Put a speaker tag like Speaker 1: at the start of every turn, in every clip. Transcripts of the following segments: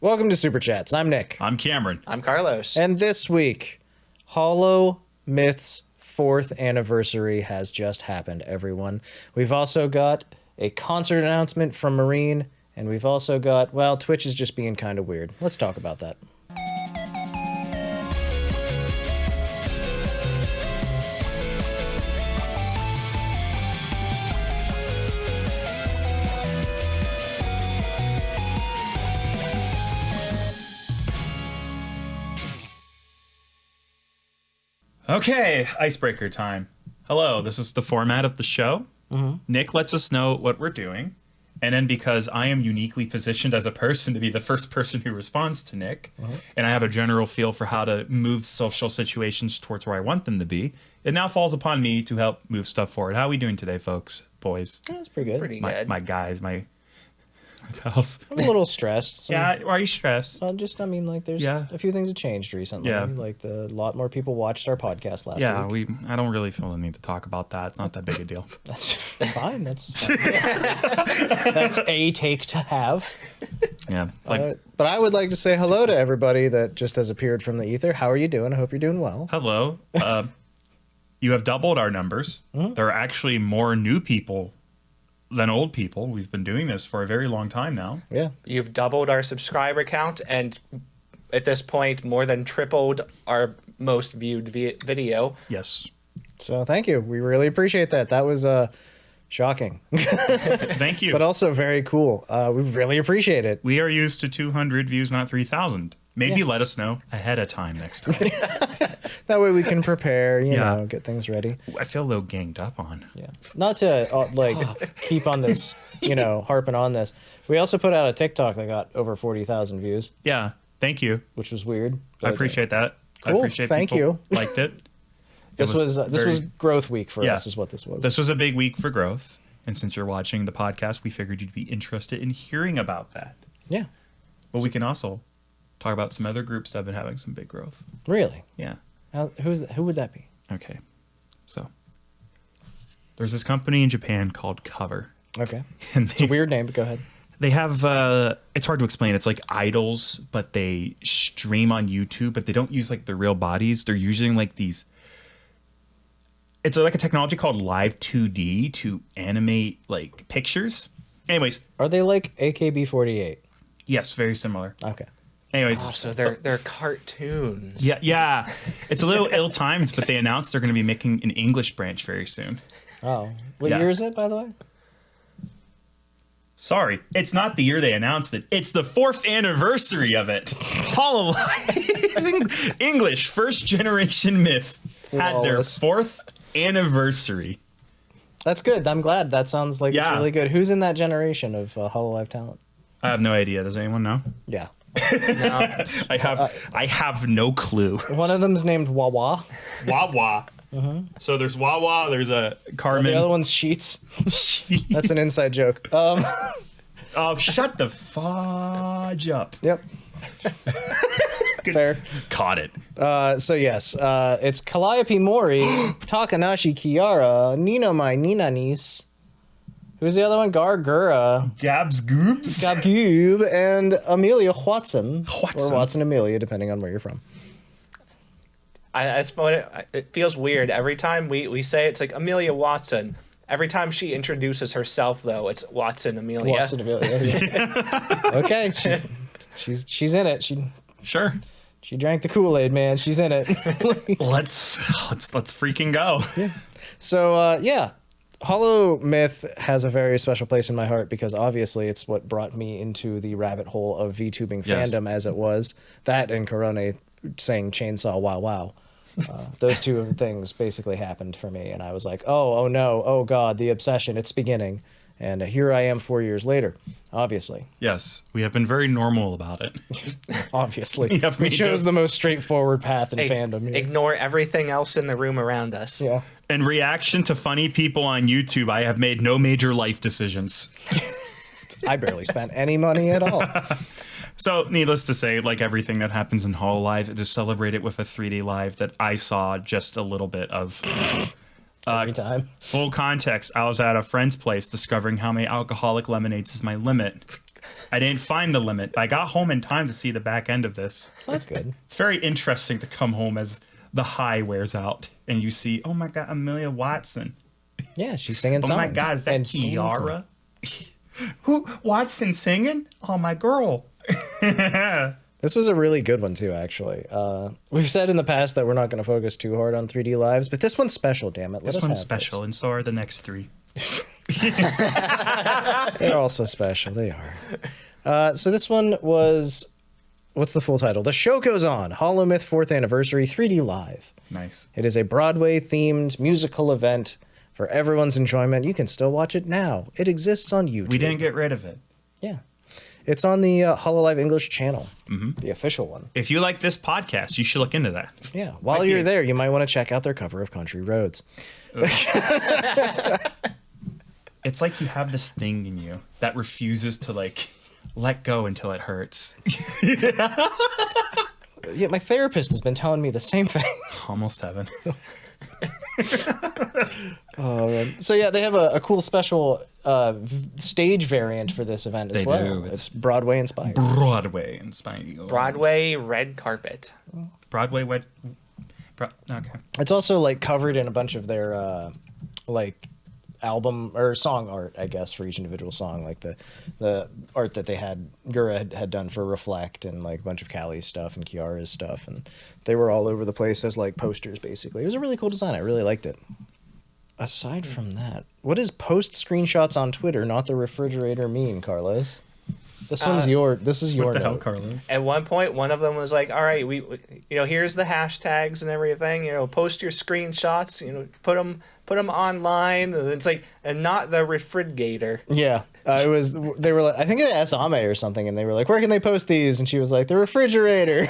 Speaker 1: Welcome to Super Chats. I'm Nick.
Speaker 2: I'm Cameron.
Speaker 3: I'm Carlos.
Speaker 1: And this week, HoloMyth's 4th anniversary has just happened, everyone. We've also got a concert announcement from Marine, and we've also got, well, Twitch is just being kind of weird. Let's talk about that.
Speaker 2: Okay, icebreaker time. Hello, this is the format of the show. Nick lets us know what we're doing. And then because I am uniquely positioned as a person to be the first person who responds to Nick, and I have a general feel for how to move social situations towards where I want them to be, it now falls upon me to help move stuff forward. How are we doing today, folks? Boys?
Speaker 1: Yeah, that's pretty good.
Speaker 3: Pretty good.
Speaker 2: My guys, my pals.
Speaker 1: I'm a little stressed.
Speaker 2: Yeah, why are you stressed?
Speaker 1: I mean, like, there's a few things that changed recently.
Speaker 2: Yeah.
Speaker 1: Like, a lot more people watched our podcast last week.
Speaker 2: I don't really feel the need to talk about that. It's not that big a deal.
Speaker 1: That's fine. That's a take to have.
Speaker 2: Yeah.
Speaker 1: But I would like to say hello to everybody that just has appeared from the ether. How are you doing? I hope you're doing well.
Speaker 2: Hello. You have doubled our numbers. There are actually more new people than old people. We've been doing this for a very long time now.
Speaker 1: Yeah.
Speaker 3: You've doubled our subscriber count, and at this point, more than tripled our most viewed video.
Speaker 2: Yes.
Speaker 1: So thank you. We really appreciate that. That was shocking.
Speaker 2: Thank you.
Speaker 1: But also very cool. We really appreciate it.
Speaker 2: We are used to 200 views, not 3,000. Maybe let us know ahead of time next time.
Speaker 1: That way we can prepare, you know, get things ready.
Speaker 2: I feel a little ganged up on.
Speaker 1: Yeah. Not to keep on this, harping on this. We also put out a TikTok that got over 40,000 views.
Speaker 2: Yeah. Thank you.
Speaker 1: Which was weird.
Speaker 2: I appreciate that.
Speaker 1: Cool.
Speaker 2: I appreciate
Speaker 1: Thank
Speaker 2: people
Speaker 1: you.
Speaker 2: liked it.
Speaker 1: This was growth week for us, is what this was.
Speaker 2: This was a big week for growth. And since you're watching the podcast, we figured you'd be interested in hearing about that.
Speaker 1: Yeah.
Speaker 2: But we can also talk about some other groups that have been having some big growth.
Speaker 1: Really?
Speaker 2: Yeah.
Speaker 1: Who would that be?
Speaker 2: Okay. So there's this company in Japan called Cover.
Speaker 1: Okay.
Speaker 2: And
Speaker 1: It's a weird name, but go ahead.
Speaker 2: They have, it's hard to explain. It's like idols, but they stream on YouTube, but they don't use like their real bodies. They're using like these, it's like a technology called Live 2D to animate like pictures. Anyways.
Speaker 1: Are they like AKB48?
Speaker 2: Yes, very similar.
Speaker 1: Okay.
Speaker 2: Anyways.
Speaker 3: Oh, so they're cartoons.
Speaker 2: Yeah. It's a little ill-timed, but they announced they're going to be making an English branch very soon.
Speaker 1: Oh. What year is it, by the way?
Speaker 2: Sorry, it's not the year they announced it. It's the 4th anniversary of it. HoloLive English first generation myth had their 4th anniversary.
Speaker 1: That's good. I'm glad. That sounds like it's really good. Who's in that generation of HoloLive talent?
Speaker 2: I have no idea. Does anyone know?
Speaker 1: Yeah.
Speaker 3: No.
Speaker 2: I have no clue.
Speaker 1: One of them's named Wawa.
Speaker 2: Wawa. So there's Wawa. There's a Carmen.
Speaker 1: The other one's Sheets. That's an inside joke.
Speaker 2: Oh, shut the fudge up.
Speaker 1: Yep. Fair.
Speaker 2: Caught it.
Speaker 1: So yes, it's Calliope, Mori, Takanashi, Kiara, Nino, my Nina niece. Who's the other one? Gargura.
Speaker 2: Gabs Goobs.
Speaker 1: Gabgoob, and Amelia Watson.
Speaker 2: Watson.
Speaker 1: Or Watson Amelia, depending on where you're from.
Speaker 3: It feels weird. Every time we say it's like Amelia Watson. Every time she introduces herself, though, it's Watson Amelia.
Speaker 1: Watson Amelia. Yeah. Okay, she's in it.
Speaker 2: Sure.
Speaker 1: She drank the Kool-Aid, man. She's in it.
Speaker 2: Let's freaking go.
Speaker 1: Yeah. So HoloMyth has a very special place in my heart because obviously it's what brought me into the rabbit hole of VTubing fandom as it was. That and Corona saying chainsaw wow wow. Those two things basically happened for me, and I was like, oh no, oh god, the obsession, it's beginning. And here I am 4 years later, obviously.
Speaker 2: Yes, we have been very normal about it.
Speaker 1: Obviously. We chose the most straightforward path in fandom.
Speaker 3: Ignore everything else in the room around us.
Speaker 1: Yeah.
Speaker 2: In reaction to funny people on YouTube, I have made no major life decisions.
Speaker 1: I barely spent any money at all.
Speaker 2: So, needless to say, like everything that happens in HoloLive, it is celebrated with a 3D live that I saw just a little bit of.
Speaker 1: Every time.
Speaker 2: Full context, I was at a friend's place discovering how many alcoholic lemonades is my limit. I didn't find the limit. I got home in time to see the back end of this.
Speaker 1: Well, that's good.
Speaker 2: It's very interesting to come home as the high wears out and you see, oh my God, Amelia Watson.
Speaker 1: Yeah, she's singing songs.
Speaker 2: Oh my God, is that
Speaker 1: and
Speaker 2: Kiara? Who? Watson singing? Oh, my girl.
Speaker 1: This was a really good one too, actually. We've said in the past that we're not going to focus too hard on 3D Lives, but this one's special, damn it.
Speaker 2: This one's special, and so are the next three.
Speaker 1: They're also special. They are. So this one was, what's the full title? The Show Goes On, HoloMyth 4th Anniversary 3D Live.
Speaker 2: Nice.
Speaker 1: It is a Broadway-themed musical event for everyone's enjoyment. You can still watch it now. It exists on YouTube.
Speaker 2: We didn't get rid of it.
Speaker 1: Yeah. It's on the HoloLive English channel, the official one.
Speaker 2: If you like this podcast, you should look into that.
Speaker 1: Yeah. While you're there, you might want to check out their cover of Country Roads.
Speaker 2: It's like you have this thing in you that refuses to, like, let go until it hurts.
Speaker 1: Yeah, my therapist has been telling me the same thing.
Speaker 2: Almost heaven.
Speaker 1: So yeah, they have a cool special stage variant for this event as well. It's Broadway inspired.
Speaker 2: Broadway inspired.
Speaker 3: Broadway red carpet.
Speaker 2: Broadway wet. Okay.
Speaker 1: It's also like covered in a bunch of their like album or song art, I guess, for each individual song, like the art that they had Gura had done for Reflect and like a bunch of Callie's stuff and Kiara's stuff, and they were all over the place as like posters basically. It was a really cool design. I really liked it. Aside from that, what is post screenshots on Twitter, not the refrigerator meme, Carlos? This one's this is your
Speaker 2: What the hell,
Speaker 1: note.
Speaker 2: Carlos?
Speaker 3: At one point, one of them was like, "All right, we here's the hashtags and everything. Post your screenshots. Put them online." And it's like, and not the refrigerator.
Speaker 1: Yeah, it was. They were like, I think they asked Ame or something, and they were like, "Where can they post these?" And she was like, "The refrigerator,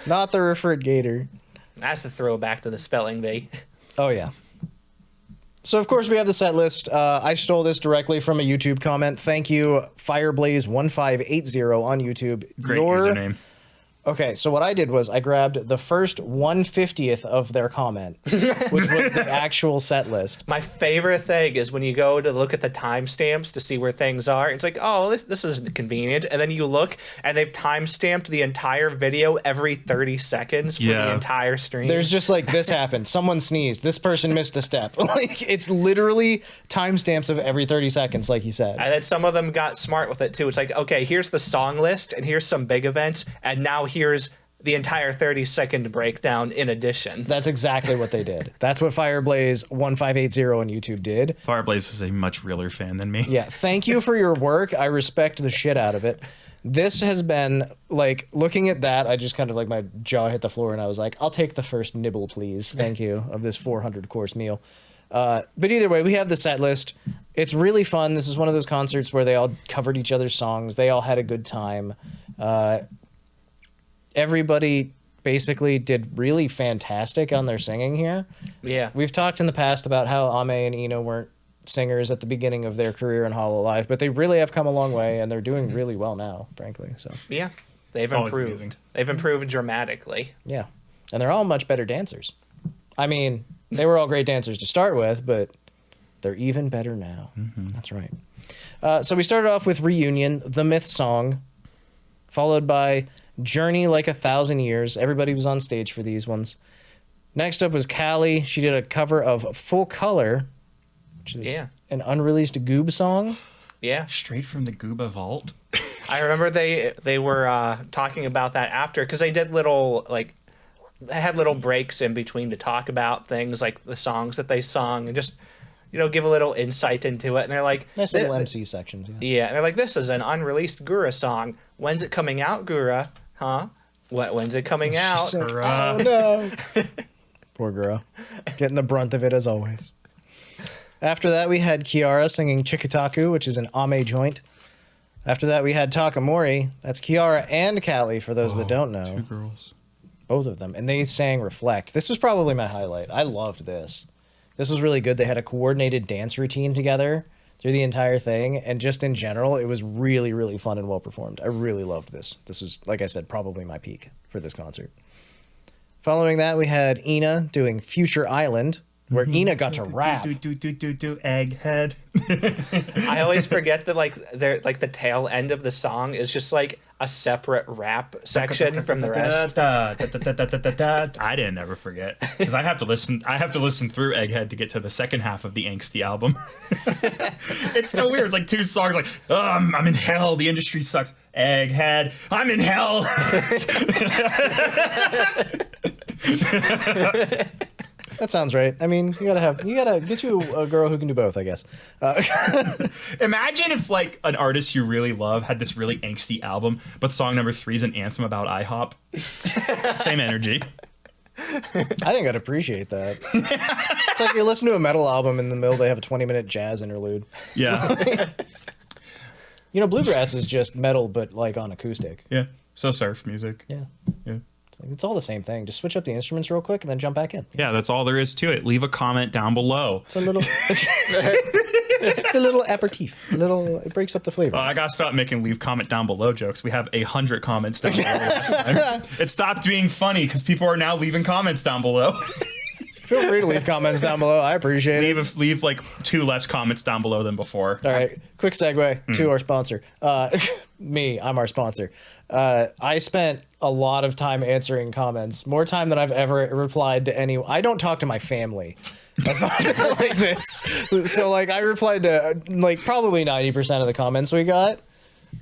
Speaker 1: not the refrigerator."
Speaker 3: That's the throwback to the spelling bee.
Speaker 1: Oh yeah. So of course we have the set list. I stole this directly from a YouTube comment. Thank you, Fireblaze1580 on YouTube.
Speaker 2: Great username.
Speaker 1: Okay, so what I did was I grabbed the first 1/50th of their comment, which was the actual set list.
Speaker 3: My favorite thing is when you go to look at the timestamps to see where things are. It's like, oh, this is convenient, and then you look and they've timestamped the entire video every 30 seconds for the entire stream.
Speaker 1: There's just like, this happened, someone sneezed, this person missed a step. Like, it's literally timestamps of every 30 seconds, like you said.
Speaker 3: And then some of them got smart with it too. It's like, okay, here's the song list, and here's some big events, and now here's the entire 30-second breakdown in addition.
Speaker 1: That's exactly what they did. That's what Fireblaze1580 on YouTube did.
Speaker 2: Fireblaze is a much realer fan than me.
Speaker 1: Yeah, thank you for your work. I respect the shit out of it. This has been, like, looking at that, I just kind of, like, my jaw hit the floor, and I was like, I'll take the first nibble, please. Thank you, of this 400-course meal. But either way, we have the set list. It's really fun. This is one of those concerts where they all covered each other's songs. They all had a good time. Everybody basically did really fantastic on their singing here.
Speaker 3: Yeah.
Speaker 1: We've talked in the past about how Ame and Ino weren't singers at the beginning of their career in HoloLive, but they really have come a long way, and they're doing really well now, frankly. So
Speaker 3: Yeah. They've
Speaker 2: always
Speaker 3: improved.
Speaker 2: amazing.
Speaker 3: They've improved dramatically.
Speaker 1: yeah, and they're all much better dancers. I mean, they were all great dancers to start with, but they're even better now. That's right. So we started off with Reunion, the Myth song, followed by Journey Like 1,000 Years. Everybody was on stage for these ones. Next up was Callie. She did a cover of Full Color, which is an unreleased Goob song.
Speaker 3: Yeah.
Speaker 2: Straight from the Gooba vault.
Speaker 3: I remember they were talking about that after, because they did they had little breaks in between to talk about things like the songs that they sung and just give a little insight into it. And they're like,
Speaker 1: Nice little MC sections. Yeah.
Speaker 3: yeah, and they're like, this is an unreleased Gura song. When's it coming out, Gura? Huh? When's it coming out?
Speaker 1: She's like, oh no. Poor girl. Getting the brunt of it as always. After that, we had Kiara singing Chikitaku, which is an Ame joint. After that, we had Takamori. That's Kiara and Callie, for those that don't know.
Speaker 2: Two girls.
Speaker 1: Both of them. And they sang Reflect. This was probably my highlight. I loved this. This was really good. They had a coordinated dance routine together through the entire thing. And just in general, it was really, really fun and well performed. I really loved this. This was, like I said, probably my peak for this concert. Following that, we had Ina doing Future Island, where Ina got to rap.
Speaker 2: Egghead.
Speaker 3: I always forget that like the tail end of the song is just like a separate rap section from the rest.
Speaker 2: I didn't ever forget because I have to listen through Egghead to get to the second half of the angsty album. It's so weird. It's like 2 songs like, I'm in hell, the industry sucks. Egghead, I'm in hell.
Speaker 1: That sounds right. I mean, you gotta get you a girl who can do both, I guess.
Speaker 2: Imagine if like an artist you really love had this really angsty album, but song number 3 is an anthem about IHOP. Same energy.
Speaker 1: I think I'd appreciate that. It's like you listen to a metal album in the middle, they have a 20-minute jazz interlude.
Speaker 2: Yeah.
Speaker 1: Bluegrass is just metal, but like on acoustic.
Speaker 2: Yeah. So surf music.
Speaker 1: Yeah.
Speaker 2: Yeah.
Speaker 1: It's all the same thing. Just switch up the instruments real quick and then jump back in.
Speaker 2: Yeah, that's all there is to it. Leave a comment down below.
Speaker 1: It's a little it's a little aperitif. It breaks up the flavor.
Speaker 2: I gotta stop making leave comment down below jokes. We have 100 comments down below last time. It stopped being funny because people are now leaving comments down below.
Speaker 1: Feel free to leave comments down below. I appreciate it.
Speaker 2: Leave like 2 less comments down below than before.
Speaker 1: All right, quick segue to our sponsor. I'm our sponsor. I spent a lot of time answering comments, more time than I've ever replied to any. I don't talk to my family as often like this. So like I replied to like probably 90% of the comments we got.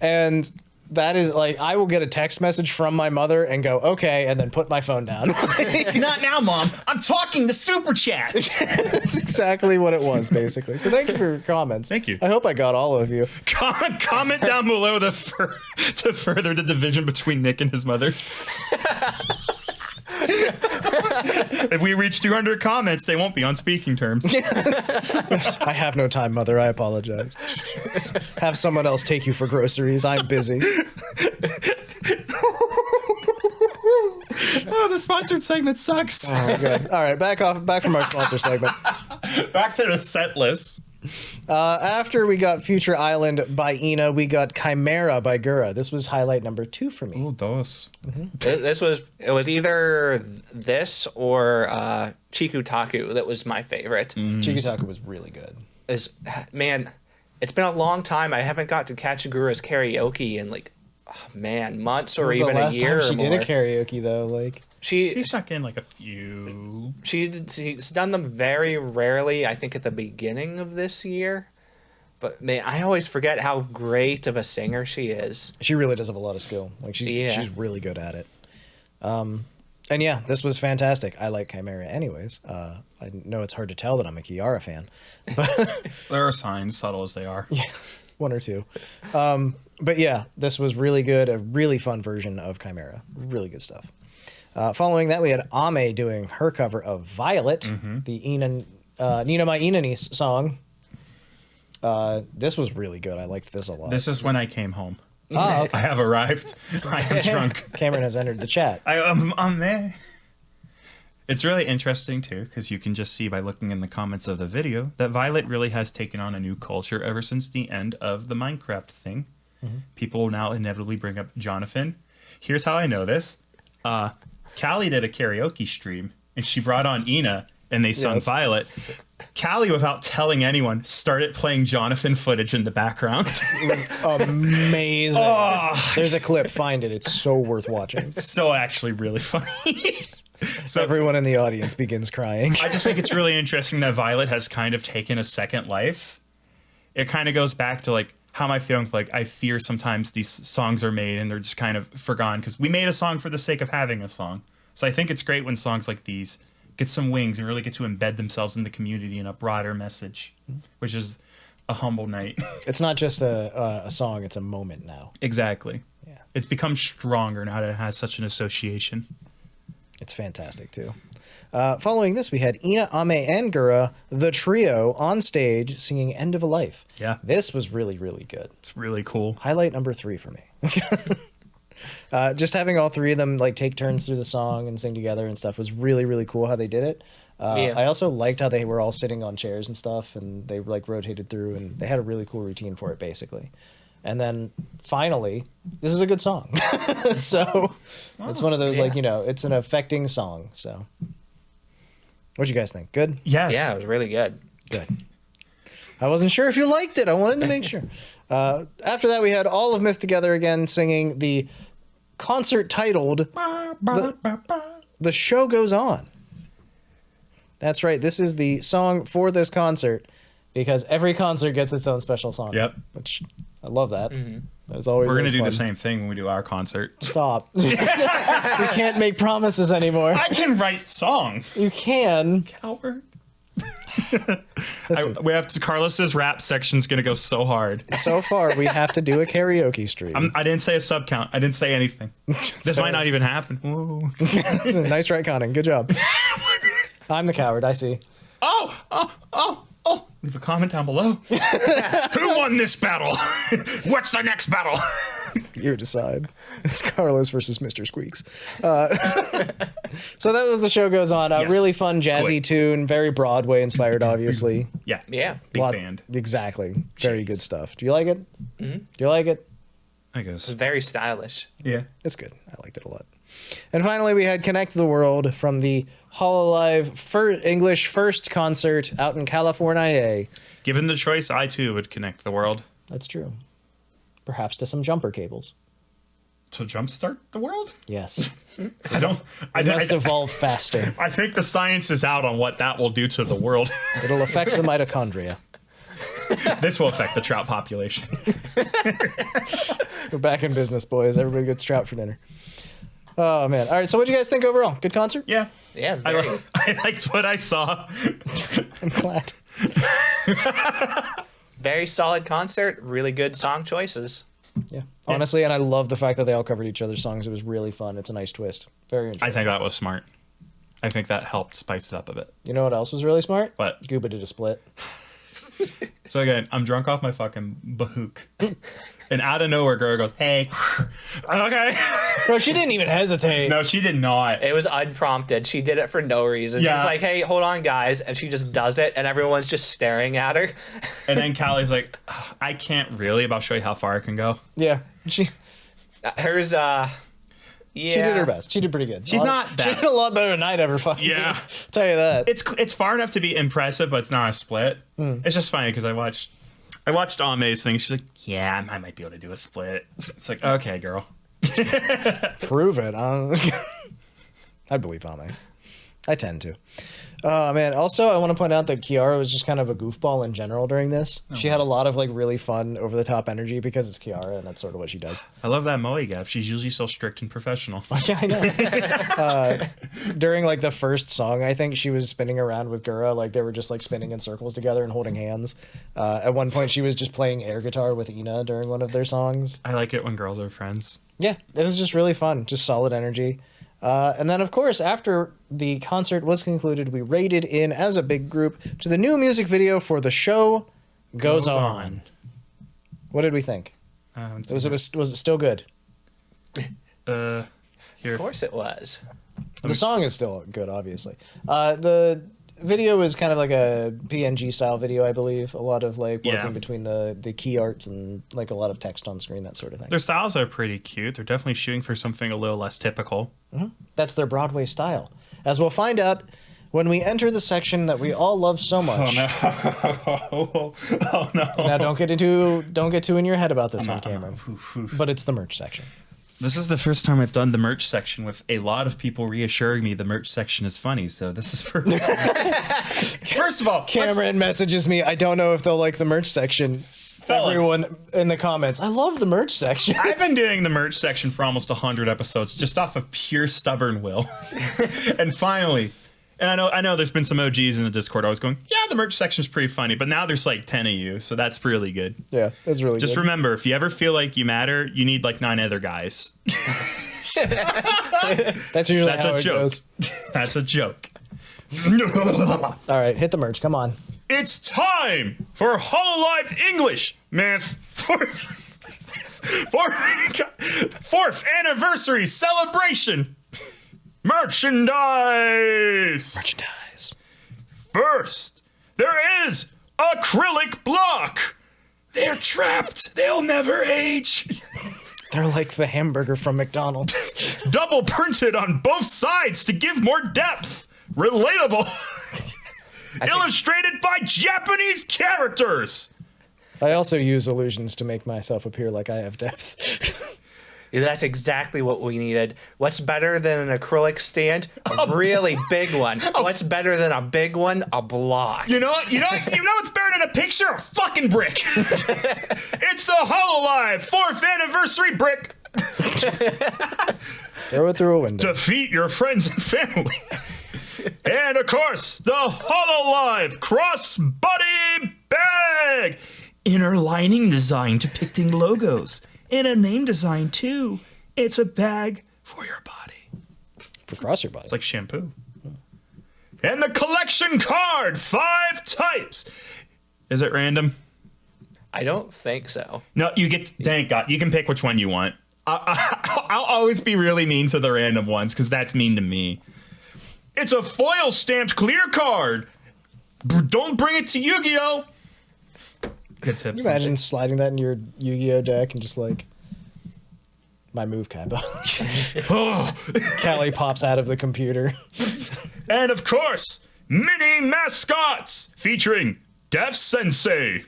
Speaker 1: And that is like, I will get a text message from my mother and go, okay, and then put my phone down.
Speaker 2: Not now, Mom. I'm talking the super chats.
Speaker 1: That's exactly what it was, basically. So thank you for your comments.
Speaker 2: Thank you.
Speaker 1: I hope I got all of you.
Speaker 2: Comment down below to further the division between Nick and his mother. If we reach 200 comments, they won't be on speaking terms.
Speaker 1: I have no time, Mother. I apologize. Have someone else take you for groceries. I'm busy.
Speaker 2: Oh, the sponsored segment sucks.
Speaker 1: Oh, good. All right, back from our sponsor segment.
Speaker 2: Back to the set list.
Speaker 1: After we got Future Island by Ina, we got Chimera by Gura. This was highlight number 2 for me.
Speaker 2: Oh, dos.
Speaker 3: Mm-hmm. It was either this or Chiku Taku that was my favorite.
Speaker 1: Chiku Taku was really good.
Speaker 3: Man, it's been a long time. I haven't got to catch Gura's karaoke in like, months or even a year or more.
Speaker 1: She did a karaoke though, like.
Speaker 2: She snuck in like a few.
Speaker 3: She's done them very rarely, I think at the beginning of this year. But man, I always forget how great of a singer she is.
Speaker 1: She really does have a lot of skill. Like she's really good at it. And yeah, this was fantastic. I like Chimera anyways. I know it's hard to tell that I'm a Kiara fan. But
Speaker 2: there are signs, subtle as they are.
Speaker 1: Yeah, 1 or 2. But yeah, this was really good. A really fun version of Chimera. Really good stuff. Following that, we had Ame doing her cover of Violet, the Nina My Inani's song. This was really good. I liked this a lot.
Speaker 2: This is when I came home.
Speaker 1: Oh, okay.
Speaker 2: I have arrived. I am drunk.
Speaker 1: Cameron has entered the chat.
Speaker 2: I'm there. It's really interesting, too, because you can just see by looking in the comments of the video that Violet really has taken on a new culture ever since the end of the Minecraft thing. People now inevitably bring up Jonathan. Here's how I know this. Callie did a karaoke stream, and she brought on Ina, and they sung Violet. Callie, without telling anyone, started playing Jonathan footage in the background.
Speaker 1: It was amazing. Oh. There's a clip. Find it. It's so worth watching.
Speaker 2: It's so actually really funny.
Speaker 1: So everyone in the audience begins crying.
Speaker 2: I just think it's really interesting that Violet has kind of taken a second life. It kind of goes back to like, how am I feeling? Like, I fear sometimes these songs are made and they're just kind of forgotten because we made a song for the sake of having a song. So I think it's great when songs like these get some wings and really get to embed themselves in the community in a broader message, which is a humble night.
Speaker 1: It's not just a song, it's a moment now.
Speaker 2: Exactly.
Speaker 1: Yeah.
Speaker 2: It's become stronger now that it has such an association.
Speaker 1: It's fantastic, too. Following this, we had Ina, Ame, and Gura, the trio, on stage singing End of a Life.
Speaker 2: Yeah.
Speaker 1: This was really, really good.
Speaker 2: It's really cool.
Speaker 1: Highlight number 3 for me. Just having all 3 of them like take turns through the song and sing together and stuff was really, really cool how they did it. I also liked how they were all sitting on chairs and stuff, and they like rotated through, and they had a really cool routine for it, basically. And then finally, this is a good song. So it's one of those like, it's an affecting song. So What'd you guys think? Good?
Speaker 2: Yes.
Speaker 3: Yeah, it was really good.
Speaker 1: Good. I wasn't sure if you liked it. I wanted to make sure. After that, we had all of Myth together again singing the concert titled The Show Goes On. That's right. This is the song for this concert because every concert gets its own special song.
Speaker 2: Yep.
Speaker 1: Which I love that.
Speaker 3: Mm-hmm.
Speaker 1: That's always
Speaker 2: We're going to do
Speaker 1: fun.
Speaker 2: the same thing when we do our concert.
Speaker 1: Stop. We can't make promises anymore.
Speaker 2: I can write songs.
Speaker 1: You can.
Speaker 2: Coward.
Speaker 1: Listen,
Speaker 2: We have to. Carlos's rap section's going to go so hard.
Speaker 1: so far, we have to do a karaoke stream.
Speaker 2: I didn't say a sub count. I didn't say anything. This might not even happen. Whoa.
Speaker 1: Nice retconning. Good job. I'm the coward. I see.
Speaker 2: Oh. Leave a comment down below. Who won this battle? What's the next battle?
Speaker 1: You decide. It's Carlos versus Mr. Squeaks. So that was The Show Goes On. A
Speaker 2: Yes.
Speaker 1: really fun jazzy
Speaker 2: Quick.
Speaker 1: tune, very Broadway inspired, obviously.
Speaker 2: Yeah.
Speaker 3: Yeah.
Speaker 2: Big
Speaker 1: Lot-
Speaker 2: band.
Speaker 1: Exactly. Very
Speaker 2: Jeez.
Speaker 1: good stuff. Do you like it?
Speaker 3: Mm-hmm.
Speaker 1: Do you like it?
Speaker 2: I guess.
Speaker 3: It's very stylish.
Speaker 2: Yeah.
Speaker 1: It's good. I liked it a lot. And finally, we had Connect the World from the HoloLive English first concert out in California.
Speaker 2: Given the choice, I too would connect the world
Speaker 1: That's true. Perhaps to some jumper cables.
Speaker 2: to jumpstart the world.
Speaker 1: Yes.
Speaker 2: I don't.
Speaker 1: It must evolve faster.
Speaker 2: I think the science is out on what that will do to the world.
Speaker 1: It'll affect the mitochondria.
Speaker 2: This will affect the trout population.
Speaker 1: We're back in business, boys. Everybody gets trout for dinner. Oh, man. All right, so what do you guys think overall? Good concert?
Speaker 2: Yeah.
Speaker 3: Yeah, very.
Speaker 2: I liked what I saw.
Speaker 1: I'm glad.
Speaker 3: Very solid concert. Really good song choices.
Speaker 1: Yeah. Honestly, and I love the fact that they all covered each other's songs. It was really fun. It's a nice twist. Very
Speaker 2: I
Speaker 1: interesting.
Speaker 2: think that was smart. I think that helped spice it up a bit.
Speaker 1: You know what else was really smart?
Speaker 2: What?
Speaker 1: Gooba did a split.
Speaker 2: So again, I'm drunk off my fucking bahook. And out of nowhere, girl goes, hey. Okay.
Speaker 1: Bro, she didn't even hesitate.
Speaker 2: No, she did not.
Speaker 3: It was unprompted. She did it for no reason.
Speaker 2: Yeah.
Speaker 3: She's like, hey, hold on, guys. And she just does it, and everyone's just staring at her.
Speaker 2: And then Callie's like, I can't really, but I'll show you how far I can go.
Speaker 1: Yeah. She
Speaker 3: Hers, yeah.
Speaker 1: did her best. She did pretty good.
Speaker 2: She's not
Speaker 1: She
Speaker 2: bad.
Speaker 1: did a lot better than I'd ever fucking
Speaker 2: Yeah.
Speaker 1: did. Tell you that.
Speaker 2: It's far enough to be impressive, but it's not a split. It's just funny because I watched Ame's thing. She's like, yeah, I might be able to do a split. It's like, okay, girl.
Speaker 1: Prove it. I believe Ame. I tend to. Oh, man. Also, I want to point out that Kiara was just kind of a goofball in general during this. She had a lot of like really fun, over-the-top energy because it's Kiara, and that's sort of what she does.
Speaker 2: I love that Moe gap. She's usually so strict and professional.
Speaker 1: Yeah, I know. During like the first song, I think she was spinning around with Gura, like they were just like spinning in circles together and holding hands. At one point, she was just playing air guitar with Ina during one of their songs.
Speaker 2: I like it when girls are friends.
Speaker 1: Yeah, it was just really fun, just solid energy. And then, of course, after the concert was concluded, we raided in as a big group to the new music video for The Show Goes On. What did we think? Was it still good?
Speaker 2: Here.
Speaker 3: Of course it was.
Speaker 1: The song is still good, obviously. The video is kind of like a PNG style video, I believe. A lot of like working between the key arts and like a lot of text on screen, that sort of thing.
Speaker 2: Their styles are pretty cute. They're definitely shooting for something a little less typical.
Speaker 1: That's their Broadway style. As we'll find out when we enter the section that we all love so much.
Speaker 2: Oh no.
Speaker 1: Now don't get too in your head about this one, Cameron. But it's the merch section.
Speaker 2: This is the first time I've done the merch section with a lot of people reassuring me the merch section is funny, so this is for First of all,
Speaker 1: Cameron messages me, I don't know if they'll like the merch section.
Speaker 2: Fellas.
Speaker 1: Everyone in the comments, I love the merch section.
Speaker 2: I've been doing the merch section for almost 100 episodes just off of pure stubborn will. And finally, and I know there's been some OGs in the Discord. I was going, yeah, the merch section's pretty funny, but now there's like 10 of you, so that's really good.
Speaker 1: Yeah, that's really
Speaker 2: Just
Speaker 1: good.
Speaker 2: remember, if you ever feel like you matter, you need like 9 other guys.
Speaker 1: That's usually
Speaker 2: That's
Speaker 1: how
Speaker 2: a
Speaker 1: it
Speaker 2: joke.
Speaker 1: goes.
Speaker 2: That's a joke.
Speaker 1: All right, hit the merch. Come on.
Speaker 2: It's time for HoloLive English Myth fourth anniversary celebration. Merchandise. First, there is acrylic block. They're trapped. They'll never age.
Speaker 1: They're like the hamburger from McDonald's.
Speaker 2: Double printed on both sides to give more depth. Relatable. illustrated by Japanese characters.
Speaker 1: I also use illusions to make myself appear like I have depth.
Speaker 3: That's exactly what we needed. What's better than an acrylic stand? A really big one. What's better than a big one? A block.
Speaker 2: You know what's better than a picture? A fucking brick. It's the HololMyth 4th anniversary brick.
Speaker 1: Throw it through a window.
Speaker 2: Defeat your friends and family. And of course, the HololMyth crossbody bag. Inner lining design depicting logos. And a name design too. It's a bag for your body.
Speaker 1: For cross your body.
Speaker 2: It's like shampoo. And the collection card, 5 types. Is it random?
Speaker 3: I don't think so.
Speaker 2: No, you get. Thank God, you can pick which one you want. I'll always be really mean to the random ones because that's mean to me. It's a foil stamped clear card. Don't bring it to Yu-Gi-Oh. Good tips.
Speaker 1: Can you imagine sliding that in your Yu-Gi-Oh deck and just like, my move, Kaiba. Callie pops out of the computer.
Speaker 2: And of course, mini mascots featuring Def Sensei,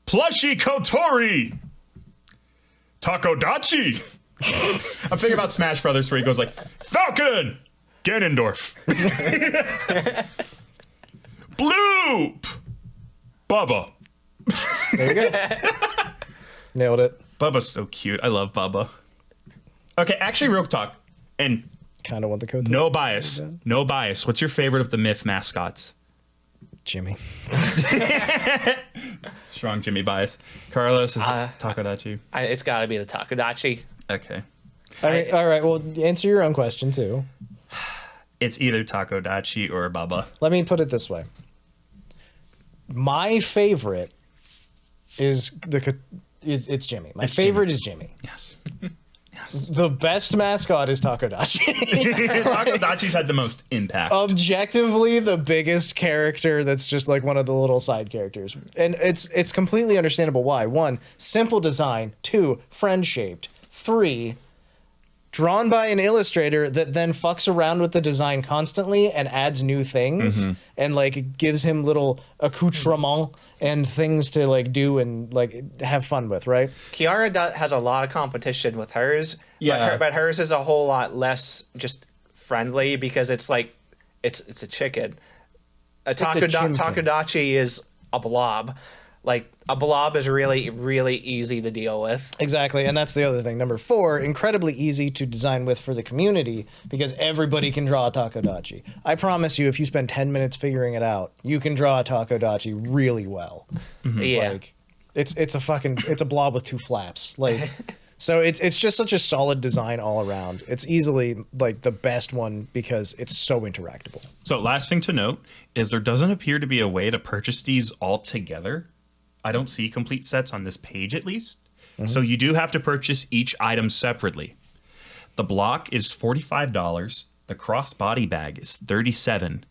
Speaker 2: Plushie Kotori, Takodachi. I'm thinking about Smash Brothers where he goes like, Falcon, Ganondorf, Bloop, Bubba.
Speaker 1: There you go. Nailed it.
Speaker 2: Bubba's so cute. I love Bubba. Okay, actually, real talk. And
Speaker 1: Kind of want the code.
Speaker 2: no bias. No bias. What's your favorite of the Myth mascots?
Speaker 1: Jimmy.
Speaker 2: Strong Jimmy bias. Carlos, is it Takodachi?
Speaker 3: It's got to be the Takodachi.
Speaker 2: Okay.
Speaker 1: All right. Well, answer your own question too.
Speaker 2: It's either Takodachi or Bubba.
Speaker 1: Let me put it this way. My favorite is it's Jimmy. My favorite is Jimmy.
Speaker 2: Yes.
Speaker 1: The best mascot is Takodachi.
Speaker 2: Takodachi's had the most impact.
Speaker 1: Objectively, the biggest character that's just like one of the little side characters. And it's completely understandable why. 1, simple design. 2, friend-shaped. 3, drawn by an illustrator that then fucks around with the design constantly and adds new things and like gives him little accoutrements and things to like do and like have fun with, right?
Speaker 3: Kiara has a lot of competition with hers.
Speaker 2: Yeah.
Speaker 3: But hers is a whole lot less just friendly because it's like it's a chicken. Takodachi is a blob. Like, a blob is really, really easy to deal with.
Speaker 1: Exactly, and that's the other thing. Number 4, incredibly easy to design with for the community because everybody can draw a Takodachi. I promise you, if you spend 10 minutes figuring it out, you can draw a Takodachi really well.
Speaker 3: Yeah.
Speaker 1: Like, it's a blob with 2 flaps. Like, so it's just such a solid design all around. It's easily like the best one because it's so interactable.
Speaker 2: So last thing to note is there doesn't appear to be a way to purchase these all together. I don't see complete sets on this page, at least. So you do have to purchase each item separately. The block is $45. The crossbody bag is $37.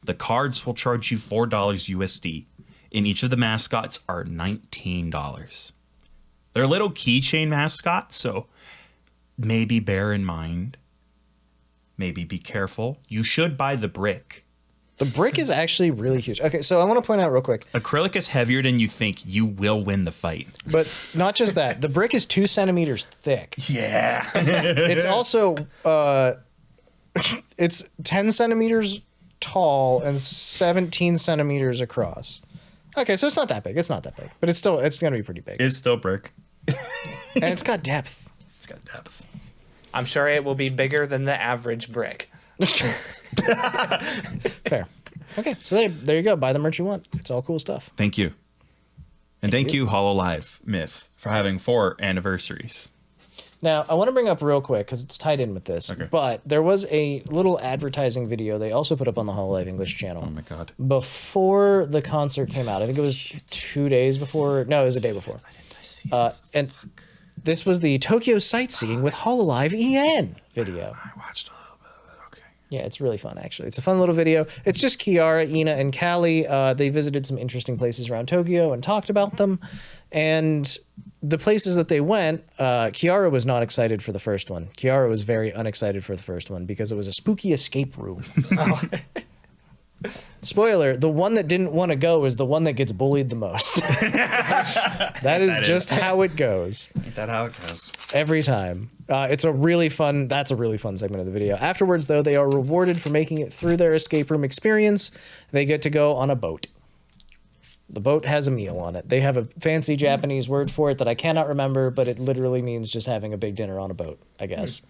Speaker 2: The cards will charge you $4 USD. And each of the mascots are $19. They're little keychain mascots, so maybe bear in mind. Maybe be careful. You should buy the brick.
Speaker 1: The brick is actually really huge. Okay, so I want to point out real quick.
Speaker 2: Acrylic is heavier than you think. You will win the fight.
Speaker 1: But not just that. The brick is 2 centimeters thick.
Speaker 2: Yeah.
Speaker 1: It's also it's 10 centimeters tall and 17 centimeters across. Okay, so it's not that big. It's not that big, but it's going to be pretty big.
Speaker 2: It's still brick.
Speaker 1: And it's got depth.
Speaker 2: It's got depth.
Speaker 3: I'm sure it will be bigger than the average brick.
Speaker 1: Fair. Okay, so there you go. Buy the merch you want. It's all cool stuff.
Speaker 2: Thank you. And thank you, HololMyth Myth, for having 4 anniversaries.
Speaker 1: Now, I want to bring up real quick, because it's tied in with this, but there was a little advertising video they also put up on the HoloLive English channel.
Speaker 2: Oh my God.
Speaker 1: Before the concert came out. I think it was 2 days before. No, it was a day before. And this was the Tokyo Sightseeing with HoloLive EN video.
Speaker 2: I watched a little bit of it. Okay.
Speaker 1: Yeah, it's really fun, actually. It's a fun little video. It's just Kiara, Ina, and Callie. They visited some interesting places around Tokyo and talked about them. And the places that they went, Kiara was not excited for the first one. Kiara was very unexcited for the first one because it was a spooky escape room. Spoiler, the one that didn't want to go is the one that gets bullied the most. That is just how it goes.
Speaker 2: Ain't that how it goes?
Speaker 1: Every time. That's a really fun segment of the video. Afterwards, though, they are rewarded for making it through their escape room experience. They get to go on a boat. The boat has a meal on it. They have a fancy Japanese word for it that I cannot remember, but it literally means just having a big dinner on a boat, I guess.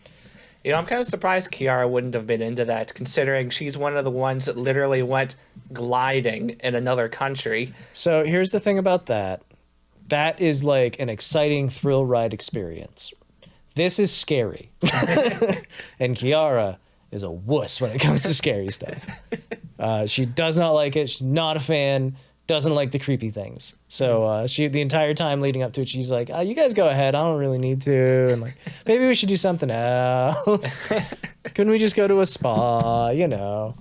Speaker 3: You know, I'm kind of surprised Kiara wouldn't have been into that, considering she's one of the ones that literally went gliding in another country.
Speaker 1: So here's the thing about that. That is like an exciting thrill ride experience. This is scary. And Kiara is a wuss when it comes to scary stuff. She does not like it. She's not a fan. Doesn't like the creepy things. So the entire time leading up to it, she's like, you guys go ahead. I don't really need to. And like, maybe we should do something else. Couldn't we just go to a spa, you know?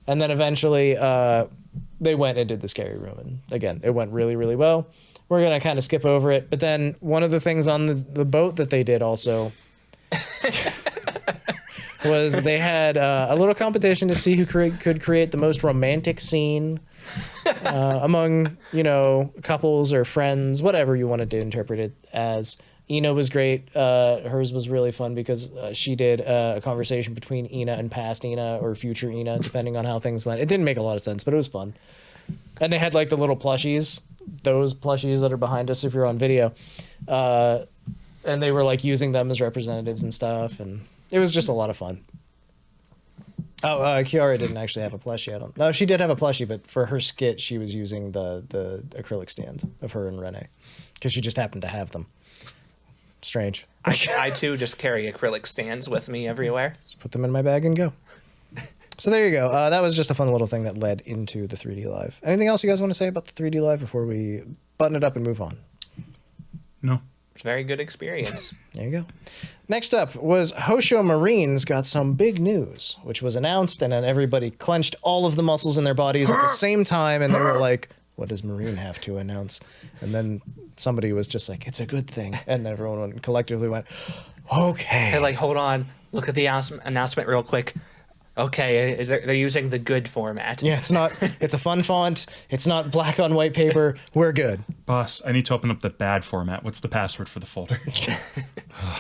Speaker 1: And then eventually they went and did the scary room. And again, it went really, really well. We're going to kind of skip over it. But then one of the things on the boat that they did also was they had a little competition to see who could create the most romantic scene among, you know, couples or friends, whatever you wanted to interpret it as. Ina was great. Hers was really fun because she did a conversation between Ina and past Ina or future Ina, depending on how things went. It didn't make a lot of sense, but it was fun. And they had like the little plushies, those plushies that are behind us if you're on video. And they were like using them as representatives and stuff. And it was just a lot of fun. Oh, Kiara didn't actually have a plushie. I don't. No, she did have a plushie, but for her skit, she was using the acrylic stand of her and Rene because she just happened to have them. Strange.
Speaker 3: I too just carry acrylic stands with me everywhere.
Speaker 1: Just put them in my bag and go. So there you go. That was just a fun little thing that led into the 3D Live. Anything else you guys want to say about the 3D Live before we button it up and move on?
Speaker 2: No.
Speaker 3: It's a very good experience.
Speaker 1: There you go. Next up was Hosho Marines got some big news, which was announced, and then everybody clenched all of the muscles in their bodies at the same time, and they were like, what does Marine have to announce? And then somebody was just like, it's a good thing. And everyone collectively went, okay.
Speaker 3: Hey, like, hold on. Look at the announcement real quick. Okay, they're using the good format.
Speaker 1: Yeah, it's a fun font. It's not black on white paper. We're good.
Speaker 2: Boss, I need to open up the bad format. What's the password for the folder?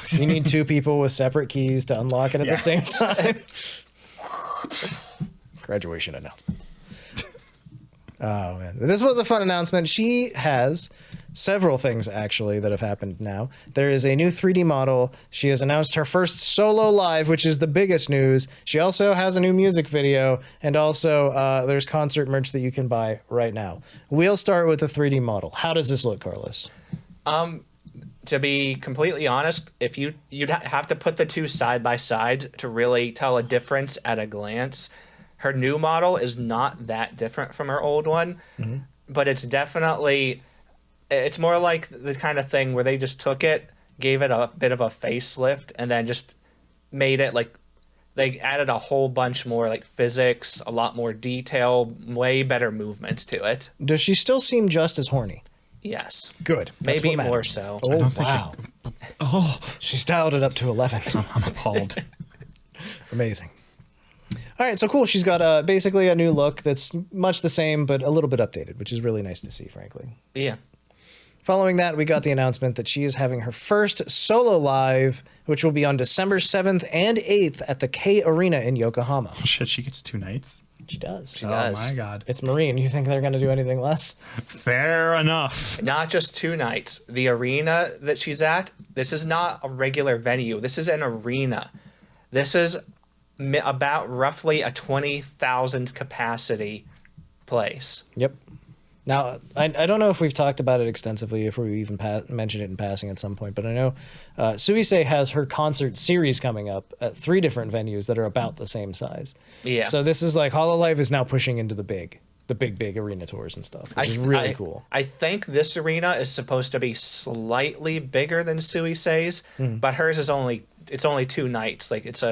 Speaker 1: You need two people with separate keys to unlock it at the same time. Graduation announcements. Oh, man. This was a fun announcement. She has several things, actually, that have happened now. There is a new 3D model. She has announced her first solo live, which is the biggest news. She also has a new music video, and also there's concert merch that you can buy right now. We'll start with the 3D model. How does this look, Carlos?
Speaker 3: To be completely honest, if you'd have to put the two side by side to really tell a difference at a glance. Her new model is not that different from her old one, but it's definitely, it's more like the kind of thing where they just took it, gave it a bit of a facelift, and then just made it like, they added a whole bunch more like physics, a lot more detail, way better movements to it.
Speaker 1: Does she still seem just as horny?
Speaker 3: Yes.
Speaker 1: Good. That's
Speaker 3: Maybe
Speaker 1: what
Speaker 3: more
Speaker 1: matters.
Speaker 3: so.
Speaker 1: Oh, wow. She's dialed it up to 11.
Speaker 2: I'm appalled.
Speaker 1: Amazing. All right, so cool. She's got basically a new look that's much the same, but a little bit updated, which is really nice to see, frankly.
Speaker 3: Yeah.
Speaker 1: Following that, we got the announcement that she is having her first solo live, which will be on December 7th and 8th at the K Arena in Yokohama.
Speaker 2: Oh, shit, she gets 2 nights?
Speaker 1: She does.
Speaker 3: She does.
Speaker 2: Oh, my God.
Speaker 1: It's Marine. You think they're going to do anything less?
Speaker 2: Fair enough.
Speaker 3: Not just 2 nights. The arena that she's at, this is not a regular venue. This is an arena. This is about roughly a 20,000 capacity place.
Speaker 1: Yep. Now, I don't know if we've talked about it extensively, if we even mentioned it in passing at some point, but I know Suisei has her concert series coming up at 3 different venues that are about the same size.
Speaker 3: Yeah.
Speaker 1: So this is like HololIve is now pushing into the big arena tours and stuff, which is really cool.
Speaker 3: I think this arena is supposed to be slightly bigger than Suisei's, but hers is only 2 nights. Like it's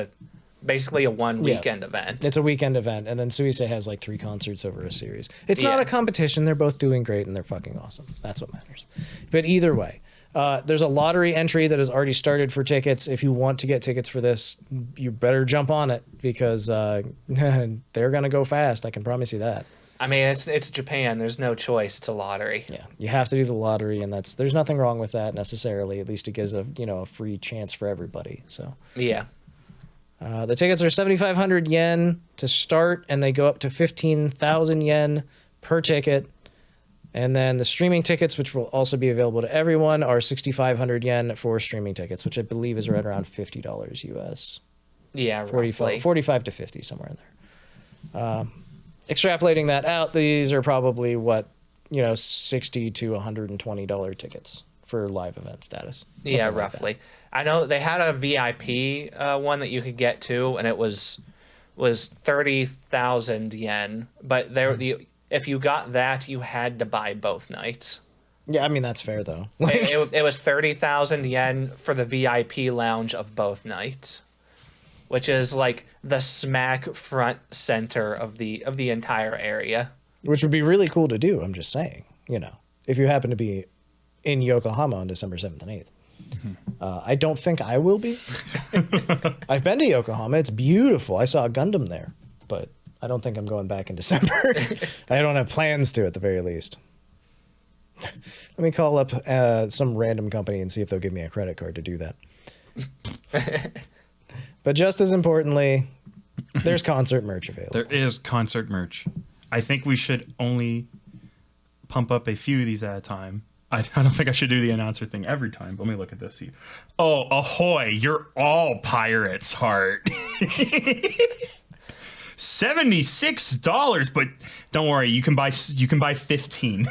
Speaker 3: basically a one weekend event.
Speaker 1: It's a weekend event, and then Suisei has like 3 concerts over a series. It's not a competition. They're both doing great, and they're fucking awesome. That's what matters. But either way, There's a lottery entry that has already started for tickets. If you want to get tickets for this, you better jump on it because they're going to go fast. I can promise you that.
Speaker 3: I mean, it's Japan. There's no choice. It's a lottery.
Speaker 1: Yeah, you have to do the lottery, and there's nothing wrong with that necessarily. At least it gives a free chance for everybody. So
Speaker 3: yeah.
Speaker 1: The tickets are 7,500 yen to start, and they go up to 15,000 yen per ticket. And then the streaming tickets, which will also be available to everyone, are 6,500 yen for streaming tickets, which I believe is right around $50 US.
Speaker 3: Yeah, roughly.
Speaker 1: 45 to 50, somewhere in there. Extrapolating that out, these are probably $60 to $120 tickets for live event status.
Speaker 3: Yeah, roughly. I know they had a VIP one that you could get too, and it was 30,000 yen. But if you got that, you had to buy both nights.
Speaker 1: Yeah, I mean that's fair though.
Speaker 3: it was 30,000 yen for the VIP lounge of both nights, which is like the smack front center of the entire area. Which
Speaker 1: would be really cool to do. I'm just saying, if you happen to be in Yokohama on December 7th and 8th. I don't think I will be. I've been to Yokohama. It's beautiful. I saw a Gundam there, but I don't think I'm going back in December. I don't have plans to, at the very least. Let me call up some random company and see if they'll give me a credit card to do that. But just as importantly, there's concert merch available.
Speaker 2: There is concert merch. I think we should only pump up a few of these at a time. I don't think I should do the announcer thing every time. But let me look at this. See. Oh, ahoy! You're all pirates, heart. $76, but don't worry. You can buy 15.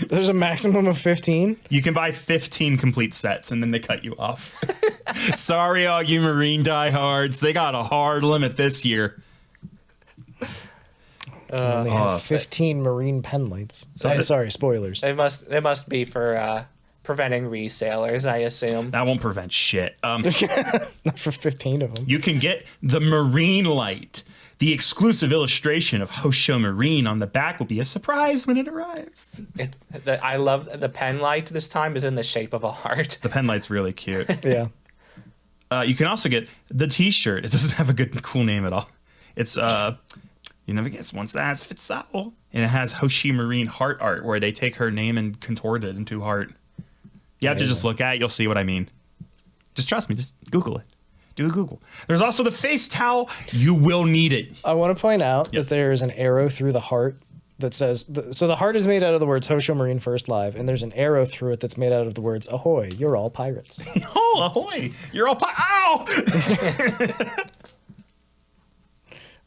Speaker 1: There's a maximum of 15?
Speaker 2: You can buy 15 complete sets, and then they cut you off. Sorry, all you Marine diehards. They got a hard limit this year.
Speaker 1: They have 15 Marine pen lights. Sorry, spoilers.
Speaker 3: They must be for preventing resellers, I assume.
Speaker 2: That won't prevent shit.
Speaker 1: Not for 15 of them.
Speaker 2: You can get the Marine light. The exclusive illustration of Hosho Marine on the back will be a surprise when it arrives.
Speaker 3: I love the pen light this time is in the shape of a heart.
Speaker 2: The pen light's really cute.
Speaker 1: Yeah.
Speaker 2: You can also get the t-shirt. It doesn't have a cool name at all. It's you never guess one size fits all. And it has Hoshi Marine heart art where they take her name and contort it into heart. You have to just look at it. You'll see what I mean. Just trust me. Just Google it. Do a Google. There's also the face towel. You will need it.
Speaker 1: I want to point out that there is an arrow through the heart that says... So the heart is made out of the words Hosho Marine First Live, and there's an arrow through it that's made out of the words Ahoy, you're all pirates.
Speaker 2: Oh, ahoy, you're all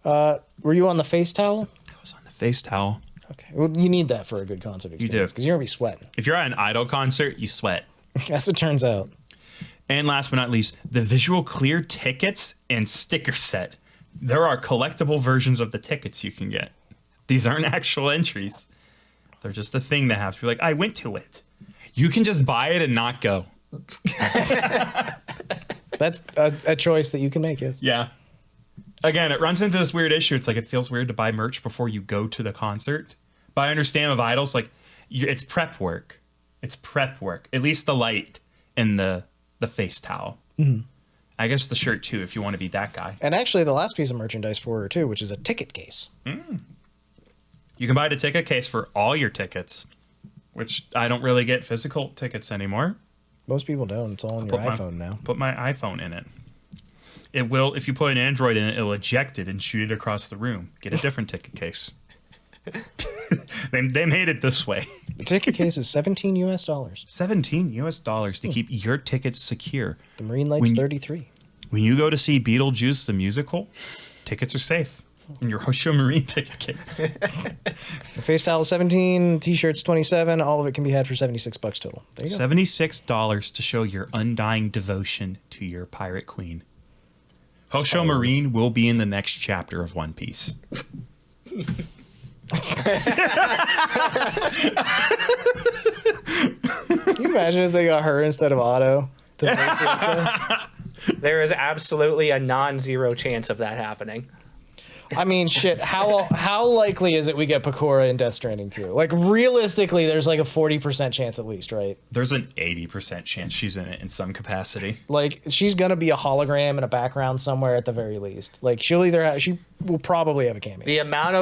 Speaker 2: Ow!
Speaker 1: Were you on the face towel?
Speaker 2: I was on the face towel.
Speaker 1: Okay. Well, you need that for a good concert experience.
Speaker 2: You do.
Speaker 1: Because you're going to be sweating.
Speaker 2: If you're at an idol concert, you sweat.
Speaker 1: As it turns out.
Speaker 2: And last but not least, the visual clear tickets and sticker set. There are collectible versions of the tickets you can get. These aren't actual entries. They're just a thing that has to be like, I went to it. You can just buy it and not go.
Speaker 1: That's a choice that you can make, yes.
Speaker 2: Yeah. Again, it runs into this weird issue. It's like it feels weird to buy merch before you go to the concert. But I understand with idols, like it's prep work. It's prep work. At least the light and the face towel. Mm-hmm. I guess the shirt too, if you want to be that guy.
Speaker 1: And actually, the last piece of merchandise for her too, which is a ticket case.
Speaker 2: Mm. You can buy the ticket case for all your tickets, which I don't really get physical tickets anymore.
Speaker 1: Most people don't. It's all on your iPhone now.
Speaker 2: Put my iPhone in it. It will, if you put an Android in it, it'll eject it and shoot it across the room. Get a different ticket case. They made it this way.
Speaker 1: The ticket case is $17 US.
Speaker 2: $17 US to keep your tickets secure.
Speaker 1: The Marine Light's 33.
Speaker 2: When you go to see Beetlejuice the musical, tickets are safe in your Hosho Marine ticket case.
Speaker 1: The face towel is 17, t-shirts 27. All of it can be had for $76 total. There you go.
Speaker 2: $76 to show your undying devotion to your pirate queen. Hosho Marine will be in the next chapter of One Piece.
Speaker 1: Can you imagine if they got her instead of Otto?
Speaker 3: There is absolutely a non-zero chance of that happening.
Speaker 1: I mean, shit. How likely is it we get Pekora in Death Stranding 2? Like, realistically, there's like a 40% chance at least, right?
Speaker 2: There's an 80% chance she's in it in some capacity.
Speaker 1: Like, she's gonna be a hologram in a background somewhere at the very least. Like, she will probably have a cameo.
Speaker 3: The amount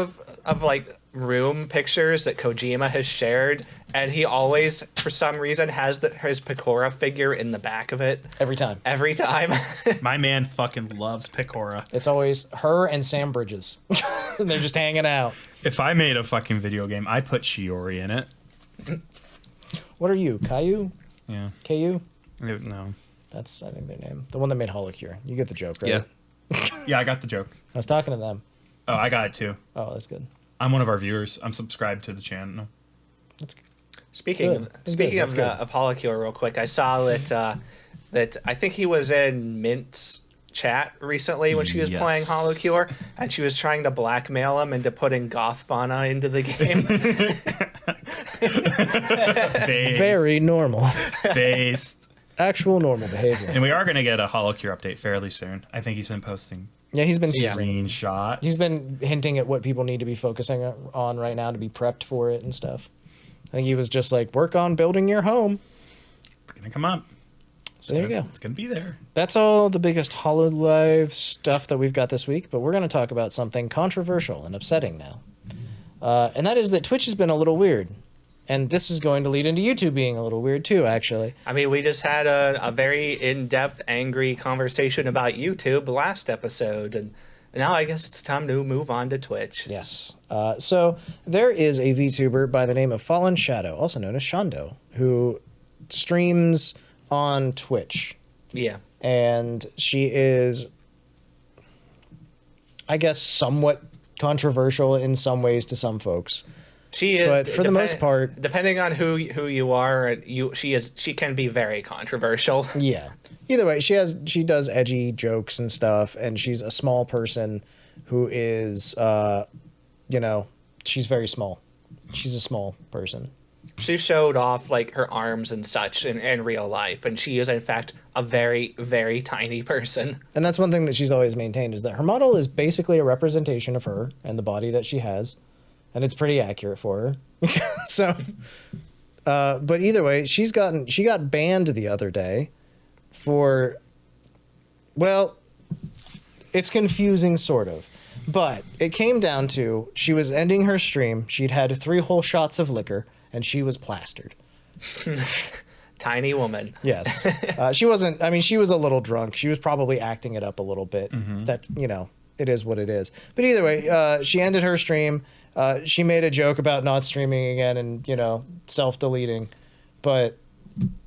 Speaker 3: of like room pictures that Kojima has shared, and he always, for some reason, has his Pekora figure in the back of it.
Speaker 1: Every time.
Speaker 3: Every time.
Speaker 2: My man fucking loves Pekora.
Speaker 1: It's always her and Sam Bridges. And they're just hanging out.
Speaker 2: If I made a fucking video game, I'd put Shiori in it.
Speaker 1: What are you? Caillou?
Speaker 2: Yeah.
Speaker 1: KU?
Speaker 2: No.
Speaker 1: That's, I think, their name. The one that made Holocure. You get the joke, right?
Speaker 2: Yeah. Yeah, I got the joke.
Speaker 1: I was talking to them.
Speaker 2: Oh, I got it too.
Speaker 1: Oh, that's good.
Speaker 2: I'm one of our viewers. I'm subscribed to the channel.
Speaker 1: That's good.
Speaker 3: Speaking
Speaker 1: Good.
Speaker 3: of Holocure, real quick, I saw that I think he was in Mint's chat recently when she was playing Holocure, and she was trying to blackmail him into putting Gothbana into the game.
Speaker 1: Very normal.
Speaker 2: Based.
Speaker 1: Actual normal behavior.
Speaker 2: And we are going to get a Holocure update fairly soon. I think he's been posting
Speaker 1: Yeah, he's been
Speaker 2: screenshots.
Speaker 1: He's been hinting at what people need to be focusing on right now to be prepped for it and stuff. I think he was just like, work on building your home.
Speaker 2: It's going to come up.
Speaker 1: So there you go.
Speaker 2: It's going to be there.
Speaker 1: That's all the biggest HololIve stuff that we've got this week, but we're going to talk about something controversial and upsetting now. And that is that Twitch has been a little weird. And this is going to lead into YouTube being a little weird too, actually.
Speaker 3: I mean, we just had a very in-depth, angry conversation about YouTube last episode, and now I guess it's time to move on to Twitch.
Speaker 1: Yes. So there is a VTuber by the name of Fallen Shadow, also known as Shondo, who streams on Twitch.
Speaker 3: Yeah.
Speaker 1: And she is, I guess, somewhat controversial in some ways to some folks.
Speaker 3: She is,
Speaker 1: but for the most part,
Speaker 3: depending on who you are, she can be very controversial.
Speaker 1: Yeah. Either way, she does edgy jokes and stuff, and she's a small person who is, she's very small. She's a small person.
Speaker 3: She showed off like her arms and such in real life, and she is in fact a very, very tiny person.
Speaker 1: And that's one thing that she's always maintained, is that her model is basically a representation of her and the body that she has. And it's pretty accurate for her. So, but either way, she got banned the other day for, well, it's confusing sort of, but it came down to, she was ending her stream. She'd had 3 whole shots of liquor and she was plastered.
Speaker 3: Tiny woman.
Speaker 1: Yes. She wasn't, I mean, she was a little drunk. She was probably acting it up a little bit. Mm-hmm. That, it is what it is. But either way, she ended her stream. She made a joke about not streaming again and, self-deleting. But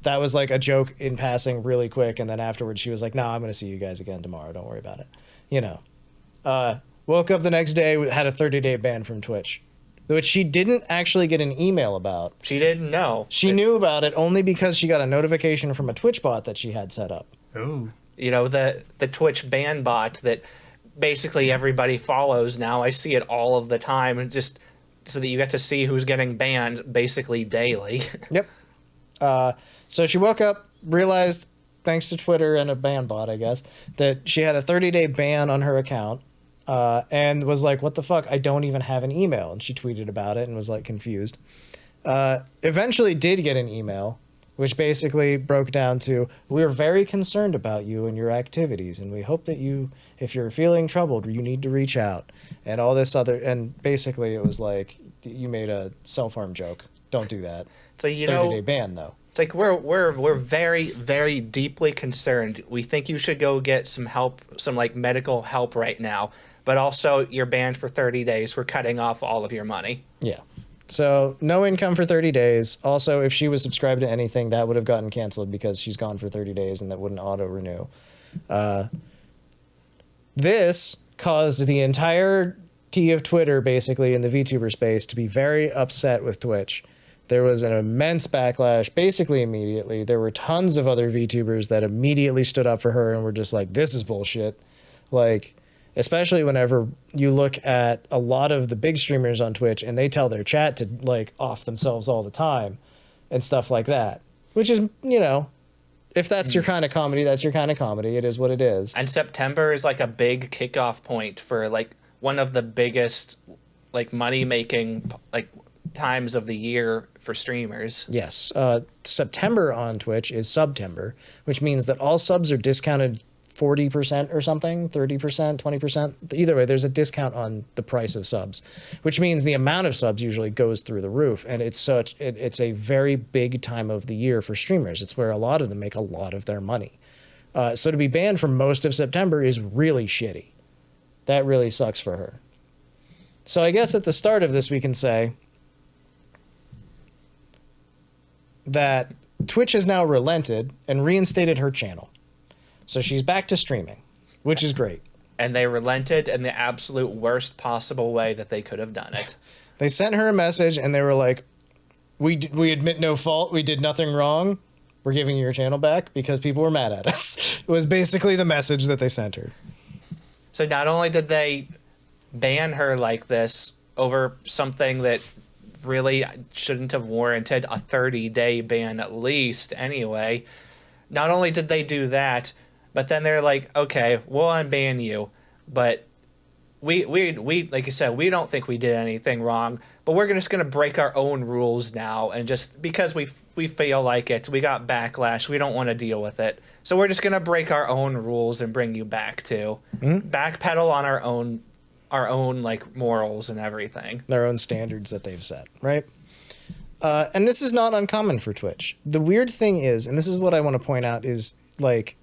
Speaker 1: that was like a joke in passing really quick. And then afterwards she was like, no, I'm going to see you guys again tomorrow. Don't worry about it. Woke up the next day, had a 30-day ban from Twitch, which she didn't actually get an email about.
Speaker 3: She didn't know.
Speaker 1: She knew about it only because she got a notification from a Twitch bot that she had set up.
Speaker 2: Oh.
Speaker 3: The Twitch ban bot that basically everybody follows now. I see it all of the time, and just so that you get to see who's getting banned basically daily.
Speaker 1: Yep. So she woke up, realized, thanks to Twitter and a ban bot, I guess, that she had a 30-day ban on her account, and was like, what the fuck? I don't even have an email. And she tweeted about it and was like confused. Eventually did get an email, which basically broke down to, we're very concerned about you and your activities, and we hope that if you're feeling troubled, you need to reach out, and all this other, and basically it was like, you made a self-harm joke. Don't do that.
Speaker 3: So
Speaker 1: 30-day ban, though.
Speaker 3: It's like, we're very, very deeply concerned. We think you should go get some help, some like medical help right now, but also you're banned for 30 days. We're cutting off all of your money.
Speaker 1: Yeah. So no income for 30 days. Also, if she was subscribed to anything, that would have gotten canceled because she's gone for 30 days and that wouldn't auto-renew. This caused the entirety of Twitter, basically, in the VTuber space, to be very upset with Twitch. There was an immense backlash, basically immediately. There were tons of other VTubers that immediately stood up for her and were just like, this is bullshit. Like, especially whenever you look at a lot of the big streamers on Twitch and they tell their chat to like off themselves all the time and stuff like that, which is, if that's your kind of comedy, that's your kind of comedy. It is what it is.
Speaker 3: And September is like a big kickoff point for like one of the biggest like money making like times of the year for streamers.
Speaker 1: Yes. September on Twitch is Subtember, which means that all subs are discounted 40% or something, 30%, 20%. Either way, there's a discount on the price of subs, which means the amount of subs usually goes through the roof. And it's a very big time of the year for streamers. It's where a lot of them make a lot of their money. So to be banned for most of September is really shitty. That really sucks for her. So I guess at the start of this, we can say that Twitch has now relented and reinstated her channel. So she's back to streaming, which is great.
Speaker 3: And they relented in the absolute worst possible way that they could have done it.
Speaker 1: They sent her a message and they were like, we admit no fault. We did nothing wrong. We're giving you your channel back because people were mad at us. It was basically the message that they sent her.
Speaker 3: So not only did they ban her like this over something that really shouldn't have warranted a 30-day ban at least anyway, not only did they do that, but then they're like, okay, we'll unban you, but we like you said, we don't think we did anything wrong, but we're just going to break our own rules now, and just because we feel like it, we got backlash, we don't want to deal with it, so we're just going to break our own rules and bring you back to backpedal on our own like morals and everything,
Speaker 1: their own standards that they've set, right? And this is not uncommon for Twitch. The weird thing is, and this is what I want to point out, is like,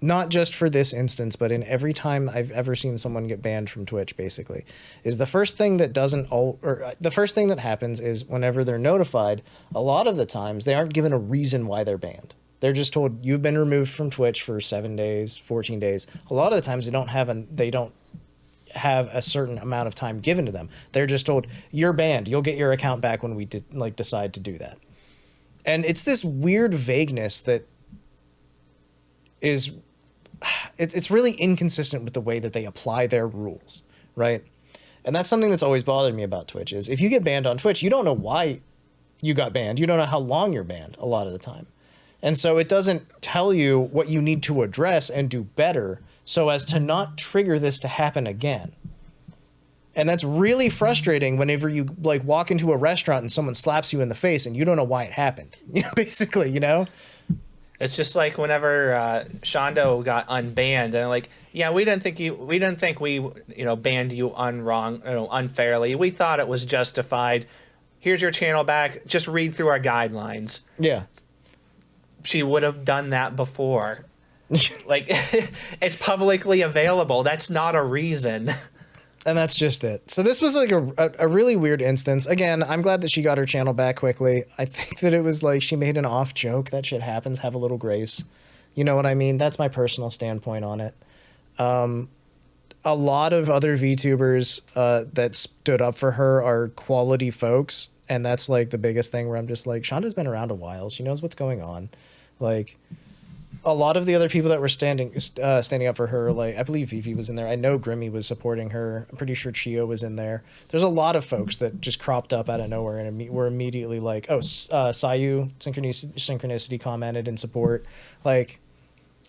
Speaker 1: not just for this instance, but in every time I've ever seen someone get banned from Twitch, basically, is the first thing that the first thing that happens is whenever they're notified, a lot of the times they aren't given a reason why they're banned. They're just told you've been removed from Twitch for 7 days, 14 days. A lot of the times they don't have a certain amount of time given to them. They're just told you're banned. You'll get your account back when we decide to do that. And it's this weird vagueness that is, it's really inconsistent with the way that they apply their rules, right? And that's something that's always bothered me about Twitch is if you get banned on Twitch, you don't know why you got banned. You don't know how long you're banned a lot of the time. And so it doesn't tell you what you need to address and do better so as to not trigger this to happen again. And that's really frustrating whenever you like walk into a restaurant and someone slaps you in the face and you don't know why it happened. Basically, you know?
Speaker 3: It's just like whenever Shondo got unbanned, and like, yeah, we didn't think we banned you unfairly. We thought it was justified. Here's your channel back. Just read through our guidelines.
Speaker 1: Yeah.
Speaker 3: She would have done that before. Like, it's publicly available. That's not a reason.
Speaker 1: And that's just it. So this was like a really weird instance. Again, I'm glad that she got her channel back quickly. I think that it was like she made an off joke. That shit happens. Have a little grace. You know what I mean? That's my personal standpoint on it. A lot of other VTubers that stood up for her are quality folks. And that's like the biggest thing where I'm just like, Shonda's been around a while. She knows what's going on. Like, a lot of the other people that were standing up for her, like I believe Vivi was in there. I know Grimmi was supporting her. I'm pretty sure Chio was in there. There's a lot of folks that just cropped up out of nowhere and were immediately like, oh, Sayu Synchronicity commented in support, like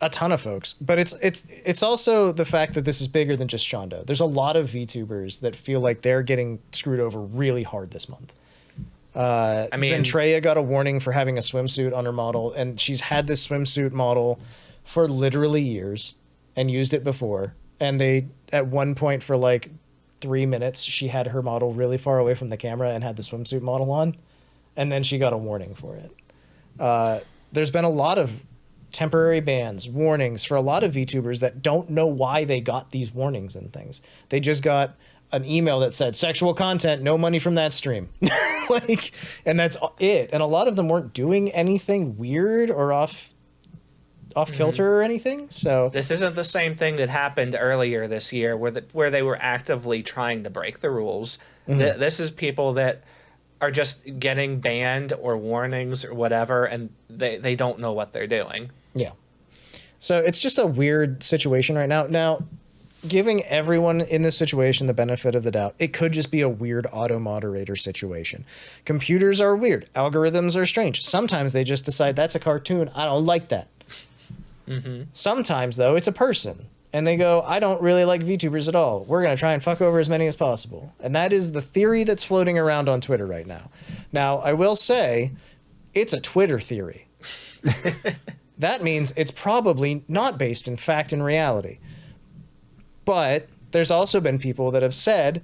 Speaker 1: a ton of folks. But it's also the fact that this is bigger than just Shondo. There's a lot of VTubers that feel like they're getting screwed over really hard this month. I mean, Zentreya got a warning for having a swimsuit on her model, and she's had this swimsuit model for literally years and used it before. And they, at one point for like 3 minutes, she had her model really far away from the camera and had the swimsuit model on, and then she got a warning for it. There's been a lot of temporary bans, warnings for a lot of VTubers that don't know why they got these warnings and things. They just got an email that said sexual content, no money from that stream. Like, and that's it. And a lot of them weren't doing anything weird or off kilter or anything. So
Speaker 3: this isn't the same thing that happened earlier this year where they were actively trying to break the rules. This is people that are just getting banned or warnings or whatever, and they don't know what they're doing.
Speaker 1: Yeah. So it's just a weird situation right now. Now, giving everyone in this situation the benefit of the doubt, it could just be a weird auto moderator situation. Computers are weird. Algorithms are strange. Sometimes they just decide that's a cartoon. I don't like that. Sometimes, though, it's a person. and they go, I don't really like VTubers at all. We're going to try and fuck over as many as possible. And that is the theory that's floating around on Twitter right now. Now, I will say, it's a Twitter theory. That means it's probably not based in fact and reality. But there's also been people that have said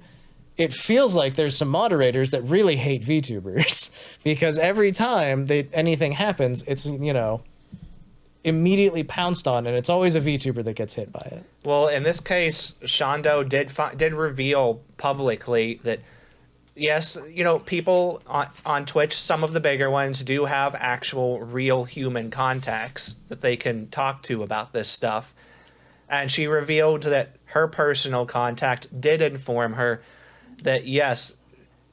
Speaker 1: it feels like there's some moderators that really hate VTubers because every time anything happens, it's, you know, immediately pounced on, and it's always a VTuber that gets hit by it.
Speaker 3: Well, in this case, Shondo did reveal publicly that, yes, you know, people on Twitch, some of the bigger ones do have actual real human contacts that they can talk to about this stuff. And she revealed that her personal contact did inform her that, yes,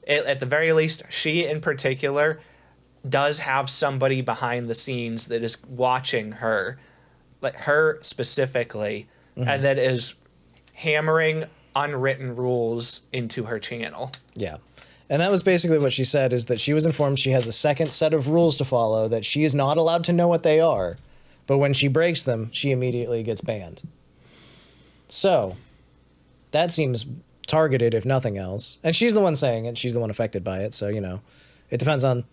Speaker 3: at the very least, she in particular does have somebody behind the scenes that is watching her, like her specifically, and that is hammering unwritten rules into her channel.
Speaker 1: Yeah. And that was basically what she said, is that she was informed she has a second set of rules to follow, that she is not allowed to know what they are, but when she breaks them, she immediately gets banned. So, that seems targeted, if nothing else. And she's the one saying it, she's the one affected by it, so, you know, it depends on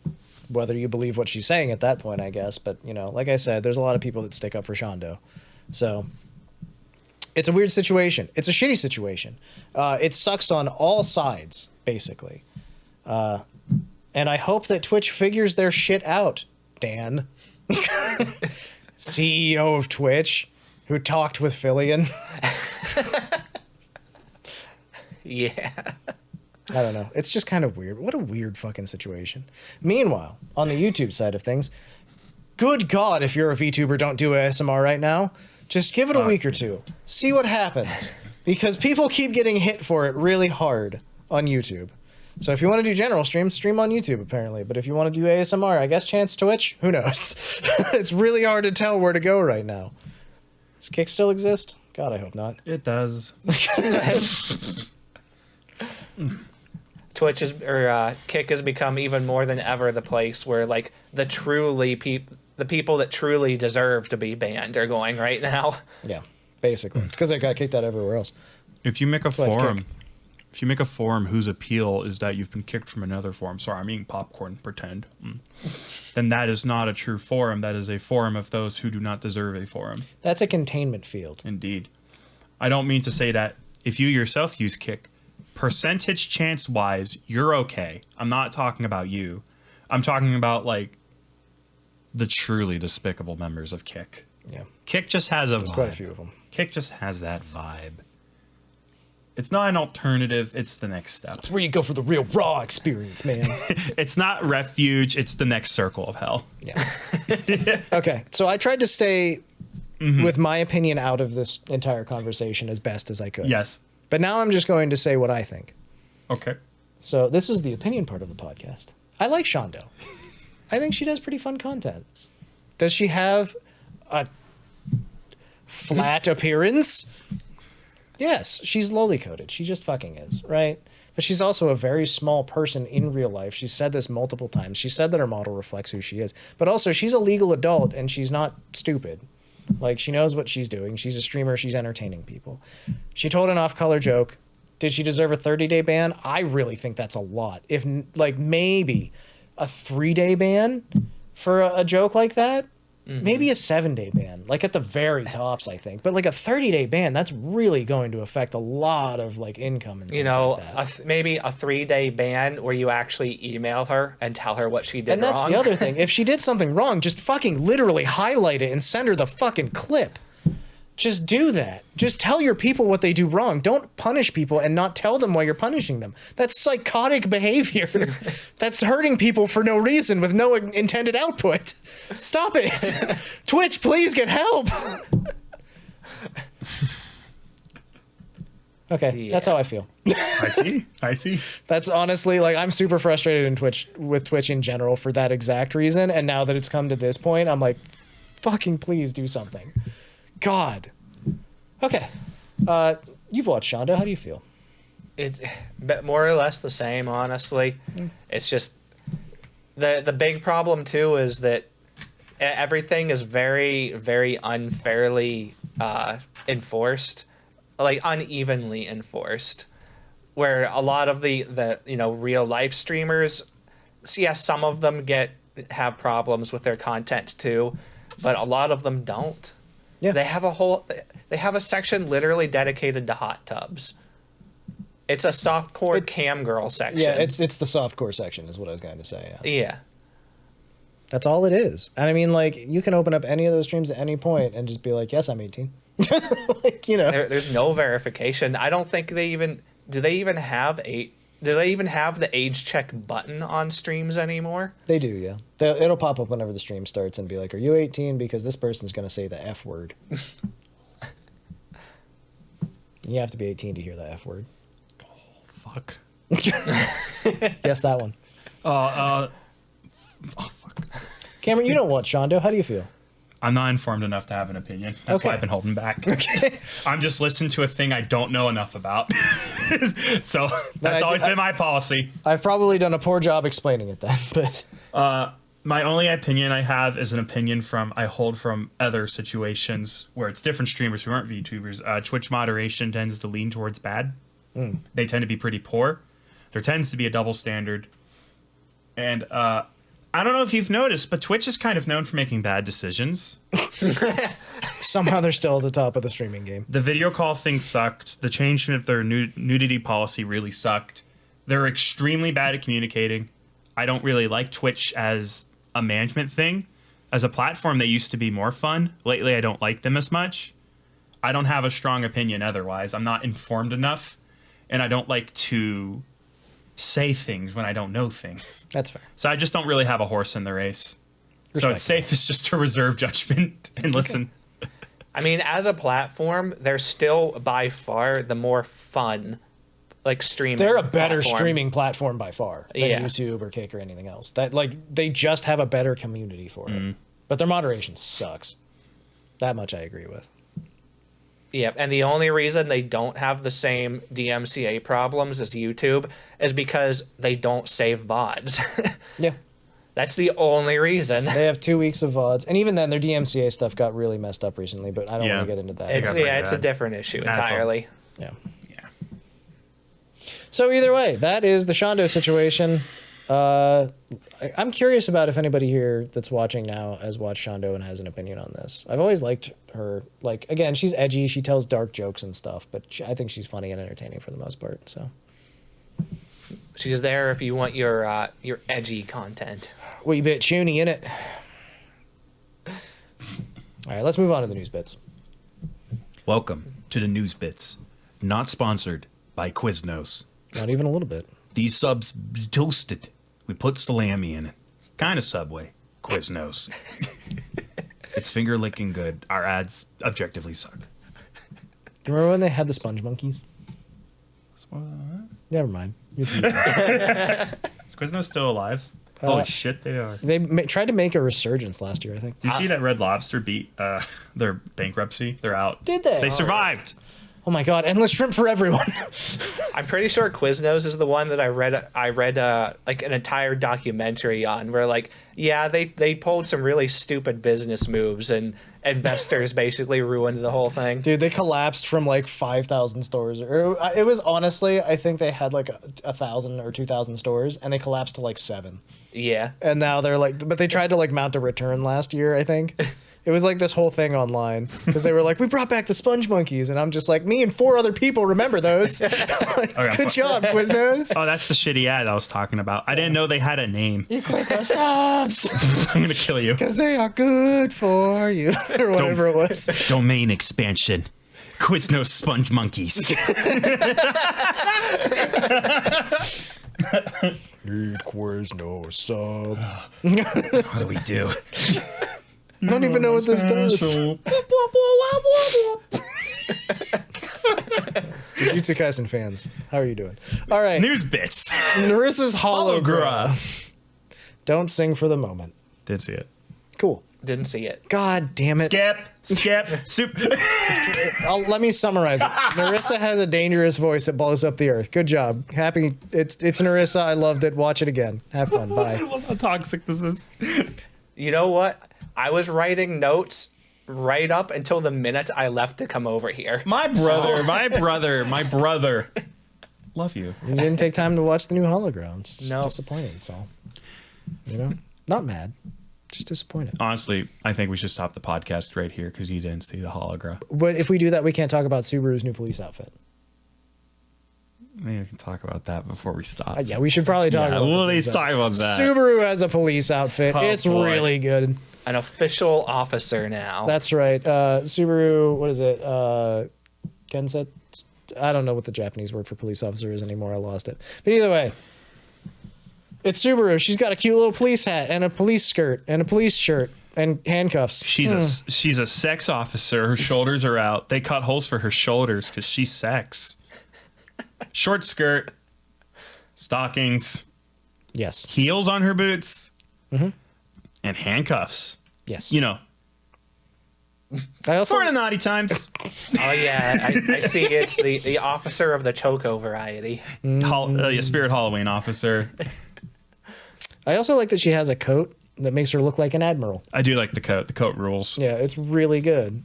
Speaker 1: whether you believe what she's saying at that point, I guess. But, you know, like I said, there's a lot of people that stick up for Shondo. So, it's a weird situation. It's a shitty situation. It sucks on all sides, basically. And I hope that Twitch figures their shit out, Dan. CEO of Twitch, who talked with Fillion.
Speaker 3: Yeah.
Speaker 1: I don't know. It's just kind of weird. What a weird fucking situation. Meanwhile, on the YouTube side of things, good God, if you're a VTuber, don't do ASMR right now. Just give it a week or two. See what happens. Because people keep getting hit for it really hard on YouTube. So if you want to do general streams, stream on YouTube, apparently. But if you want to do ASMR, I guess chance Twitch? Who knows? It's really hard to tell where to go right now. Does Kick still exist? God, I hope not.
Speaker 2: It does.
Speaker 3: Twitch Kick has become even more than ever the place where, like, the people that truly deserve to be banned are going right now.
Speaker 1: Yeah, basically. It's because they got kicked out everywhere else.
Speaker 2: If you make a forum, whose appeal is that you've been kicked from another forum, sorry, I'm eating popcorn, pretend, then that is not a true forum. That is a forum of those who do not deserve a forum.
Speaker 1: That's a containment field.
Speaker 2: Indeed. I don't mean to say that if you yourself use Kick, percentage chance wise, you're okay. I'm not talking about you. I'm talking about, like, the truly despicable members of Kick.
Speaker 1: Yeah.
Speaker 2: Kick just has a vibe.
Speaker 1: Quite a few of them.
Speaker 2: Kick just has that vibe. It's not an alternative, it's the next step.
Speaker 1: It's where you go for the real raw experience, man.
Speaker 2: It's not refuge, it's the next circle of hell.
Speaker 1: Yeah. Okay, so I tried to stay with my opinion out of this entire conversation as best as I could.
Speaker 2: Yes.
Speaker 1: But now I'm just going to say what I think.
Speaker 2: Okay.
Speaker 1: So this is the opinion part of the podcast. I like Shondo. I think she does pretty fun content. Does she have a flat appearance? Yes, she's lowly coded. She just fucking is, right? But she's also a very small person in real life. She's said this multiple times. She said that her model reflects who she is. But also, she's a legal adult, and she's not stupid. Like, she knows what she's doing. She's a streamer. She's entertaining people. She told an off-color joke. Did she deserve a 30-day ban? I really think that's a lot. If, like, maybe a 3-day ban for a joke like that? Maybe a 7-day ban, like at the very tops, I think. But like a 30-day ban, that's really going to affect a lot of like income and things like that.
Speaker 3: Maybe a 3-day ban where you actually email her and tell her what she did wrong.
Speaker 1: And that's the other thing. If she did something wrong, just fucking literally highlight it and send her the fucking clip. Just do that. Just tell your people what they do wrong. Don't punish people and not tell them why you're punishing them. That's psychotic behavior. That's hurting people for no reason with no intended output. Stop it. Twitch, please get help. Okay, yeah. That's how I feel.
Speaker 2: I see.
Speaker 1: That's honestly, like, I'm super frustrated with Twitch in general for that exact reason. And now that it's come to this point, I'm like, fucking please do something. God. Okay. You've watched Shondo. How do you feel?
Speaker 3: It more or less the same, honestly. It's just the big problem too is that everything is very, very unfairly enforced, like unevenly enforced, where a lot of the real life streamers, so yes, some of them have problems with their content too, but a lot of them don't.
Speaker 1: Yeah.
Speaker 3: They have a section literally dedicated to hot tubs. It's a softcore cam girl section.
Speaker 1: Yeah, it's the softcore section is what I was going to say. Yeah.
Speaker 3: Yeah.
Speaker 1: That's all it is. And I mean, like, you can open up any of those streams at any point and just be like, yes, I'm 18. Like,
Speaker 3: There's no verification. I don't think do they even have the age check button on streams anymore?
Speaker 1: They do, yeah. It'll pop up whenever the stream starts and be like, are you 18? Because this person's going to say the F word. You have to be 18 to hear the F word.
Speaker 2: Fuck.
Speaker 1: Guess that one.
Speaker 2: Oh, fuck.
Speaker 1: Cameron, you don't watch Shondo. How do you feel?
Speaker 2: I'm not informed enough to have an opinion. That's why I've been holding back.
Speaker 1: Okay.
Speaker 2: I'm just listening to a thing I don't know enough about. So that's always been my policy.
Speaker 1: I've probably done a poor job explaining it then, but...
Speaker 2: My only opinion I have is an opinion I hold from other situations where it's different streamers who aren't VTubers. Twitch moderation tends to lean towards bad. They tend to be pretty poor. There tends to be a double standard. And I don't know if you've noticed, but Twitch is kind of known for making bad decisions.
Speaker 1: Somehow they're still at the top of the streaming game.
Speaker 2: The video call thing sucked. The change of their nudity policy really sucked. They're extremely bad at communicating. I don't really like Twitch as a management thing. As a platform, they used to be more fun. Lately, I don't like them as much. I don't have a strong opinion otherwise. I'm not informed enough, and I don't like to say things when I don't know things.
Speaker 1: That's fair.
Speaker 2: So I just don't really have a horse in the race. So it's safest just to reserve judgment and listen.
Speaker 3: I mean, as a platform, they're still by far the more fun, like, streaming.
Speaker 1: They're a better
Speaker 3: platform.
Speaker 1: streaming platform by far than YouTube or Kick or anything else. They just have a better community for it. But their moderation sucks. That much I agree with.
Speaker 3: Yeah, and the only reason they don't have the same DMCA problems as YouTube is because they don't save VODs.
Speaker 1: Yeah.
Speaker 3: That's the only reason.
Speaker 1: They have 2 weeks of VODs. And even then, their DMCA stuff got really messed up recently, but I don't want to get into that.
Speaker 3: It's a different issue entirely.
Speaker 1: Yeah. So either way, that is the Shondo situation. I'm curious about if anybody here that's watching now has watched Shondo and has an opinion on this. I've always liked her. Like, again, she's edgy. She tells dark jokes and stuff, but I think she's funny and entertaining for the most part. So
Speaker 3: she's there if you want your edgy content.
Speaker 1: Wee bit chuny in it. All right, let's move on to the news bits.
Speaker 4: Welcome to the news bits, not sponsored by Quiznos.
Speaker 1: Not even a little bit.
Speaker 4: These subs be toasted. We put salami in it. Kind of Subway. Quiznos. It's finger licking good. Our ads objectively suck.
Speaker 1: Remember when they had the sponge monkeys? Never mind.
Speaker 2: Is Quiznos still alive? Holy shit, they are.
Speaker 1: They tried to make a resurgence last year, I think.
Speaker 2: Did you see that Red Lobster beat their bankruptcy? They're out.
Speaker 1: Did they?
Speaker 2: They survived.
Speaker 1: Oh my god, endless shrimp for everyone.
Speaker 3: I'm pretty sure Quiznos is the one that I read like an entire documentary on where, like, yeah, they pulled some really stupid business moves and investors basically ruined the whole thing.
Speaker 1: Dude, they collapsed from like 5,000 stores. Or it was honestly, I think they had like 1,000 or 2,000 stores and they collapsed to like 7.
Speaker 3: Yeah.
Speaker 1: And now they're like, but they tried to like mount a return last year, I think. It was like this whole thing online because they were like, we brought back the sponge monkeys. And I'm just like, me and 4 other people remember those. Like, good job, Quiznos.
Speaker 2: Oh, that's the shitty ad I was talking about. I didn't know they had a name.
Speaker 1: You Quiznos subs.
Speaker 2: I'm going to kill you.
Speaker 1: Because they are good for you. Or whatever it was.
Speaker 4: Domain expansion. Quiznos sponge monkeys.
Speaker 1: Need Quiznos sub.
Speaker 4: What do we do?
Speaker 1: I don't even know what this does. Jujutsu Kaisen fans, how are you doing? All right.
Speaker 2: News bits.
Speaker 1: Nerissa's Hologra. Don't sing for the moment.
Speaker 2: Didn't see it.
Speaker 1: Cool.
Speaker 3: Didn't see it.
Speaker 1: God damn it.
Speaker 2: Skip.
Speaker 1: Let me summarize it. Nerissa has a dangerous voice that blows up the earth. Good job. Happy. It's Nerissa. I loved it. Watch it again. Have fun. Bye.
Speaker 2: I love how toxic this is.
Speaker 3: You know what? I was writing notes right up until the minute I left to come over here.
Speaker 2: My brother. Love you.
Speaker 1: You didn't take time to watch the new Hologram. It's
Speaker 3: No.
Speaker 1: disappointed. It's all. You know, not mad, just disappointed.
Speaker 2: Honestly, I think we should stop the podcast right here because you didn't see the hologram.
Speaker 1: But if we do that, we can't talk about Subaru's new police outfit.
Speaker 2: Maybe we can talk about that before we stop.
Speaker 1: Yeah, we should probably talk about.
Speaker 2: We'll
Speaker 1: the
Speaker 2: at
Speaker 1: police
Speaker 2: least talk about that.
Speaker 1: Subaru has a police outfit.
Speaker 2: Oh,
Speaker 1: It's
Speaker 2: boy.
Speaker 1: really good.
Speaker 3: An official officer now.
Speaker 1: That's right. Subaru, what is it? Kenset? I don't know what the Japanese word for police officer is anymore. I lost it. But either way, it's Subaru. She's got a cute little police hat and a police skirt and a police shirt and handcuffs.
Speaker 2: She's a sex officer. Her shoulders are out. They cut holes for her shoulders because she's sex. Short skirt, stockings,
Speaker 1: Yes.
Speaker 2: heels on her boots, and handcuffs.
Speaker 1: Yes.
Speaker 2: You know,
Speaker 1: I also
Speaker 2: sort of naughty times.
Speaker 3: Oh yeah, I see. It's the officer of the Choco variety.
Speaker 2: Spirit Halloween officer.
Speaker 1: I also like that she has a coat that makes her look like an admiral.
Speaker 2: I do like the coat. The coat rules.
Speaker 1: Yeah, it's really good.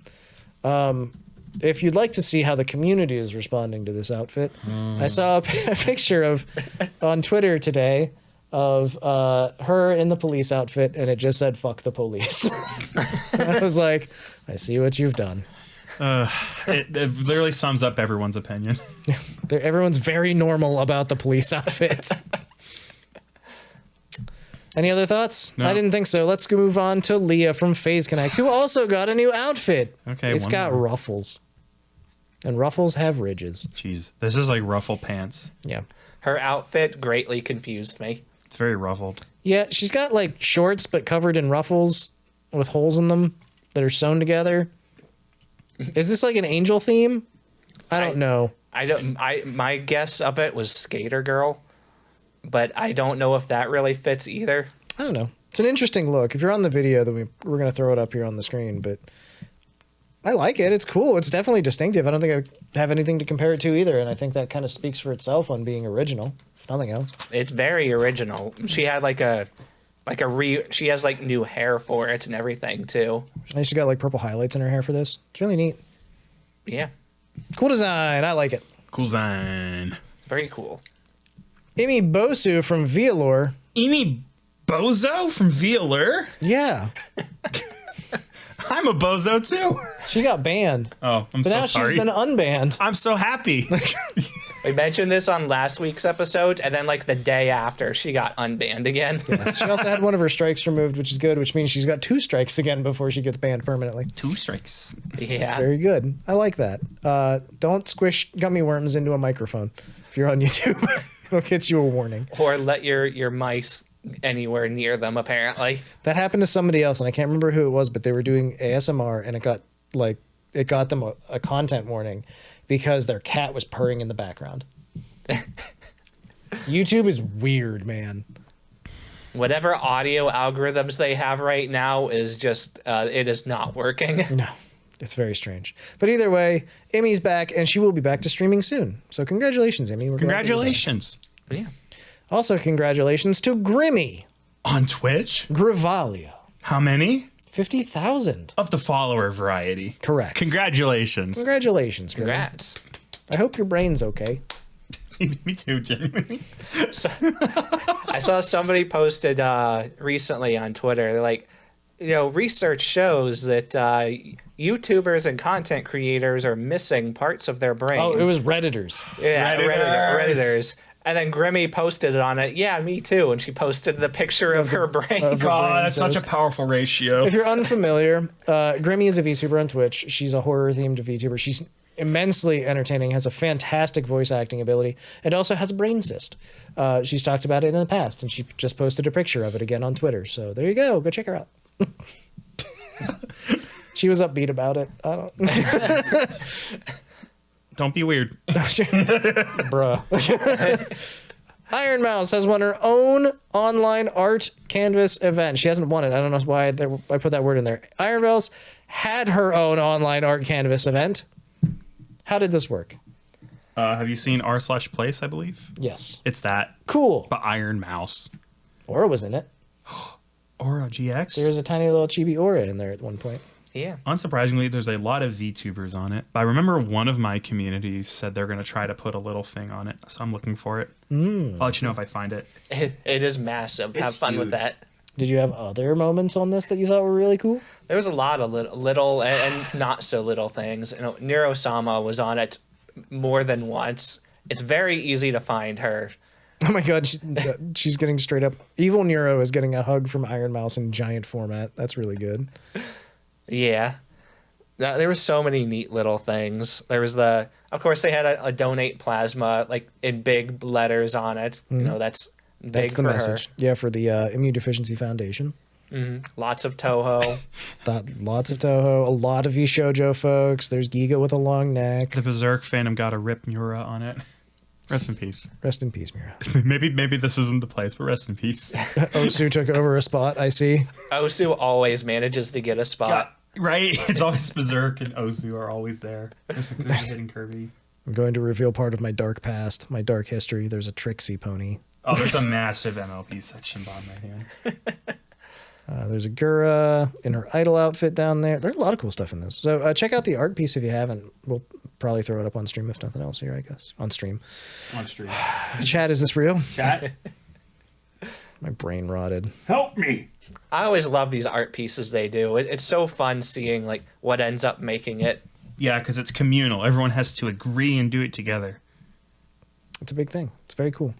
Speaker 1: If you'd like to see how the community is responding to this outfit, I saw a picture of on Twitter today of her in the police outfit, and it just said "fuck the police." I was like, I see what you've done.
Speaker 2: It literally sums up everyone's opinion.
Speaker 1: Everyone's very normal about the police outfit. Any other thoughts?
Speaker 2: No.
Speaker 1: I didn't think so. Let's move on to Leah from Phase Connect, who also got a new outfit.
Speaker 2: Okay,
Speaker 1: It's got
Speaker 2: more.
Speaker 1: ruffles. And ruffles have ridges.
Speaker 2: Jeez, this is like ruffle pants.
Speaker 1: Yeah.
Speaker 3: Her outfit greatly confused me.
Speaker 2: It's very ruffled.
Speaker 1: Yeah, she's got like shorts but covered in ruffles with holes in them that are sewn together. Is this like an angel theme? I don't know.
Speaker 3: My guess of it was Skater Girl, but I don't know if that really fits either.
Speaker 1: I don't know. It's an interesting look. If you're on the video, then we're going to throw it up here on the screen, but I like it. It's cool. It's definitely distinctive. I don't think I have anything to compare it to either, and I think that kind of speaks for itself on being original, if nothing else.
Speaker 3: It's very original. She had she has like new hair for it and everything too.
Speaker 1: And she got like purple highlights in her hair for this. It's really neat.
Speaker 3: Yeah,
Speaker 1: Cool design. I like it.
Speaker 2: Cool sign.
Speaker 3: very cool.
Speaker 1: Immy Bosu from Vialor.
Speaker 2: Immy Bozo from Vealer.
Speaker 1: Yeah.
Speaker 2: I'm a bozo too.
Speaker 1: She got banned.
Speaker 2: Oh, I'm
Speaker 1: But
Speaker 2: so
Speaker 1: now
Speaker 2: sorry.
Speaker 1: she's been unbanned.
Speaker 2: I'm so happy.
Speaker 3: We mentioned this on last week's episode, and then like the day after, she got unbanned again.
Speaker 1: She also had one of her strikes removed, which is good, which means she's got 2 strikes again before she gets banned permanently.
Speaker 2: 2 strikes.
Speaker 3: Yeah,
Speaker 1: Very good. I like that. Don't squish gummy worms into a microphone if you're on YouTube. It'll get you a warning.
Speaker 3: or let your mice anywhere near them. Apparently,
Speaker 1: That happened to somebody else, and I can't remember who it was, but they were doing ASMR, and it got them a content warning because their cat was purring in the background. YouTube is weird, man.
Speaker 3: whatever audio algorithms they have right now is just it is not working.
Speaker 1: No, it's very strange. But either way, Immy's back, and she will be back to streaming soon. So congratulations, Immy. We're glad that you're back.
Speaker 2: Congratulations.
Speaker 3: Yeah.
Speaker 1: Also, congratulations to Grimmi
Speaker 2: On Twitch?
Speaker 1: Grivalio.
Speaker 2: How many?
Speaker 1: 50,000.
Speaker 2: Of the follower variety.
Speaker 1: Correct.
Speaker 2: Congratulations.
Speaker 1: Congratulations, Grimmi.
Speaker 3: Congrats.
Speaker 1: I hope your brain's okay.
Speaker 2: Me too, genuinely.
Speaker 3: So, I saw somebody posted recently on Twitter. They're like, research shows that YouTubers and content creators are missing parts of their brain.
Speaker 1: Oh, it was Redditors.
Speaker 3: Yeah,
Speaker 2: Redditors.
Speaker 3: Redditors. And then Grimmi posted it on it. Yeah, me too. And she posted the picture of her brain.
Speaker 1: of her
Speaker 2: God,
Speaker 1: brain
Speaker 2: that's such a
Speaker 1: cells.
Speaker 2: powerful ratio.
Speaker 1: If you're unfamiliar, Grimmi is a VTuber on Twitch. She's a horror-themed VTuber. She's immensely entertaining, has a fantastic voice acting ability, and also has a brain cyst. She's talked about it in the past, and she just posted a picture of it again on Twitter. So there you go. Go check her out. She was upbeat about it. I don't...
Speaker 2: Don't be weird.
Speaker 1: Bruh. Ironmouse has won her own online art canvas event. She hasn't won it. I don't know why I put that word in there. Ironmouse had her own online art canvas event. How did this work?
Speaker 2: Have you seen r/place, I believe?
Speaker 1: Yes.
Speaker 2: It's that.
Speaker 1: Cool.
Speaker 2: But Ironmouse.
Speaker 1: Aura was in it.
Speaker 2: Aura GX?
Speaker 1: There was a tiny little chibi Aura in there at one point.
Speaker 3: Yeah.
Speaker 2: Unsurprisingly, there's a lot of VTubers on it. I remember one of my communities said they're going to try to put a little thing on it, so I'm looking for it. I'll let you know if I find it.
Speaker 3: It is massive. Have fun with that.
Speaker 1: Did you have other moments on this that you thought were really cool?
Speaker 3: There was a lot of little and not so little things. You know, Nero-sama was on it more than once. It's very easy to find her.
Speaker 1: Oh my god, she's getting straight up. Evil Nero is getting a hug from Ironmouse in giant format. That's really good.
Speaker 3: Yeah. There were so many neat little things. There was of course, they had a donate plasma, like in big letters on it. You know, that's big.
Speaker 1: That's the
Speaker 3: for
Speaker 1: message.
Speaker 3: her.
Speaker 1: Yeah, for the Immune Deficiency Foundation.
Speaker 3: Lots of Toho.
Speaker 1: Lots of Toho. A lot of Shoujo folks. There's Giga with a long neck.
Speaker 2: The Berserk fandom got a Rip Mura on it. Rest in peace.
Speaker 1: Rest in peace, Mira.
Speaker 2: maybe this isn't the place, but rest in pease.
Speaker 1: Osu took over a spot, I see.
Speaker 3: Osu always manages to get a spot.
Speaker 2: Right? It's always Berserk and Ozu are always there. There's a hidden Kirby.
Speaker 1: I'm going to reveal part of my dark past, my dark history. There's a Trixie pony.
Speaker 2: Oh, there's a massive MLP section behind my hand.
Speaker 1: There's a Gura in her idol outfit down there. There's a lot of cool stuff in this. So check out the art piece if you haven't. We'll probably throw it up on stream if nothing else here, I guess. On stream.
Speaker 2: On stream.
Speaker 1: Chat, is this real?
Speaker 2: Chat,
Speaker 1: My brain rotted.
Speaker 2: help me.
Speaker 3: I always love these art pieces they do. It's so fun seeing like what ends up making it.
Speaker 2: Yeah, because it's communal. Everyone has to agree and do it together.
Speaker 1: It's a big thing. It's very cool.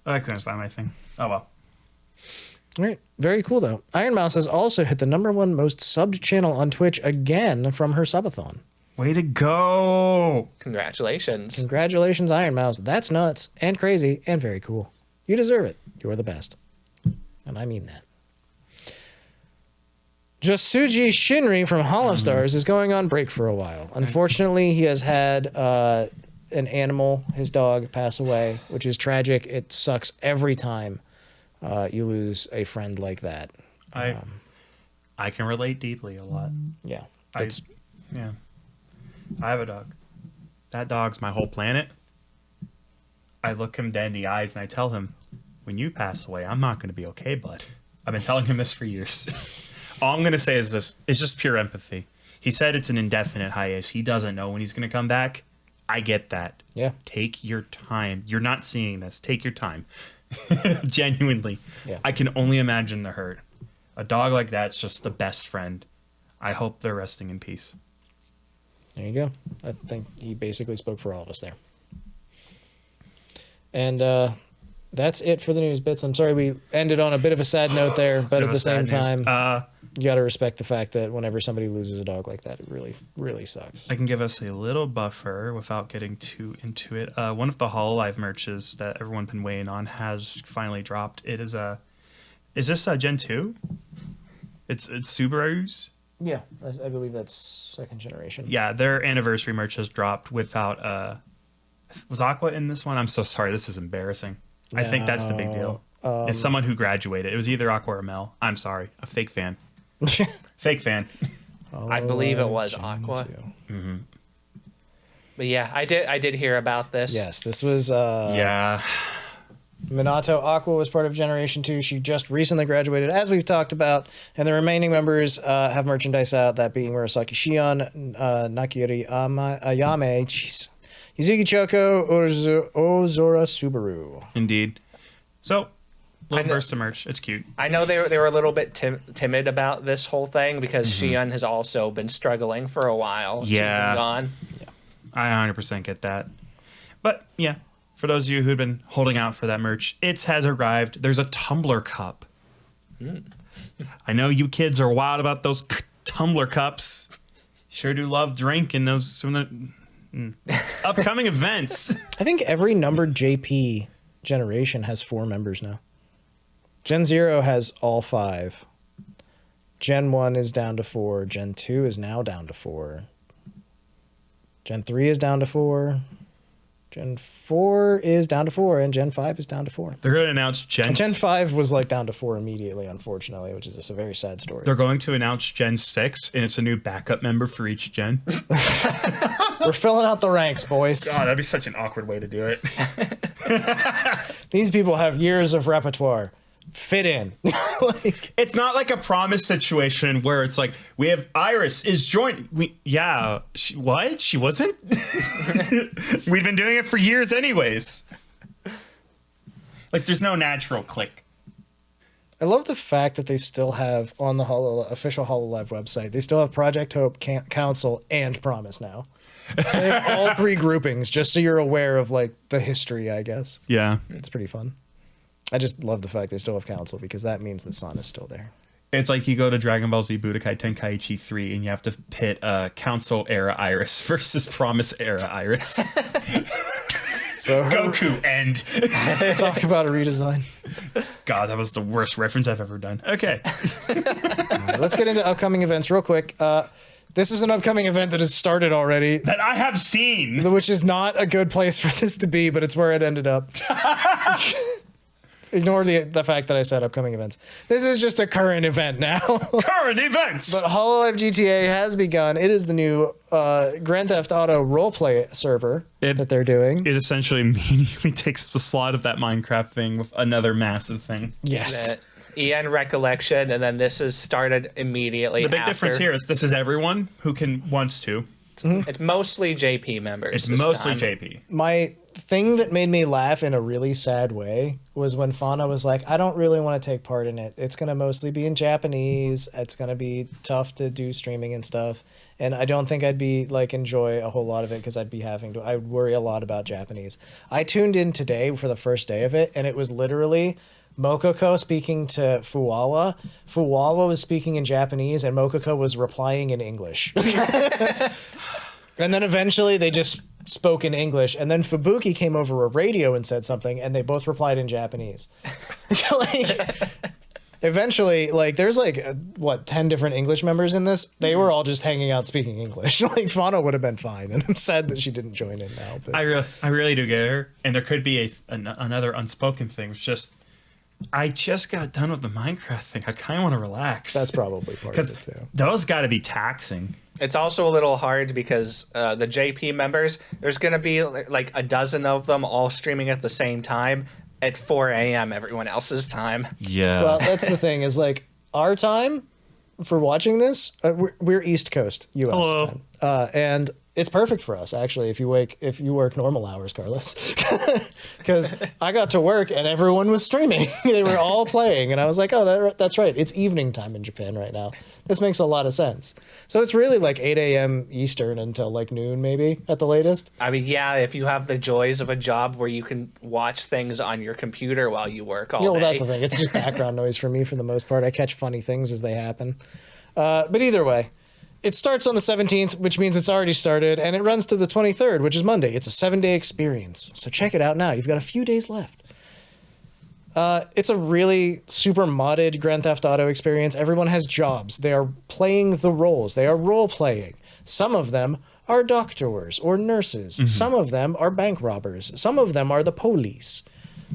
Speaker 2: I couldn't find my thing. Oh, well.
Speaker 1: All right. Very cool, though. Ironmouse has also hit the #1 most subbed channel on Twitch again from her subathon.
Speaker 2: Way to go.
Speaker 3: Congratulations.
Speaker 1: Congratulations, Ironmouse. That's nuts and crazy and very cool. You deserve it. You're the best. And I mean that. Jasuji Shinri from Holostars is going on break for a while. Unfortunately, he has had an animal, his dog, pass away, which is tragic. It sucks every time you lose a friend like that.
Speaker 2: I can relate deeply a lot.
Speaker 1: Yeah.
Speaker 2: Yeah. I have a dog. That dog's my whole planet. I look him dead in the eyes and I tell him, when you pass away, I'm not going to be okay, bud. I've been telling him this for years. All I'm going to say is this. It's just pure empathy. He said it's an indefinite hiatus. He doesn't know when he's going to come back. I get that.
Speaker 1: Yeah.
Speaker 2: Take your time. You're not seeing this. Take your time. Genuinely.
Speaker 1: Yeah.
Speaker 2: I can only imagine the hurt. A dog like that's just the best friend. I hope they're resting in peace.
Speaker 1: There you go. I think he basically spoke for all of us there. And that's it for the news bits. I'm sorry we ended on a bit of a sad note there, but at the same time, you got to respect the fact that whenever somebody loses a dog like that, it really, really sucks.
Speaker 2: I can give us a little buffer without getting too into it. One of the HololMyth merches that everyone's been waiting on has finally dropped. It is is this Gen 2? It's Subaru's?
Speaker 1: Yeah, I believe that's second generation.
Speaker 2: Yeah, their anniversary merch has dropped without was Aqua in this one? I'm so sorry. This is embarrassing. I think that's the big deal. It's someone who graduated. It was either Aqua or Mel. I'm sorry. A fake fan. Fake fan.
Speaker 3: I believe it was Aqua.
Speaker 2: Mm-hmm.
Speaker 3: But yeah, I did hear about this.
Speaker 1: Yes, this was
Speaker 2: Yeah.
Speaker 1: Minato Aqua was part of Generation 2. She just recently graduated, as we've talked about, and the remaining members have merchandise out, that being Murasaki Shion, Nakiri Ayame, jeez, Yuzuki Choco, Ozora Subaru.
Speaker 2: Indeed. So, little burst of merch. It's cute.
Speaker 3: I know they were a little bit timid about this whole thing because Shion has also been struggling for a while.
Speaker 2: Yeah.
Speaker 3: She's been gone.
Speaker 2: I 100% get that. But, yeah. For those of you who've been holding out for that merch, it has arrived. There's a tumbler cup. I know you kids are wild about those tumbler cups. Sure do love drinking those upcoming events.
Speaker 1: I think every numbered JP generation has 4 members now. Gen 0 has all 5. Gen 1 is down to 4. Gen 2 is now down to 4. Gen 3 is down to 4. Gen 4 is down to 4, and Gen 5 is down to 4.
Speaker 2: They're going to announce
Speaker 1: Gen 5 was like down to 4 immediately, unfortunately, which is just a very sad story.
Speaker 2: They're going to announce Gen 6, and it's a new backup member for each gen.
Speaker 1: We're filling out the ranks, boys.
Speaker 2: God, that'd be such an awkward way to do it.
Speaker 1: These people have years of repertoire. fit in. Like,
Speaker 2: it's not like a promise situation where it's like, we have Iris is joining. What? She wasn't? We've been doing it for years anyways. Like, there's no natural click.
Speaker 1: I love the fact that they still have on the official HoloLive website, they still have Project Hope, Council, and Promise now. They have all three groupings, just so you're aware of like the history, I guess.
Speaker 2: Yeah.
Speaker 1: It's pretty fun. I just love the fact they still have Council because that means the sun is still there.
Speaker 2: It's like you go to Dragon Ball Z Budokai Tenkaichi 3 and you have to pit Council era Iris versus Promise era Iris. Goku end.
Speaker 1: Talk about a redesign.
Speaker 2: God, that was the worst reference I've ever done. Okay.
Speaker 1: Right, let's get into upcoming events real quick. This is an upcoming event that has started already.
Speaker 2: That I have seen.
Speaker 1: Which is not a good place for this to be, but it's where it ended up. Ignore the fact that I said upcoming events. This is just a current event now.
Speaker 2: Current events!
Speaker 1: But HoloLive GTA has begun. It is the new Grand Theft Auto roleplay server that they're doing.
Speaker 2: It essentially immediately takes the slot of that Minecraft thing with another massive thing.
Speaker 1: Yes.
Speaker 3: EN Recollection, and then this is started immediately
Speaker 2: The big
Speaker 3: after.
Speaker 2: difference here is this is everyone who wants to.
Speaker 3: It's mostly JP members.
Speaker 2: It's
Speaker 3: this
Speaker 2: mostly
Speaker 3: time.
Speaker 2: JP.
Speaker 1: My thing that made me laugh in a really sad way was when Fauna was like, I don't really want to take part in it. It's going to mostly be in Japanese. It's going to be tough to do streaming and stuff. And I don't think I'd be like enjoy a whole lot of it because I'd worry a lot about Japanese. I tuned in today for the first day of it, and it was literally Mokoko speaking to Fuwawa. Fuwawa was speaking in Japanese, and Mokoko was replying in English. And then eventually they just spoke in English, and then Fubuki came over a radio and said something, and they both replied in Japanese. Eventually, like, there's like 10 different English members in this. They were all just hanging out speaking English. Like, Fauna would have been fine, and I'm sad that she didn't join in now. But
Speaker 2: I really do get her, and there could be another unspoken thing. It's just, I just got done with the Minecraft thing. I kind of want to relax.
Speaker 1: that's probably part of it too.
Speaker 2: Those got to be taxing.
Speaker 3: It's also a little hard because the JP members, there's going to be like a dozen of them all streaming at the same time at 4 a.m. everyone else's time.
Speaker 2: Yeah.
Speaker 1: Well, that's the thing is like our time for watching this, we're East Coast U.S.
Speaker 2: Hello.
Speaker 1: time, and it's perfect for us actually. If you work normal hours, Carlos, because I got to work and everyone was streaming. They were all playing, and I was like, oh, that's right. It's evening time in Japan right now. This makes a lot of sense. So it's really like 8 a.m. Eastern until like noon, maybe at the latest.
Speaker 3: I mean, yeah, if you have the joys of a job where you can watch things on your computer while you work all
Speaker 1: Yeah, well,
Speaker 3: day.
Speaker 1: that's the thing. It's just background noise for me for the most part. I catch funny things as they happen. But either way, it starts on the 17th, which means it's already started, and it runs to the 23rd, which is Monday. It's a 7-day experience. So check it out now. You've got a few days left. It's a really super modded Grand Theft Auto experience. Everyone has jobs. They are playing the roles. They are role-playing. Some of them are doctors or nurses. Mm-hmm. Some of them are bank robbers. Some of them are the police.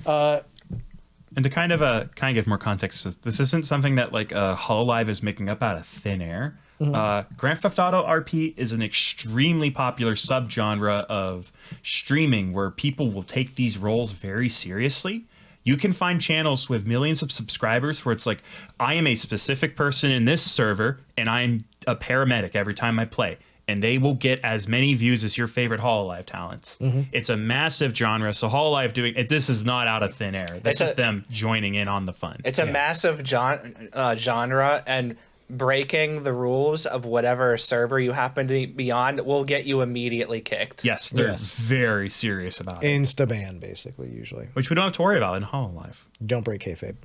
Speaker 2: And to kind of give more context, this isn't something that like HoloLive is making up out of thin air. Mm-hmm. Grand Theft Auto RP is an extremely popular subgenre of streaming where people will take these roles very seriously. You can find channels with millions of subscribers where it's like, I am a specific person in this server, and I'm a paramedic every time I play. And they will get as many views as your favorite HoloLive talents. Mm-hmm. It's a massive genre. So HoloLive doing it, this is not out of thin air. This is them joining in on the fun.
Speaker 3: It's a massive genre, and breaking the rules of whatever server you happen to be on will get you immediately kicked.
Speaker 2: Yes, they're very serious about it.
Speaker 1: Insta-ban, basically, usually.
Speaker 2: Which we don't have to worry about in HoloLive.
Speaker 1: Don't break kayfabe.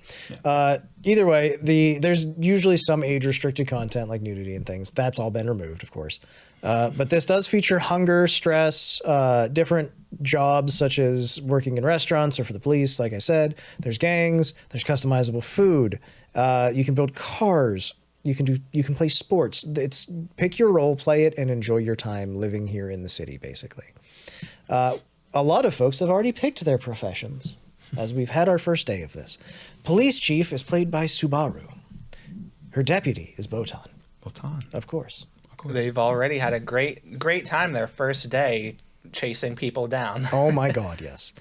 Speaker 1: Yeah. Either way, there's usually some age-restricted content like nudity and things. That's all been removed, of course. But this does feature hunger, stress, different jobs such as working in restaurants or for the police, like I said. There's gangs. There's customizable food. You can build cars. You can play sports. It's pick your role, play it, and enjoy your time living here in the city, basically. A lot of folks have already picked their professions, as we've had our first day of this. Police chief is played by Subaru. Her deputy is Botan.
Speaker 2: Botan.
Speaker 1: Of course.
Speaker 3: They've already had a great time their first day chasing people down.
Speaker 1: Oh my god, yes.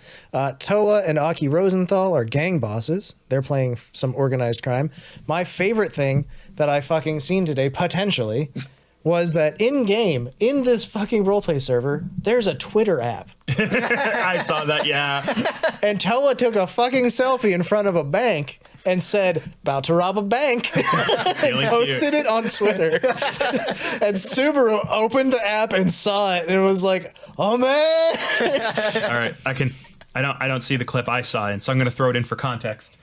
Speaker 1: Toa and Aki Rosenthal are gang bosses. They're playing some organized crime. My favorite thing that I fucking seen today, potentially, was that in-game, in this fucking roleplay server, there's a Twitter app.
Speaker 2: I saw that, yeah.
Speaker 1: And Toa took a fucking selfie in front of a bank and said, about to rob a bank. And posted it on Twitter. And Subaru opened the app and saw it and was like, oh man.
Speaker 2: All right, I don't see the clip I saw, and so I'm going to throw it in for context.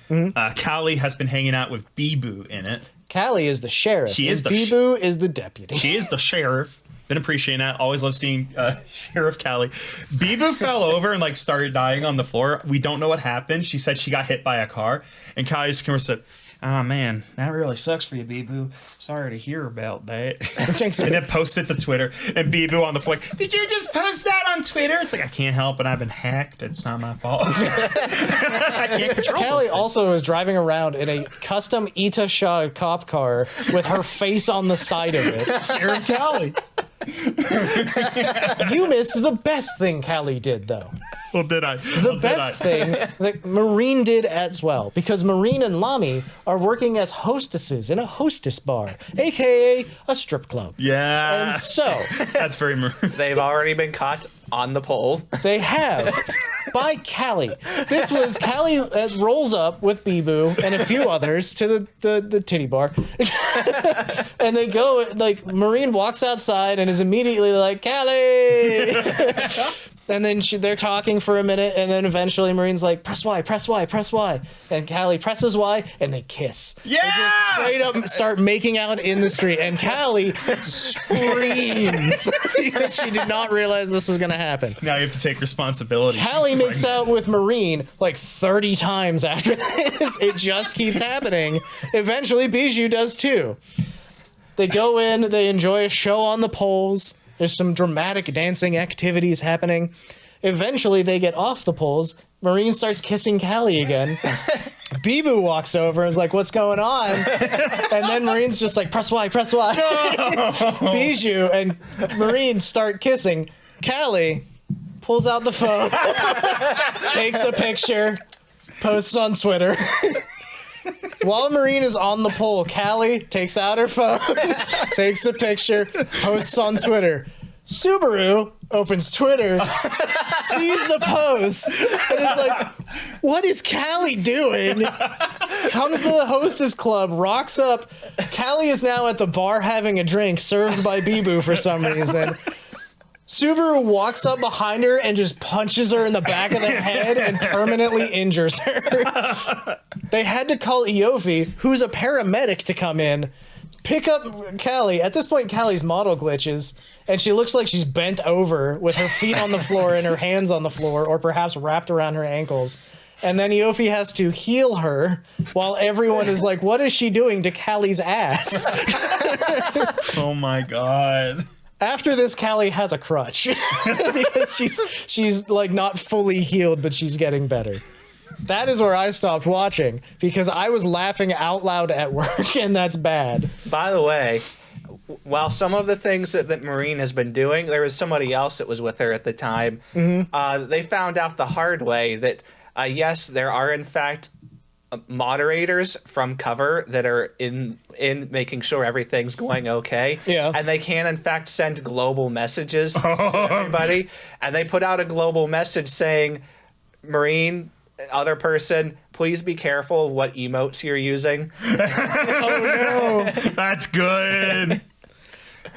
Speaker 2: Callie has been hanging out with Bibu in it.
Speaker 1: Callie is the sheriff.
Speaker 2: She is
Speaker 1: Bibu is the deputy.
Speaker 2: She is the sheriff. Been appreciating that. Always love seeing Sheriff Callie. Bibu fell over and like started dying on the floor. We don't know what happened. She said she got hit by a car, and Callie just came over and said, "Oh man, that really sucks for you, Bibu. Sorry to hear about that." And then posted to Twitter, and Bibu on the floor, like, "Did you just post that on Twitter?" It's like, I can't help it. I've been hacked. It's not my fault. I can't control
Speaker 1: Callie
Speaker 2: this thing.
Speaker 1: also is driving around in a custom Ita Shaw cop car with her face on the side of it.
Speaker 2: Sheriff Callie.
Speaker 1: You missed the best thing Callie did, though.
Speaker 2: Well, did I?
Speaker 1: The best thing that Marine did as well, because Marine and Lami are working as hostesses in a hostess bar, aka a strip club.
Speaker 2: Yeah.
Speaker 1: And so
Speaker 2: That's very
Speaker 3: They've already been caught on the pole.
Speaker 1: they have by Callie. This was Callie rolls up with Bibu and a few others to the titty bar. And they go, like, Marine walks outside and is immediately like, Callie! And then they're talking for a minute, and then eventually Marine's like, press Y, press Y, press Y. And Callie presses Y, and they kiss.
Speaker 2: Yeah!
Speaker 1: They just straight up start making out in the street, and Callie screams because she did not realize this was going to happen.
Speaker 2: Now you have to take responsibility.
Speaker 1: Callie
Speaker 2: She's
Speaker 1: makes
Speaker 2: pregnant.
Speaker 1: out with Marine like 30 times after this. It just keeps happening. Eventually, Bijou does too. They go in, they enjoy a show on the poles. There's some dramatic dancing activities happening. Eventually, they get off the poles. Marine starts kissing Callie again. Bibu walks over and is like, what's going on? And then Marine's just like, press Y, press Y. No! Bijou and Marine start kissing. Callie pulls out the phone, takes a picture, posts on Twitter. While Marine is on the pole, Callie takes out her phone, takes a picture, posts on Twitter. Subaru opens Twitter, sees the post, and is like, what is Callie doing? Comes to the hostess club, rocks up. Callie is now at the bar having a drink served by Bibu for some reason. Subaru walks up behind her and just punches her in the back of the head and permanently injures her. They had to call Iofi, who's a paramedic, to come in, pick up Callie. At this point, Callie's model glitches, and she looks like she's bent over with her feet on the floor and her hands on the floor, or perhaps wrapped around her ankles. And then Iofi has to heal her while everyone is like, what is she doing to Callie's ass?
Speaker 2: Oh my god.
Speaker 1: After this, Callie has a crutch because she's like not fully healed, but she's getting better. That is where I stopped watching because I was laughing out loud at work, and that's bad.
Speaker 3: By the way, while some of the things that Marine has been doing, there was somebody else that was with her at the time. Mm-hmm. They found out the hard way that, yes, there are in fact moderators from cover that are in making sure everything's going okay.
Speaker 1: Yeah.
Speaker 3: And they can in fact send global messages to everybody. And they put out a global message saying, Marine, other person, please be careful what emotes you're using.
Speaker 1: Oh no.
Speaker 2: That's good.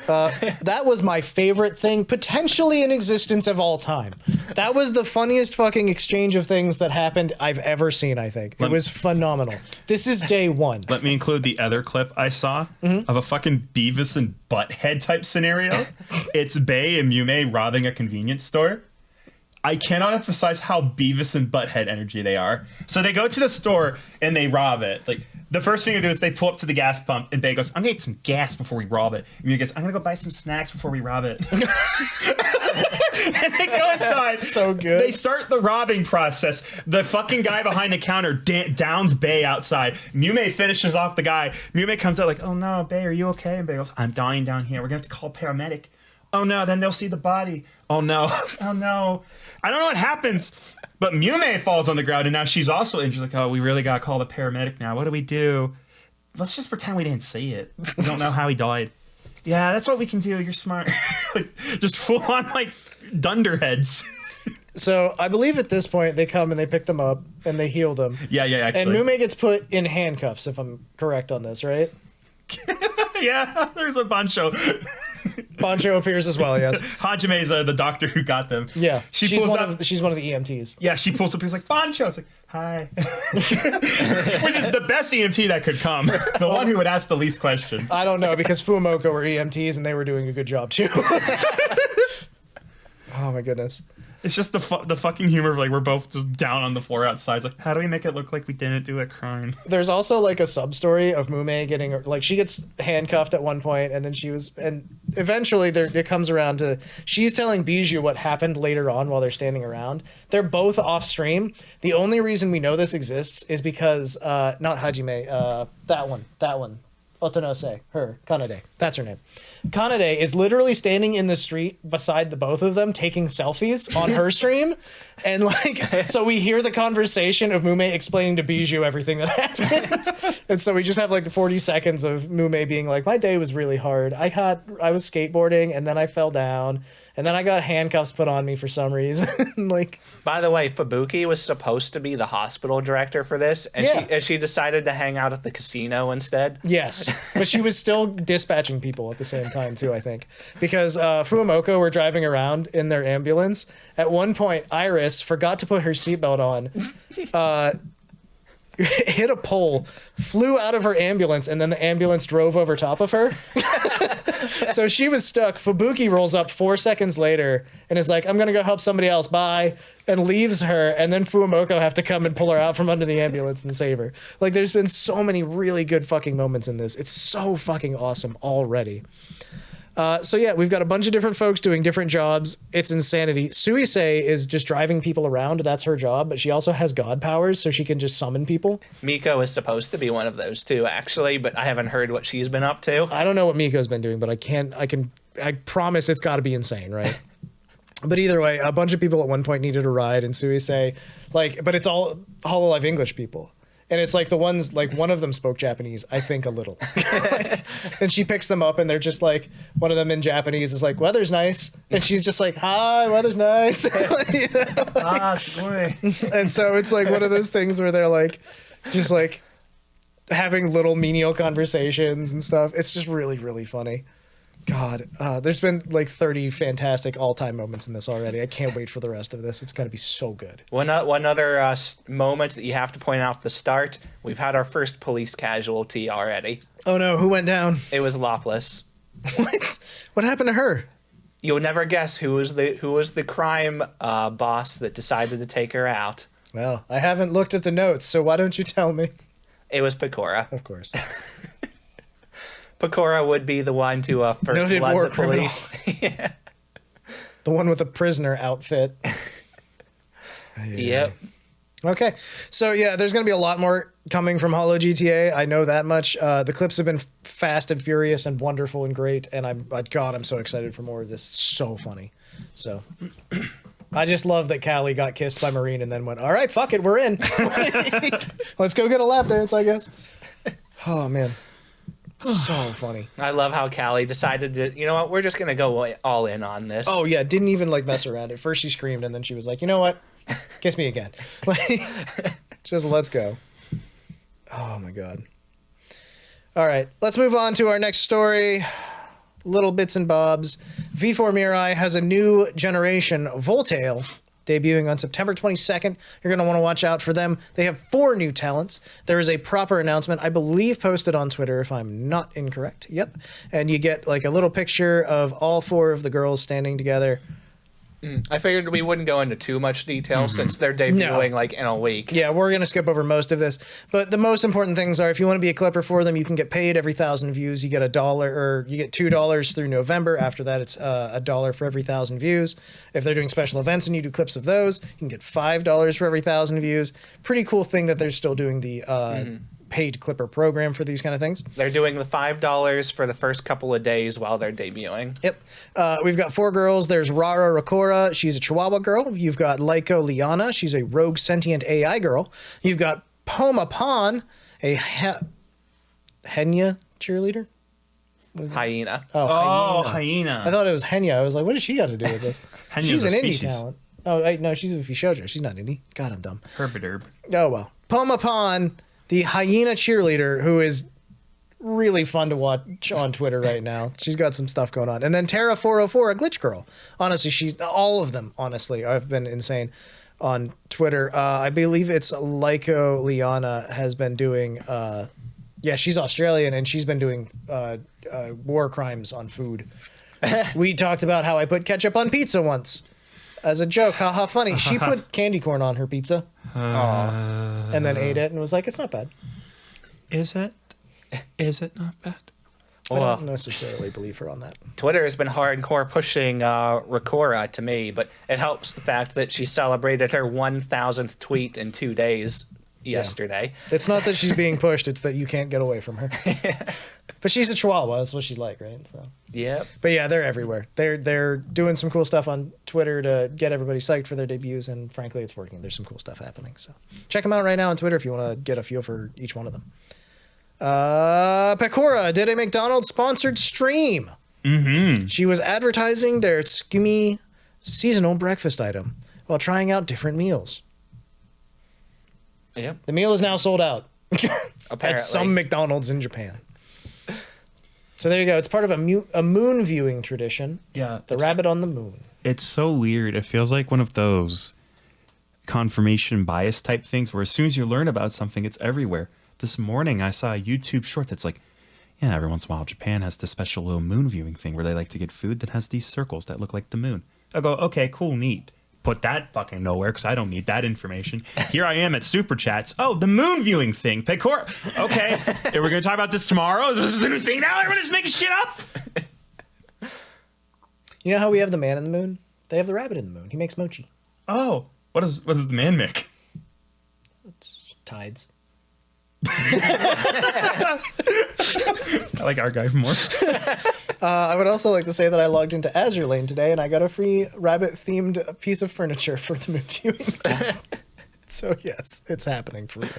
Speaker 1: That was my favorite thing potentially in existence of all time. That was the funniest fucking exchange of things that happened I've ever seen, I think. It was phenomenal. This is day one.
Speaker 2: Let me include the other clip I saw of a fucking Beavis and Butthead type scenario. It's Bae and Yume robbing a convenience store. I cannot emphasize how Beavis and Butthead energy they are. So they go to the store and they rob it. Like, the first thing they do is they pull up to the gas pump and Bae goes, I'm gonna get some gas before we rob it. And Yume goes, I'm gonna go buy some snacks before we rob it. And they go inside.
Speaker 1: So good.
Speaker 2: They start the robbing process. The fucking guy behind the counter downs Bae outside. Yume finishes off the guy. Yume comes out like, oh no, Bae, are you okay? And Bae goes, I'm dying down here. We're gonna have to call a paramedic. Oh no, then they'll see the body. Oh no. Oh no. I don't know what happens. But Mume falls on the ground and now she's also injured. Like, oh, we really gotta call the paramedic now. What do we do? Let's just pretend we didn't see it. We don't know how he died. Yeah, that's what we can do. You're smart. Like, just full on like dunderheads.
Speaker 1: So I believe at this point they come and they pick them up and they heal them.
Speaker 2: Yeah, actually.
Speaker 1: And Mume gets put in handcuffs, if I'm correct on this, right?
Speaker 2: Yeah, there's a Bancho.
Speaker 1: Bancho appears as well, yes.
Speaker 2: Hajime's the doctor who got them.
Speaker 1: Yeah,
Speaker 2: she's
Speaker 1: she's one of the EMTs.
Speaker 2: Yeah, she pulls up. He's like, Bancho. It's like, hi. Which is the best EMT that could come. The one who would ask the least questions.
Speaker 1: I don't know, because Fumoko were EMTs and they were doing a good job too. Oh my goodness.
Speaker 2: It's just the fucking humor of like we're both just down on the floor outside. It's like, how do we make it look like we didn't do a crime?
Speaker 1: There's also like a sub story of Mume getting like she gets handcuffed at one point and then eventually it comes around to she's telling Bijou what happened later on while they're standing around. They're both off stream. The only reason we know this exists is because not Hajime, that one. Otonose, her, Kanade. That's her name. Kanade is literally standing in the street beside the both of them taking selfies on her stream. And like, so we hear the conversation of Mume explaining to Bijou everything that happened. And so we just have like the 40 seconds of Mume being like, my day was really hard. I was skateboarding and then I fell down and then I got handcuffs put on me for some reason. Like,
Speaker 3: by the way, Fubuki was supposed to be the hospital director for this, and she decided to hang out at the casino instead.
Speaker 1: Yes, but she was still dispatching people at the same time too, I think, because Fumoko were driving around in their ambulance. At one point, Iris forgot to put her seatbelt on, hit a pole, flew out of her ambulance, and then the ambulance drove over top of her. So she was stuck. Fubuki rolls up 4 seconds later and is like, I'm going to go help somebody else. Bye. And leaves her. And then Fumoko have to come and pull her out from under the ambulance and save her. Like, there's been so many really good fucking moments in this. It's so fucking awesome already. So yeah, we've got a bunch of different folks doing different jobs. It's insanity. Suisei is just driving people around. That's her job, but she also has god powers, so she can just summon people.
Speaker 3: Miko is supposed to be one of those too, actually, but I haven't heard what she's been up to.
Speaker 1: I don't know what Miko's been doing, but I promise it's got to be insane, right? But either way, a bunch of people at one point needed a ride, and Suisei, but it's all HoloLive English people. And it's like the ones, like one of them spoke Japanese, I think a little. And she picks them up and they're just like, one of them in Japanese is like, weather's nice. And she's just like, hi, weather's nice. You know? And so it's like one of those things where they're like, just like having little menial conversations and stuff. It's just really, really funny. God, there's been like 30 fantastic all-time moments in this already. I can't wait for the rest of this. It's going to be so good.
Speaker 3: One other moment that you have to point out at the start, we've had our first police casualty already.
Speaker 1: Oh no, who went down?
Speaker 3: It was Lopless.
Speaker 1: What? What happened to her?
Speaker 3: You'll never guess who was the crime boss that decided to take her out.
Speaker 1: Well, I haven't looked at the notes, so why don't you tell me?
Speaker 3: It was Pekora.
Speaker 1: Of course.
Speaker 3: Pekora would be the one to first
Speaker 1: Noted
Speaker 3: flood
Speaker 1: war
Speaker 3: the police. Yeah.
Speaker 1: The one with the prisoner outfit.
Speaker 3: Yep.
Speaker 1: Okay. So yeah, there's going to be a lot more coming from Holo GTA. I know that much. The clips have been fast and furious and wonderful and great. And I'm so excited for more of this. It's so funny. So I just love that Callie got kissed by Marine and then went, all right, fuck it, we're in. Let's go get a lap dance, I guess. Oh man. So funny.
Speaker 3: I love how Callie decided to, you know what, we're just going to go all in on this.
Speaker 1: Oh, yeah. Didn't even like mess around. At first she screamed and then she was like, you know what? Kiss me again. Like, just let's go. Oh, my God. All right. Let's move on to our next story. Little bits and bobs. V4 Mirai has a new generation, Voltail, debuting on September 22nd. You're going to want to watch out for them. They have 4 new talents. There is a proper announcement, I believe, posted on Twitter, if I'm not incorrect. Yep. And you get like a little picture of all 4 of the girls standing together.
Speaker 3: I figured we wouldn't go into too much detail since they're debuting like in a week.
Speaker 1: Yeah, we're going to skip over most of this. But the most important things are if you want to be a clipper for them, you can get paid every 1,000 views. You get $1 or you get $2 through November. After that, it's $1 for every 1,000 views. If they're doing special events and you do clips of those, you can get $5 for every 1,000 views. Pretty cool thing that they're still doing the paid Clipper program for these kind of things.
Speaker 3: They're doing the $5 for the first couple of days while they're debuting.
Speaker 1: Yep. We've got 4 girls. There's Rara Rakora. She's a Chihuahua girl. You've got Laiko Liana. She's a rogue sentient AI girl. You've got Poma Pan, a Henya cheerleader.
Speaker 3: Hyena.
Speaker 1: Oh,
Speaker 4: hyena.
Speaker 1: I thought it was Henya. I was like, what does she got to do with this?
Speaker 4: Henya's
Speaker 1: She's
Speaker 4: a
Speaker 1: an indie
Speaker 4: species.
Speaker 1: talent. Oh, no, she's a Shoujo. She's not indie. God, I'm dumb.
Speaker 4: Herbiderb.
Speaker 1: Oh, well. Poma Pan, the hyena cheerleader, who is really fun to watch on Twitter right now. She's got some stuff going on. And then Terra404, a glitch girl. Honestly, all of them, honestly, have been insane on Twitter. I believe it's Laiko Liana has been doing... she's Australian, and she's been doing war crimes on food. We talked about how I put ketchup on pizza once as a joke. Haha, funny. She put candy corn on her pizza and then ate it and was like, it's not bad.
Speaker 4: Is it? Is it not bad?
Speaker 1: I don't necessarily believe her on that.
Speaker 3: Twitter has been hardcore pushing Rakora to me, but it helps the fact that she celebrated her 1,000th tweet in 2 days yesterday.
Speaker 1: It's not that she's being pushed, it's that you can't get away from her. But she's a Chihuahua, that's what she's like, right? So.
Speaker 3: Yep.
Speaker 1: But yeah, they're everywhere. They're doing some cool stuff on Twitter to get everybody psyched for their debuts, and frankly, it's working. There's some cool stuff happening. So check them out right now on Twitter if you want to get a feel for each one of them. Pekora did a McDonald's sponsored stream.
Speaker 4: Mm-hmm.
Speaker 1: She was advertising their Tsukimi seasonal breakfast item while trying out different meals.
Speaker 3: Yep.
Speaker 1: The meal is now sold out
Speaker 3: Apparently.
Speaker 1: at some McDonald's in Japan. So there you go. It's part of a moon viewing tradition.
Speaker 4: Yeah.
Speaker 1: The rabbit on the moon.
Speaker 4: It's so weird. It feels like one of those confirmation bias type things where as soon as you learn about something, it's everywhere. This morning, I saw a YouTube short that's like, yeah, every once in a while, Japan has this special little moon viewing thing where they like to get food that has these circles that look like the moon. I go, okay, cool, neat. Put that fucking nowhere because I don't need that information. Here I am at Super Chats. Oh, the moon viewing thing. Pekora. Okay. Are we going to talk about this tomorrow? Is this the new thing now? Everyone's making shit up?
Speaker 1: You know how we have the man in the moon? They have the rabbit in the moon. He makes mochi.
Speaker 4: Oh, what does the man make?
Speaker 1: It's tides.
Speaker 4: I like our guy more.
Speaker 1: I would also like to say that I logged into Azure Lane today and I got a free rabbit-themed piece of furniture for the moon viewing. So yes, it's happening for real.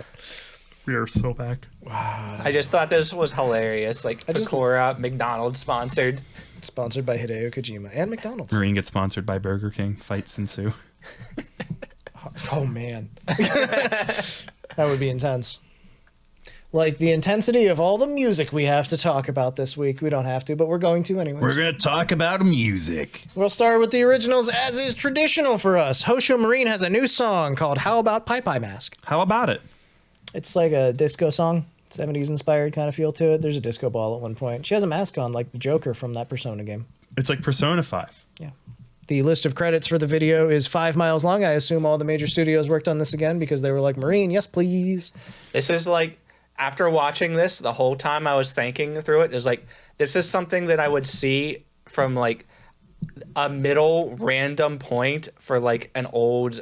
Speaker 4: We are so back.
Speaker 3: I just thought this was hilarious. Like Pekora, McDonald's sponsored.
Speaker 1: Sponsored by Hideo Kojima and McDonald's.
Speaker 4: Marine gets sponsored by Burger King. Fights ensue.
Speaker 1: Oh man, that would be intense. Like the intensity of all the music we have to talk about this week. We don't have to, but we're going to anyway.
Speaker 4: We're going to talk about music.
Speaker 1: We'll start with the originals, as is traditional for us. Hosho Marine has a new song called How About Paipai Mask.
Speaker 4: How about it?
Speaker 1: It's like a disco song, 70s inspired kind of feel to it. There's a disco ball at one point. She has a mask on like the Joker from that Persona game.
Speaker 4: It's like Persona 5.
Speaker 1: Yeah. The list of credits for the video is 5 miles long. I assume all the major studios worked on this again because they were like, Marine, yes, please.
Speaker 3: This is like, after watching this, the whole time I was thinking through it, is like, this is something that I would see from like a middle random point for like an old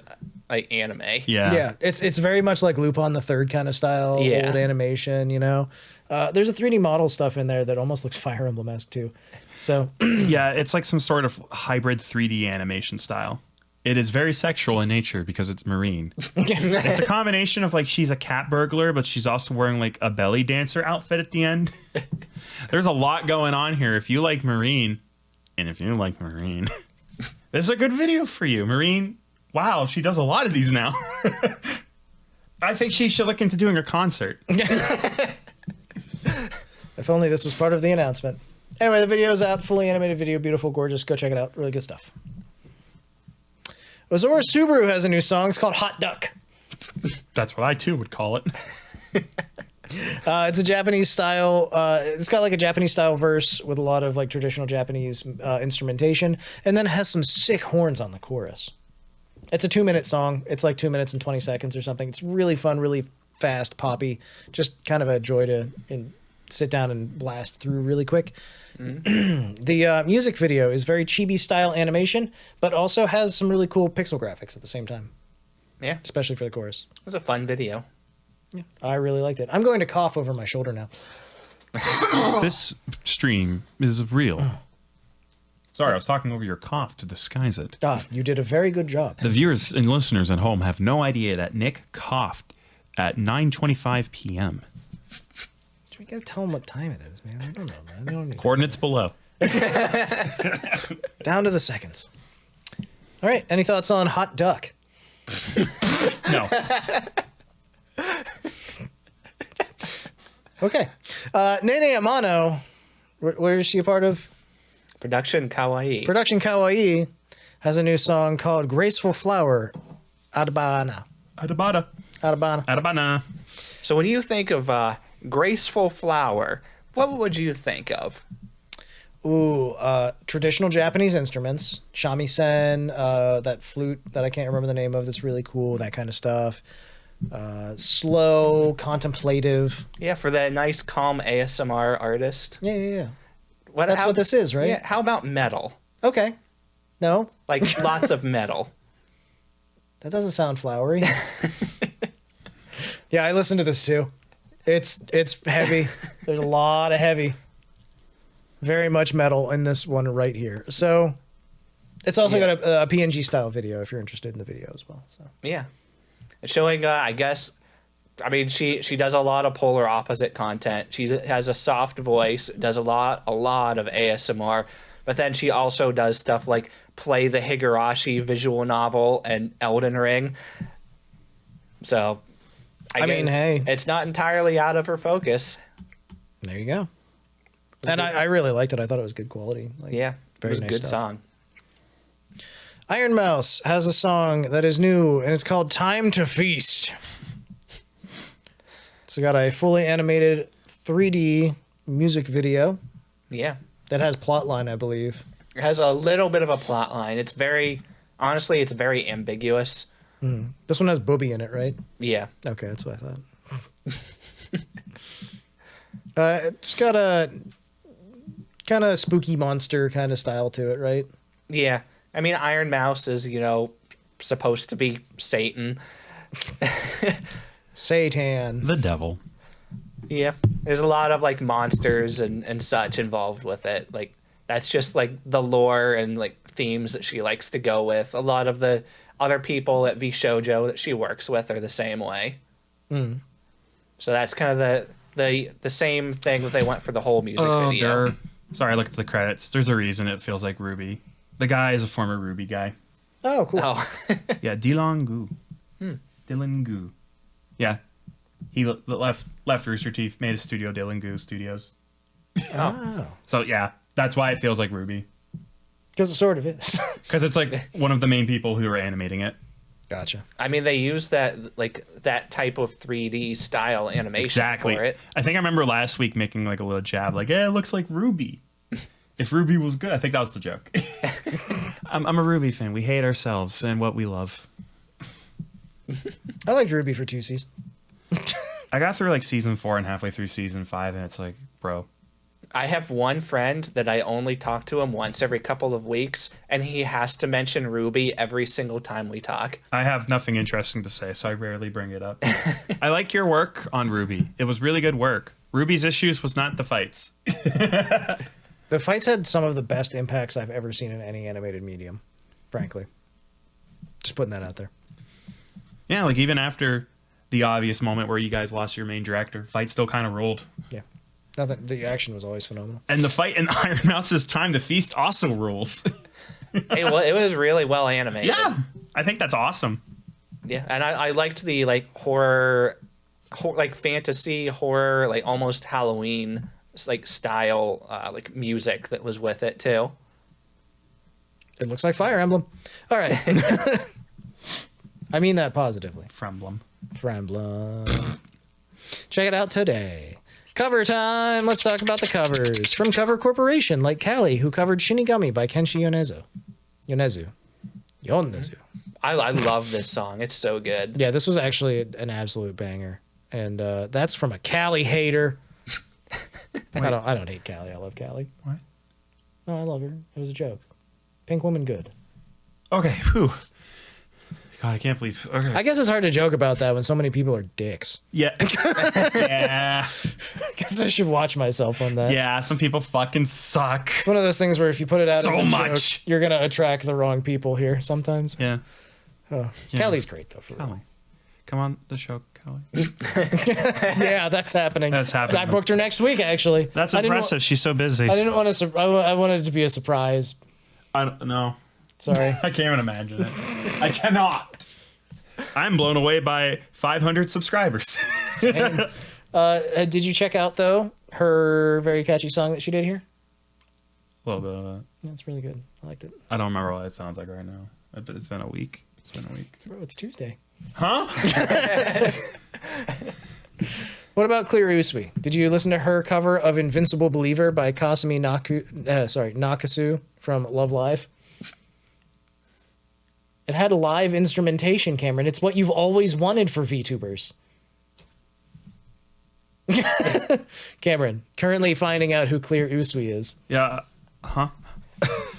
Speaker 3: like anime.
Speaker 4: Yeah.
Speaker 1: Yeah, it's very much like Lupin the Third kind of style, old animation, you know. There's a 3D model stuff in there that almost looks Fire Emblem-esque too. So
Speaker 4: Yeah, it's like some sort of hybrid 3D animation style. It is very sexual in nature because it's Marine. It's a combination of like she's a cat burglar, but she's also wearing like a belly dancer outfit at the end. There's a lot going on here. If you like Marine, and if you like Marine, this is a good video for you. Marine, wow, she does a lot of these now. I think she should look into doing a concert.
Speaker 1: if only this was part of the announcement. Anyway, the video's out, fully animated video, beautiful, gorgeous. Go check it out. Really good stuff. Ozora Subaru has a new song. It's called Hot Duck.
Speaker 4: That's what I too would call it.
Speaker 1: It's a Japanese style. It's got like a Japanese style verse with a lot of like traditional Japanese instrumentation, and then it has some sick horns on the chorus. It's a 2-minute song. It's like 2 minutes and 20 seconds or something. It's really fun, really fast, poppy. Just kind of a joy to sit down and blast through really quick. The music video is very chibi style animation, but also has some really cool pixel graphics at the same time.
Speaker 3: Yeah,
Speaker 1: Especially for the chorus.
Speaker 3: it was a fun video.
Speaker 1: Yeah, I really liked it. I'm going to cough over my shoulder now.
Speaker 4: This stream is real. Sorry, I was talking over your cough to disguise it.
Speaker 1: You did a very good job.
Speaker 4: The viewers and listeners at home have no idea that Nick coughed at 9:25 p.m.
Speaker 1: We gotta tell them what time it is, man. I don't know, man. They don't need
Speaker 4: Coordinates below.
Speaker 1: down to the seconds. All right. Any thoughts on Hot Duck?
Speaker 4: No.
Speaker 1: Okay. Nene Amano, where is she a part of?
Speaker 3: Production Kawaii.
Speaker 1: Production Kawaii has a new song called Graceful Flower, Adabana.
Speaker 4: Adabana.
Speaker 1: Adabana.
Speaker 4: Adabana.
Speaker 3: So when you think of Graceful Flower, what would you think of?
Speaker 1: Ooh, traditional Japanese instruments. Shamisen, that flute that I can't remember the name of that's really cool, that kind of stuff. Slow, contemplative.
Speaker 3: Yeah, for that nice, calm ASMR artist.
Speaker 1: Yeah. That's what this is, right?
Speaker 3: Yeah, how about metal?
Speaker 1: Okay. No?
Speaker 3: Like lots of metal.
Speaker 1: That doesn't sound flowery. Yeah, I listened to this too. It's heavy. There's a lot of heavy. Very much metal in this one right here. So it's also got a PNG style video if you're interested in the video as well. So
Speaker 3: Yeah. It's showing, I guess, I mean, she does a lot of polar opposite content. She has a soft voice, does a lot of ASMR, but then she also does stuff like play the Higurashi visual novel and Elden Ring. So, I
Speaker 1: mean, hey.
Speaker 3: It's not entirely out of her focus.
Speaker 1: there you go. And I really liked it. I thought it was good quality. Like,
Speaker 3: Yeah.
Speaker 1: very
Speaker 3: it was
Speaker 1: nice
Speaker 3: a good
Speaker 1: stuff.
Speaker 3: song.
Speaker 1: Ironmouse has a song that is new, and it's called Time to Feast. It's got a fully animated 3D music video
Speaker 3: Yeah.
Speaker 1: that has plotline, I believe.
Speaker 3: It has a little bit of a plot line. It's very, honestly, it's very ambiguous.
Speaker 1: This one has Booby in it, right?
Speaker 3: Yeah.
Speaker 1: Okay, that's what I thought. It's got a kind of spooky monster kind of style to it, right?
Speaker 3: Yeah. I mean, Ironmouse is, supposed to be Satan.
Speaker 1: Satan.
Speaker 4: The devil.
Speaker 3: Yeah. There's a lot of, like, monsters and such involved with it. Like, that's just, like, the lore and, like, themes that she likes to go with. A lot of the other people at VShojo that she works with are the same way. So that's kind of the same thing that they went for the whole music video.
Speaker 4: Sorry, I looked at the credits. There's a reason it feels like Ruby. The guy is a former Ruby guy.
Speaker 1: Oh, cool.
Speaker 3: Oh.
Speaker 4: Yeah, Dylan Gu. Dylan Gu. Yeah. He left Rooster Teeth, made a studio, Dylan Gu Studios.
Speaker 1: Oh.
Speaker 4: So, yeah, that's why it feels like Ruby.
Speaker 1: Because it sort of is.
Speaker 4: Because it's like one of the main people who are animating it.
Speaker 1: Gotcha.
Speaker 3: I mean, they use that type of 3D style animation for it.
Speaker 4: I think I remember last week making like a little jab, like, yeah, it looks like Ruby. If Ruby was good, I think that was the joke. I'm a Ruby fan. We hate ourselves and what we love.
Speaker 1: I liked Ruby for 2 seasons.
Speaker 4: I got through like season 4 and halfway through season 5, and it's like, bro.
Speaker 3: I have one friend that I only talk to him once every couple of weeks, and he has to mention Ruby every single time we talk.
Speaker 4: I have nothing interesting to say, so I rarely bring it up. I like your work on Ruby. It was really good work. Ruby's issues was not the fights.
Speaker 1: The fights had some of the best impacts I've ever seen in any animated medium, frankly. Just putting that out there.
Speaker 4: Yeah, like even after the obvious moment where you guys lost your main director, fight still kind of rolled.
Speaker 1: Yeah. The action was always phenomenal.
Speaker 4: And the fight in Ironmouse's Time to Feast also rules.
Speaker 3: It was really well animated.
Speaker 4: Yeah, I think that's awesome.
Speaker 3: Yeah, and I liked the like horror, like fantasy horror, like almost Halloween like style, like music that was with it too.
Speaker 1: It looks like Fire Emblem. All right. I mean that positively.
Speaker 4: Fremblem.
Speaker 1: Check it out today. Cover time. Let's talk about the covers. From Cover Corporation, like Callie, who covered Shinigami by Kenshi Yonezu.
Speaker 3: I love this song. It's so good.
Speaker 1: Yeah, this was actually an absolute banger. And that's from a Callie hater. I don't hate Callie. I love Callie.
Speaker 4: What?
Speaker 1: No, I love her. It was a joke. Pink woman good.
Speaker 4: Okay, whew. God, I can't believe. Okay.
Speaker 1: I guess it's hard to joke about that when so many people are dicks.
Speaker 4: Yeah. Yeah.
Speaker 1: I guess I should watch myself on that.
Speaker 4: Yeah. Some people fucking suck.
Speaker 1: It's one of those things where if you put it out
Speaker 4: So
Speaker 1: as a
Speaker 4: much.
Speaker 1: joke, you're gonna attract the wrong people here sometimes.
Speaker 4: Yeah.
Speaker 1: Oh.
Speaker 4: Yeah.
Speaker 1: Callie's great though. For real.
Speaker 4: Callie. Come on the show, Callie.
Speaker 1: Yeah, that's happening.
Speaker 4: That's happening.
Speaker 1: I booked her next week actually.
Speaker 4: That's
Speaker 1: I didn't
Speaker 4: impressive. She's so busy.
Speaker 1: I didn't want to. I wanted it to be a surprise.
Speaker 4: I don't know.
Speaker 1: Sorry.
Speaker 4: I can't even imagine it. I cannot. I'm blown away by 500 subscribers.
Speaker 1: Did you check out though her very catchy song that she did here?
Speaker 4: A little bit of that.
Speaker 1: Yeah, it's really good. I liked it.
Speaker 4: I don't remember what it sounds like right now. But it's been a week.
Speaker 1: Bro, it's Tuesday.
Speaker 4: Huh?
Speaker 1: What about Clear Usui? Did you listen to her cover of Invincible Believer by Kasumi Nakasu from Love Live? It had live instrumentation, Cameron. It's what you've always wanted for VTubers. Cameron, currently finding out who Clear Usui is.
Speaker 4: Yeah. Huh?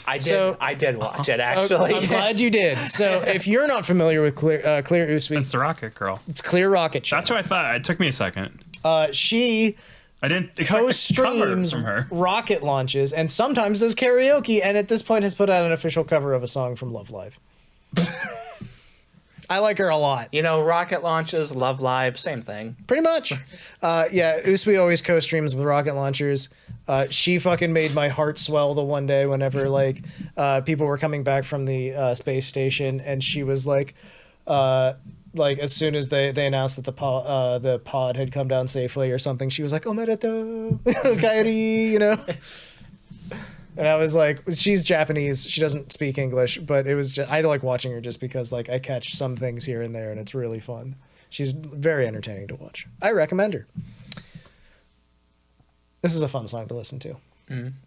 Speaker 3: I did.
Speaker 1: So-
Speaker 3: I did watch it actually.
Speaker 1: I'm glad you did. So if you're not familiar with Clear Usui,
Speaker 4: It's the Rocket Girl.
Speaker 1: it's Clear Rocket Channel.
Speaker 4: That's what I thought. It took me a second.
Speaker 1: She
Speaker 4: I didn't expect a cover
Speaker 1: co-streams
Speaker 4: from her.
Speaker 1: rocket launches and sometimes does karaoke, and at this point has put out an official cover of a song from Love Live. I like her a lot.
Speaker 3: You know, rocket launches, Love Live, same thing.
Speaker 1: Pretty much. Yeah, Usui always co-streams with rocket launchers. She fucking made my heart swell the one day whenever like people were coming back from the space station, and she was like as soon as they announced that the pod had come down safely or something, she was like, "Omedetou, kaeri," you know. And I was like, she's Japanese. She doesn't speak English, but it was just, I like watching her just because like I catch some things here and there, and it's really fun. She's very entertaining to watch. I recommend her. This is a fun song to listen to.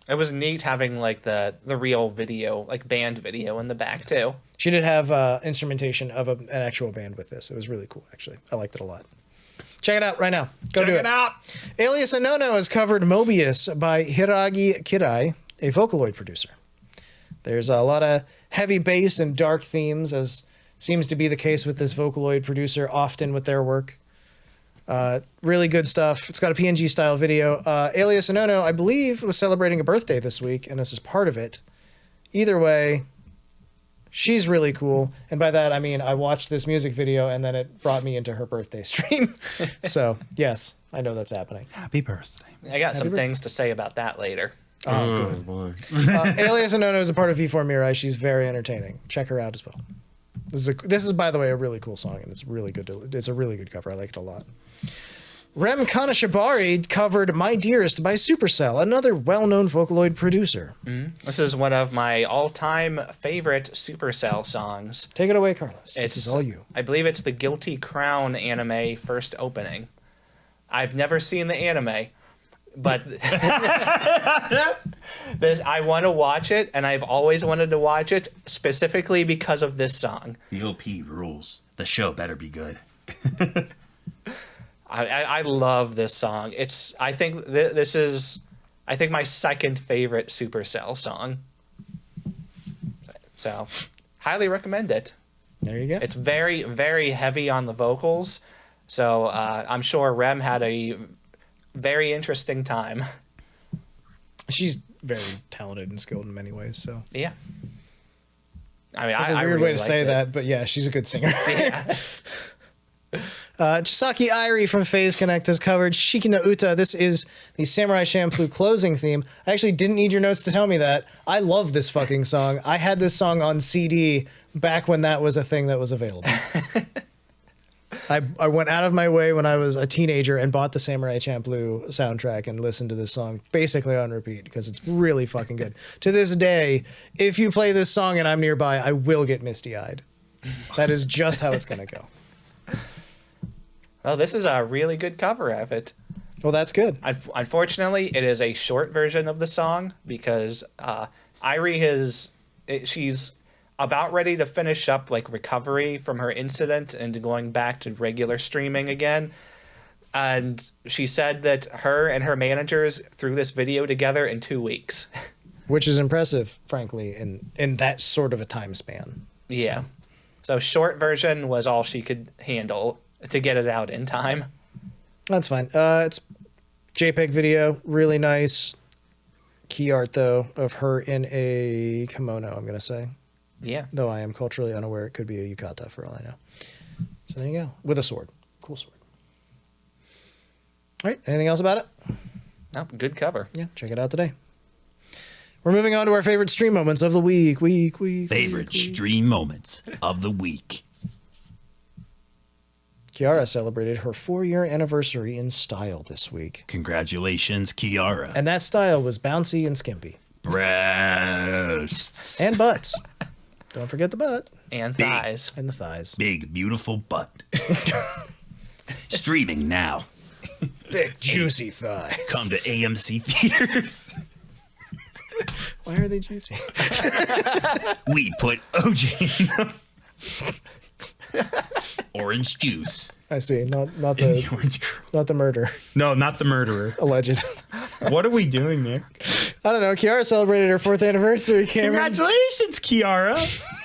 Speaker 3: It was neat having like the real video, like band video in the back too.
Speaker 1: She did have instrumentation of an actual band with this. It was really cool, actually. I liked it a lot. Check it out right now. Go do it.
Speaker 4: Check it out.
Speaker 1: Alias Anono has covered Mobius by Hiragi Kirai, a Vocaloid producer. There's a lot of heavy bass and dark themes, as seems to be the case with this Vocaloid producer often with their work. Really good stuff. It's got a PNG style video. Alias Anono, I believe, was celebrating a birthday this week, and this is part of it. Either way, she's really cool. And by that, I mean, I watched this music video and then it brought me into her birthday stream. So, yes, I know that's happening.
Speaker 4: Happy birthday.
Speaker 3: I got some things to say about that later.
Speaker 1: Oh, good.
Speaker 4: Boy.
Speaker 1: Alias Anono is a part of V4 Mirai. She's very entertaining. Check her out as well. This is, by the way, a really cool song, and it's really good. It's a really good cover. I like it a lot. Rem Kanashibari covered "My Dearest" by Supercell, another well-known Vocaloid producer.
Speaker 3: This is one of my all-time favorite Supercell songs.
Speaker 1: Take it away, Carlos. This is all you.
Speaker 3: I believe it's the Guilty Crown anime first opening. I've never seen the anime, but I want to watch it, and I've always wanted to watch it specifically because of this song.
Speaker 5: The OP rules. The show better be good.
Speaker 3: I love this song. I think this is my second favorite Supercell song. So, highly recommend it.
Speaker 1: There you go.
Speaker 3: It's very, very heavy on the vocals. So I'm sure Rem had a very interesting time.
Speaker 1: She's very talented and skilled in many ways. So
Speaker 3: Yeah. I mean,
Speaker 1: it's a weird
Speaker 3: really
Speaker 1: way to
Speaker 3: liked
Speaker 1: say
Speaker 3: it.
Speaker 1: that, but yeah, she's a good singer.
Speaker 3: Yeah.
Speaker 1: Chisaki Irie from Phase Connect has covered Shiki no Uta. This is the Samurai Champloo closing theme. I actually didn't need your notes to tell me that. I love this fucking song. I had this song on CD back when that was a thing that was available. I went out of my way when I was a teenager and bought the Samurai Champloo soundtrack and listened to this song basically on repeat because it's really fucking good. To this day, if you play this song and I'm nearby, I will get misty-eyed. That is just how it's going to go.
Speaker 3: Well, this is a really good cover of it.
Speaker 1: Well, that's good.
Speaker 3: Unfortunately, it is a short version of the song because Irie she's about ready to finish up like recovery from her incident and going back to regular streaming again. And she said that her and her managers threw this video together in 2 weeks.
Speaker 1: Which is impressive, frankly, in that sort of a time span.
Speaker 3: Yeah. So short version was all she could handle to get it out in time.
Speaker 1: That's fine. It's JPEG video, really nice. Key art though of her in a kimono, I'm gonna say.
Speaker 3: Yeah.
Speaker 1: Though I am culturally unaware, it could be a yukata for all I know. So there you go. With a sword. Cool sword. All right. Anything else about it?
Speaker 3: Oh, good cover.
Speaker 1: Yeah. Check it out today. We're moving on to our favorite stream moments of the week.
Speaker 5: Favorite stream moments of the week.
Speaker 1: Kiara celebrated her 4-year anniversary in style this week.
Speaker 5: Congratulations, Kiara.
Speaker 1: And that style was bouncy and skimpy.
Speaker 5: Breasts.
Speaker 1: And butts. Don't forget the butt.
Speaker 3: And thighs.
Speaker 1: And the thighs.
Speaker 5: Big, beautiful butt. Streaming now.
Speaker 1: Big, juicy thighs.
Speaker 5: Come to AMC theaters.
Speaker 1: Why are they juicy?
Speaker 5: We put OJ in them. Orange juice.
Speaker 1: I see. Not
Speaker 2: In
Speaker 1: the
Speaker 2: the orange girl.
Speaker 1: not the murder.
Speaker 2: No, not the murderer.
Speaker 1: Alleged.
Speaker 2: What are we doing, Nick?
Speaker 1: I don't know. Kiara celebrated her 4th anniversary. Cameron.
Speaker 2: Congratulations, Kiara.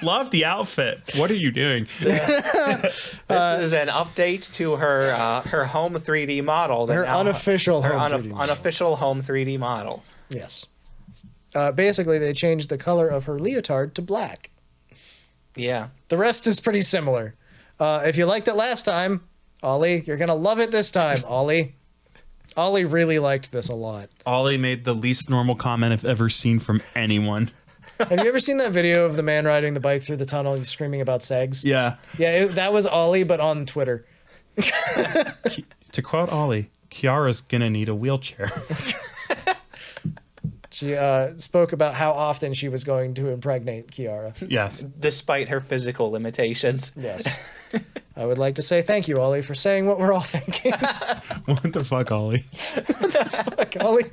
Speaker 2: Love the outfit. What are you doing?
Speaker 3: This is an update to her home 3D model.
Speaker 1: Her unofficial
Speaker 3: her
Speaker 1: home 3D model.
Speaker 3: unofficial home 3D model.
Speaker 1: Yes. Basically, they changed the color of her leotard to black.
Speaker 3: Yeah.
Speaker 1: The rest is pretty similar. If you liked it last time, Ollie, you're going to love it this time, Ollie. Ollie really liked this a lot.
Speaker 4: Ollie made the least normal comment I've ever seen from anyone.
Speaker 1: Have you ever seen that video of the man riding the bike through the tunnel screaming about segs?
Speaker 4: Yeah.
Speaker 1: Yeah, that was Ollie, but on Twitter.
Speaker 4: To quote Ollie, Kiara's gonna need a wheelchair.
Speaker 1: She spoke about how often she was going to impregnate Kiara.
Speaker 4: Yes.
Speaker 3: Despite her physical limitations.
Speaker 1: Yes. I would like to say thank you, Ollie, for saying what we're all thinking.
Speaker 4: What the fuck, Ollie?
Speaker 1: Fuck, Ollie.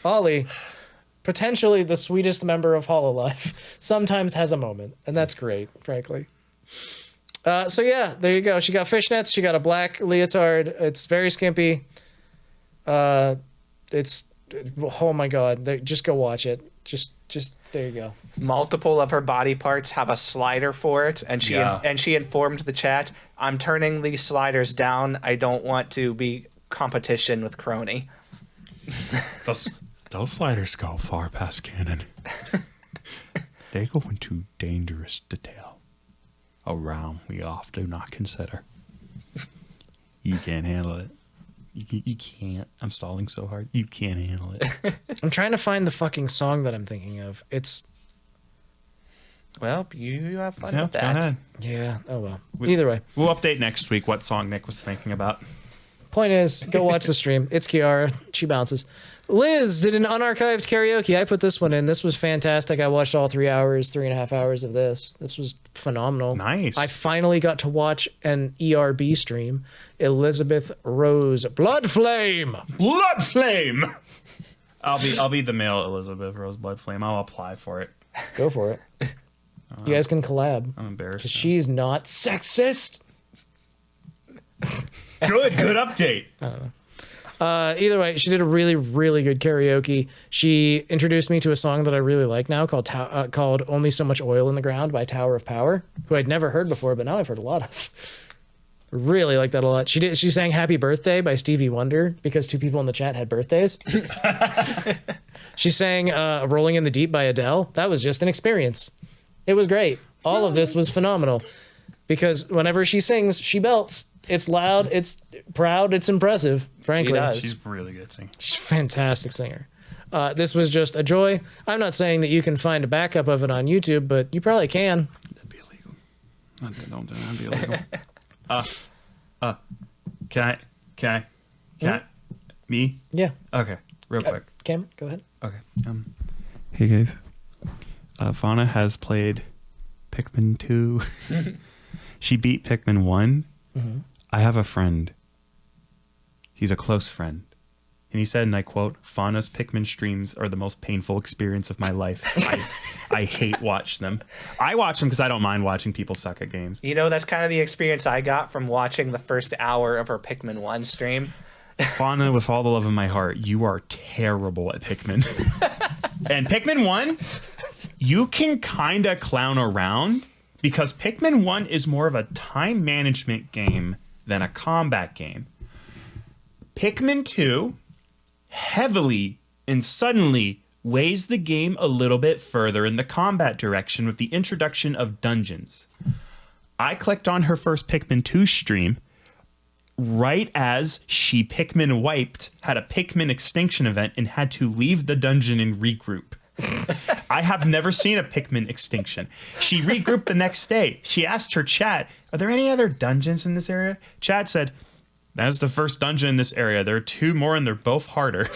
Speaker 1: Ollie, potentially the sweetest member of HololLive, sometimes has a moment, and that's great, frankly. So yeah, there you go. She got fishnets. She got a black leotard. It's very skimpy. It's oh my god. Just go watch it. Just there you go.
Speaker 3: Multiple of her body parts have a slider for it, and
Speaker 2: Yeah.
Speaker 3: she informed the chat, "I'm turning these sliders down. I don't want to be competition with Crony."
Speaker 4: Those sliders go far past canon. They go into dangerous detail. A realm we oft do not consider. You can't handle it. You can't. I'm stalling so hard. You can't handle it.
Speaker 1: I'm trying to find the fucking song that I'm thinking of. It's
Speaker 3: Well, you have fun
Speaker 4: Yeah,
Speaker 3: with
Speaker 4: go
Speaker 3: that.
Speaker 4: ahead.
Speaker 1: yeah. Oh well. Either way.
Speaker 4: We'll update next week what song Nick was thinking about.
Speaker 1: Point is, go watch the stream. It's Kiara. She bounces. Liz did an unarchived karaoke. I put this one in. This was fantastic. I watched all 3.5 hours of this. This was phenomenal.
Speaker 4: Nice.
Speaker 1: I finally got to watch an ERB stream. Elizabeth Rose Blood Flame.
Speaker 4: Blood Flame. I'll be the male Elizabeth Rose Blood Flame. I'll apply for it.
Speaker 1: Go for it. You guys can collab.
Speaker 4: I'm embarrassed.
Speaker 1: 'Cause she's not sexist.
Speaker 2: Good update.
Speaker 1: Either way, she did a really, really good karaoke. She introduced me to a song that I really like now called Only So Much Oil in the Ground by Tower of Power, who I'd never heard before, but now I've heard a lot of. Really like that a lot. She sang Happy Birthday by Stevie Wonder because 2 people in the chat had birthdays. She sang Rolling in the Deep by Adele. That was just an experience. It was great. All of this was phenomenal because whenever she sings, she belts. It's loud, it's proud, it's impressive, frankly.
Speaker 3: She does.
Speaker 4: She's really good singing.
Speaker 1: She's a fantastic singer. This was just a joy. I'm not saying that you can find a backup of it on YouTube, but you probably can.
Speaker 4: That'd be illegal. Don't do that. That'd be illegal. Can I? Me?
Speaker 1: Yeah.
Speaker 4: Okay. Real quick.
Speaker 1: Cameron, go ahead.
Speaker 4: Okay. Hey guys. Fauna has played Pikmin 2. She beat Pikmin 1.
Speaker 1: Mm-hmm.
Speaker 4: I have a friend. He's a close friend. And he said, and I quote, Fauna's Pikmin streams are the most painful experience of my life. I hate watch them. I watch them because I don't mind watching people suck at games.
Speaker 3: You know, that's kind of the experience I got from watching the first hour of her Pikmin 1 stream.
Speaker 4: Fauna, with all the love in my heart, you are terrible at Pikmin. And Pikmin 1, you can kind of clown around, because Pikmin 1 is more of a time management game than a combat game. Pikmin 2 heavily and suddenly weighs the game a little bit further in the combat direction with the introduction of dungeons. I clicked on her first Pikmin 2 stream right as she Pikmin wiped, had a Pikmin extinction event, and had to leave the dungeon and regroup. I have never seen a Pikmin extinction. She regrouped the next day. She asked her chat, are there any other dungeons in this area? Chat said, that's the first dungeon in this area. There are 2 more and they're both harder.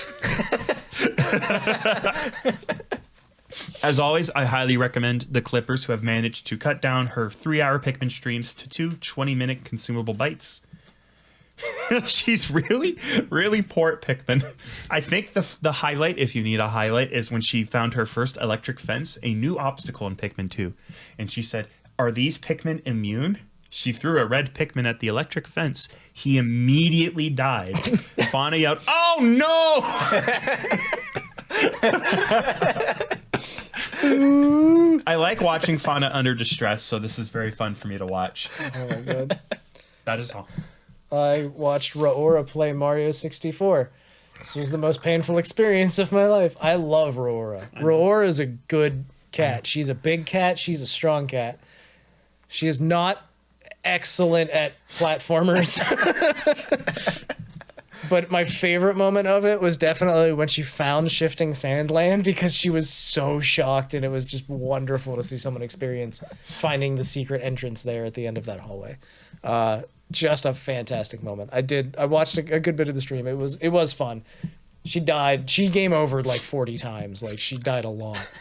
Speaker 4: As always, I highly recommend the Clippers who have managed to cut down her 3-hour Pikmin streams to 2 20-minute consumable bites. She's really, really poor at Pikmin. I think the highlight, if you need a highlight, is when she found her first electric fence, a new obstacle in Pikmin 2. And she said, are these Pikmin immune? She threw a red Pikmin at the electric fence. He immediately died. Fauna yelled, oh no! I like watching Fauna under distress, so this is very fun for me to watch.
Speaker 1: Oh my god.
Speaker 4: That is all.
Speaker 1: I watched Roora play Mario 64. This was the most painful experience of my life. I love Roora. Roora is a good cat. She's a big cat. She's a strong cat. She is not excellent at platformers. But my favorite moment of it was definitely when she found Shifting Sandland, because she was so shocked, and it was just wonderful to see someone experience finding the secret entrance there at the end of that hallway. Just a fantastic moment. I watched a good bit of the stream. It was fun. She died. She game overed like 40 times. Like, she died a lot.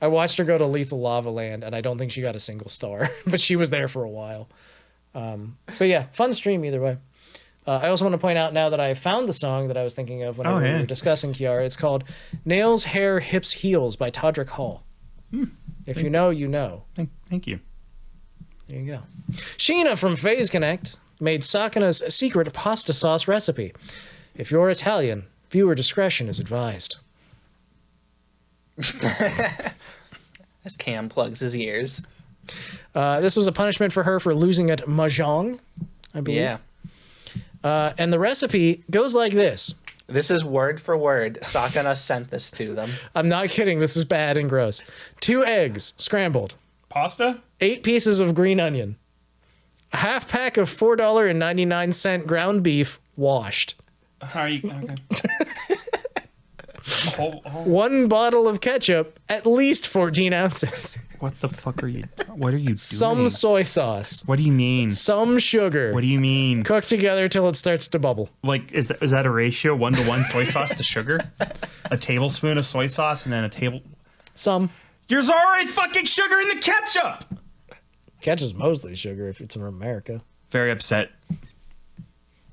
Speaker 1: I watched her go to Lethal Lava Land, and I don't think she got a single star, but she was there for a while. But yeah, fun stream either way. I also want to point out now that I found the song that I was thinking of when we were discussing Kiara. It's called Nails, Hair, Hips, Heels by Todrick Hall. If you know, you know.
Speaker 4: Thank you.
Speaker 1: There you go. Sheena from Phase Connect made Sakana's secret pasta sauce recipe. If you're Italian, viewer discretion is advised.
Speaker 3: As Cam plugs his ears.
Speaker 1: This was a punishment for her for losing at Mahjong, I believe.
Speaker 3: Yeah.
Speaker 1: And the recipe goes like this.
Speaker 3: This is word for word. Sakana sent this to them.
Speaker 1: I'm not kidding. This is bad and gross. 2 eggs, scrambled.
Speaker 2: Pasta?
Speaker 1: 8 pieces of green onion. A half pack of $4.99 ground beef, washed.
Speaker 4: How are you? Okay.
Speaker 1: 1 bottle of ketchup, at least 14 ounces.
Speaker 4: What the fuck are you? What are you doing?
Speaker 1: Some soy sauce.
Speaker 4: What do you mean?
Speaker 1: Some sugar.
Speaker 4: What do you mean?
Speaker 1: Cooked together till it starts to bubble.
Speaker 4: Like, is that a ratio 1-to-1 soy sauce to sugar? A tablespoon of soy sauce and then a table.
Speaker 1: Some.
Speaker 4: There's already fucking sugar in the ketchup.
Speaker 1: Ketchup's mostly sugar if it's from America.
Speaker 4: Very upset.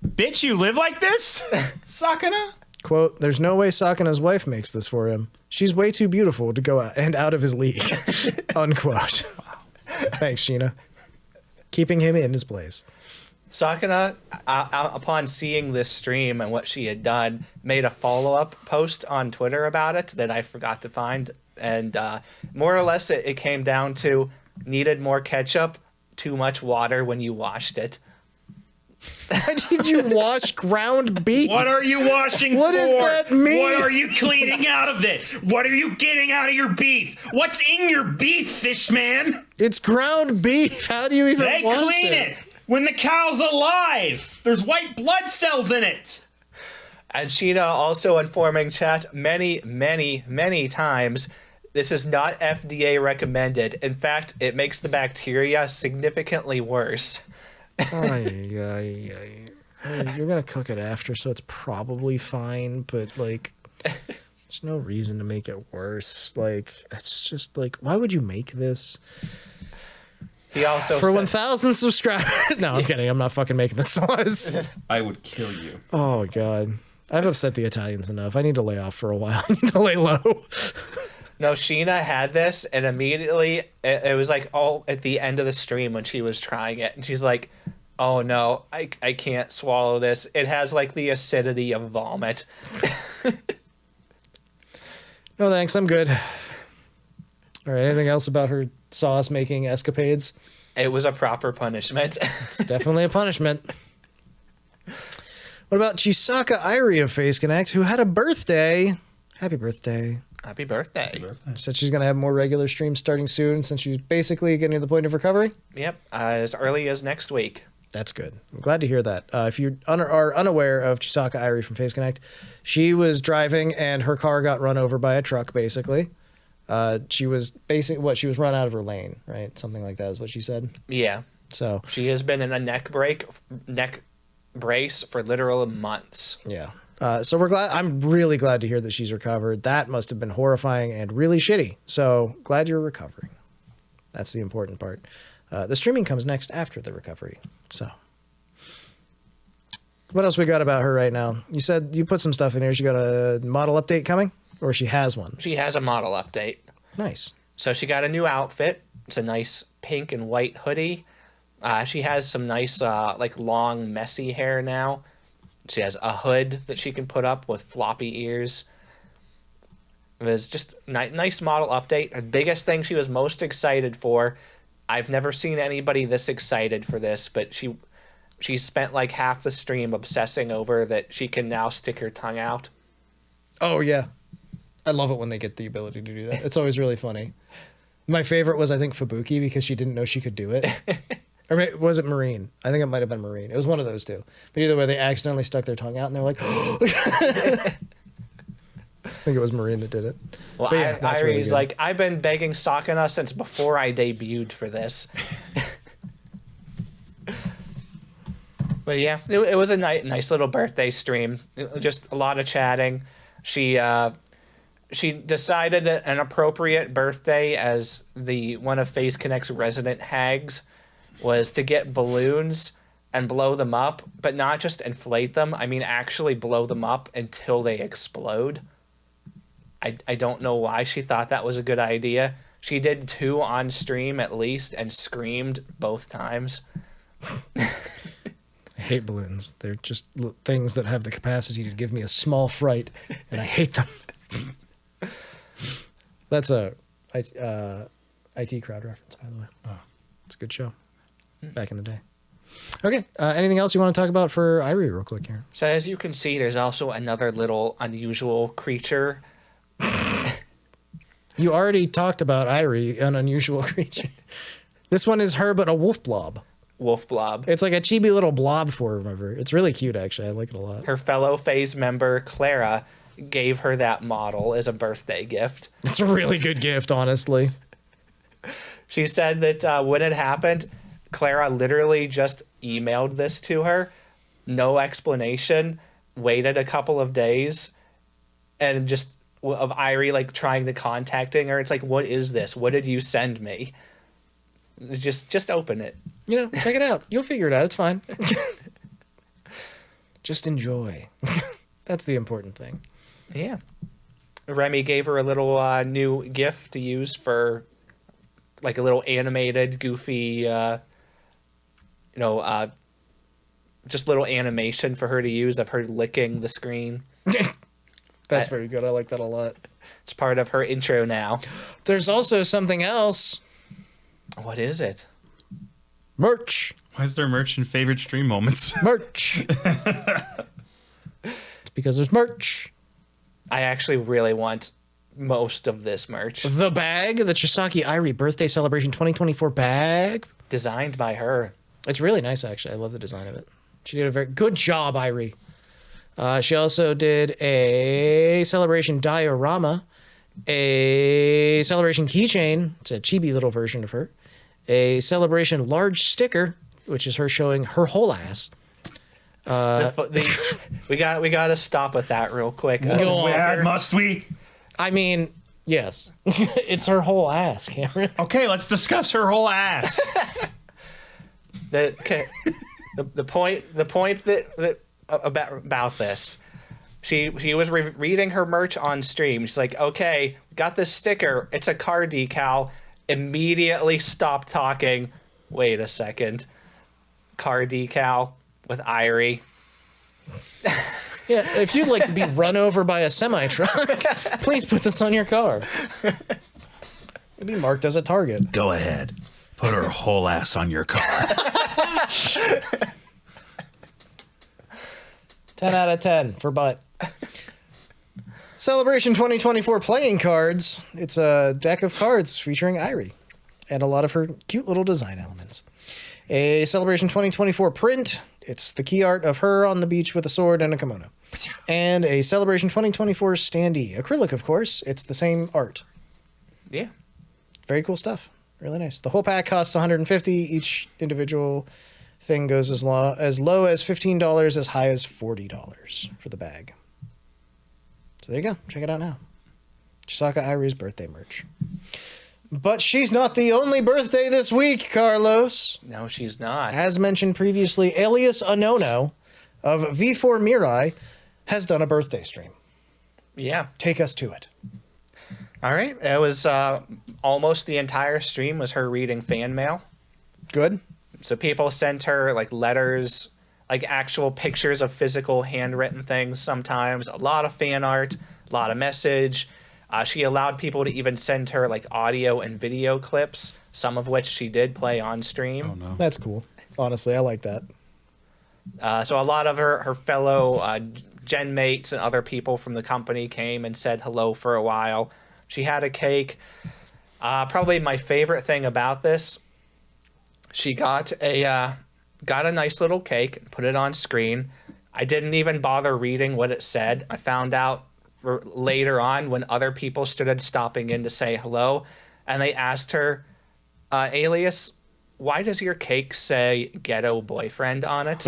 Speaker 4: Bitch, you live like this, Sakana?
Speaker 1: Quote, there's no way Sakana's wife makes this for him. She's way too beautiful to go out of his league. Unquote. Thanks, Sheena. Keeping him in his place.
Speaker 3: Sakana, upon seeing this stream and what she had done, made a follow-up post on Twitter about it that I forgot to find. And more or less it came down to needed more ketchup, too much water when you washed it.
Speaker 1: Why did you wash ground beef?
Speaker 2: What are you washing
Speaker 1: What
Speaker 2: for?
Speaker 1: does that mean?
Speaker 2: What are you cleaning out of it? What are you getting out of your beef? What's in your beef, fish man?
Speaker 1: It's ground beef. How do you even
Speaker 2: They
Speaker 1: wash
Speaker 2: clean it when the cow's alive. There's white blood cells in it.
Speaker 3: And Sheena also informing chat many, many, many times, this is not FDA recommended. In fact, it makes the bacteria significantly worse.
Speaker 1: You're gonna cook it after, so it's probably fine, but like there's no reason to make it worse. Like, it's just like, why would you make this?
Speaker 3: He also
Speaker 1: For
Speaker 3: said,
Speaker 1: 1,000 subscribers. No, I'm kidding. I'm not fucking making this sauce.
Speaker 4: I would kill you.
Speaker 1: Oh god, I've upset the Italians enough. I need to lay off for a while. I need to lay low.
Speaker 3: no, Sheena had this, and immediately it was like all at the end of the stream when she was trying it, and she's like, oh no, I can't swallow this. It has like the acidity of vomit.
Speaker 1: No thanks, I'm good. All right, anything else about her sauce making escapades.
Speaker 3: It was a proper punishment.
Speaker 1: It's definitely a punishment. What about Chisaka Irie of Face Connect, who had a birthday? Happy birthday.
Speaker 3: Happy birthday.
Speaker 1: Said she's going to have more regular streams starting soon since she's basically getting to the point of recovery.
Speaker 3: Yep, as early as next week.
Speaker 1: That's good. I'm glad to hear that. If you are unaware of Chisaka Irie from Face Connect, she was driving and her car got run over by a truck, basically. She was she was run out of her lane, right? Something like that is what she said.
Speaker 3: Yeah.
Speaker 1: So
Speaker 3: she has been in a neck brace for literal months.
Speaker 1: Yeah. So we're glad. I'm really glad to hear that she's recovered. That must have been horrifying and really shitty. So glad you're recovering. That's the important part. The streaming comes next after the recovery. So what else we got about her right now? You said you put some stuff in here. She got a model update coming, or she has one?
Speaker 3: She has a model update.
Speaker 1: Nice.
Speaker 3: So she got a new outfit. It's a nice pink and white hoodie. She has some nice, like long, messy hair now. She has a hood that she can put up with floppy ears. It was just nice model update. The biggest thing she was most excited for, I've never seen anybody this excited for this, but she spent like half the stream obsessing over that she can now stick her tongue out.
Speaker 1: Oh, yeah. I love it when they get the ability to do that. It's always really funny. My favorite was, I think, Fubuki, because she didn't know she could do it. Or was it Marine? I think it might have been Marine. It was one of those two. But either way, they accidentally stuck their tongue out, and they're like, I think it was Marine that did it.
Speaker 3: Well,
Speaker 1: but yeah,
Speaker 3: Irie's
Speaker 1: really good.
Speaker 3: like, I've been begging Sakana since before I debuted for this. But yeah, it was a nice little birthday stream. Just a lot of chatting. She decided that an appropriate birthday as one of Face Connect's resident hags was to get balloons and blow them up, but not just inflate them. I mean, actually blow them up until they explode. I don't know why she thought that was a good idea. She did 2 on stream at least and screamed both times.
Speaker 1: I hate balloons. They're just things that have the capacity to give me a small fright, and I hate them. That's a IT Crowd reference, by the way. Oh. It's a good show. Back in the day. Okay. Anything else you want to talk about for Irie real quick here?
Speaker 3: So as you can see, there's also another little unusual creature.
Speaker 1: You already talked about Irie, an unusual creature. This one is her, but a wolf blob.
Speaker 3: Wolf blob.
Speaker 1: It's like a chibi little blob form of her. It's really cute, actually. I like it a lot.
Speaker 3: Her fellow phase member, Clara, gave her that model as a birthday gift.
Speaker 1: It's a really good gift, honestly.
Speaker 3: She said that when it happened, Clara literally just emailed this to her. No explanation. Waited a couple of days. And just of Irie like trying to contacting her. It's like, what is this? What did you send me? Just open it.
Speaker 1: You know, check it out. You'll figure it out. It's fine. Just enjoy. That's the important thing.
Speaker 3: Yeah. Remy gave her a little new GIF to use for like a little animated, goofy, just little animation for her to use of her licking the screen.
Speaker 1: That's very good. I like that a lot.
Speaker 3: It's part of her intro now.
Speaker 1: There's also something else.
Speaker 3: What is it?
Speaker 1: Merch.
Speaker 4: Why is there merch in favorite stream moments?
Speaker 1: Merch. It's because there's merch.
Speaker 3: I actually really want most of this merch.
Speaker 1: The bag, the Chisaki Irie Birthday Celebration 2024 bag.
Speaker 3: Designed by her.
Speaker 1: It's really nice, actually. I love the design of it. She did a very good job, Irie. She also did a Celebration diorama, a Celebration keychain. It's a chibi little version of her. A Celebration large sticker, which is her showing her whole ass.
Speaker 3: We got to stop with that real quick.
Speaker 4: Must we?
Speaker 1: I mean, yes. It's her whole ass, Cameron.
Speaker 4: Okay, let's discuss her whole ass.
Speaker 3: The point that about this, she was reading her merch on stream. She's like, okay, got this sticker. It's a car decal. Immediately stopped talking. Wait a second. Car decal with Irie.
Speaker 1: Yeah, if you'd like to be run over by a semi-truck, please put this on your car. It'd be marked as a target.
Speaker 5: Go ahead. Put her whole ass on your car.
Speaker 1: 10 out of 10 for butt. Celebration 2024 playing cards. It's a deck of cards featuring Irie and a lot of her cute little design elements. A Celebration 2024 print. It's the key art of her on the beach with a sword and a kimono. And a Celebration 2024 standee. Acrylic, of course. It's the same art.
Speaker 3: Yeah.
Speaker 1: Very cool stuff. Really nice. The whole pack costs $150. Each individual thing goes as low as $15, as high as $40 for the bag. So there you go. Check it out now. Chisaka Irie's birthday merch. But she's not the only birthday this week, Carlos.
Speaker 3: No, she's not.
Speaker 1: As mentioned previously, Alias Anono of V4 Mirai has done a birthday stream.
Speaker 3: Yeah.
Speaker 1: Take us to it.
Speaker 3: All right. It was almost the entire stream was her reading fan mail.
Speaker 1: Good.
Speaker 3: So people sent her like letters, like actual pictures of physical handwritten things sometimes, a lot of fan art, a lot of message. She allowed people to even send her like audio and video clips, some of which she did play on stream.
Speaker 4: Oh no.
Speaker 1: That's cool. Honestly, I like that.
Speaker 3: So a lot of her fellow gen mates and other people from the company came and said hello for a while. She had a cake. Probably my favorite thing about this, she got a nice little cake and put it on screen. I didn't even bother reading what it said. I found out later on when other people started stopping in to say hello, and they asked her, Alias, why does your cake say ghetto boyfriend on it?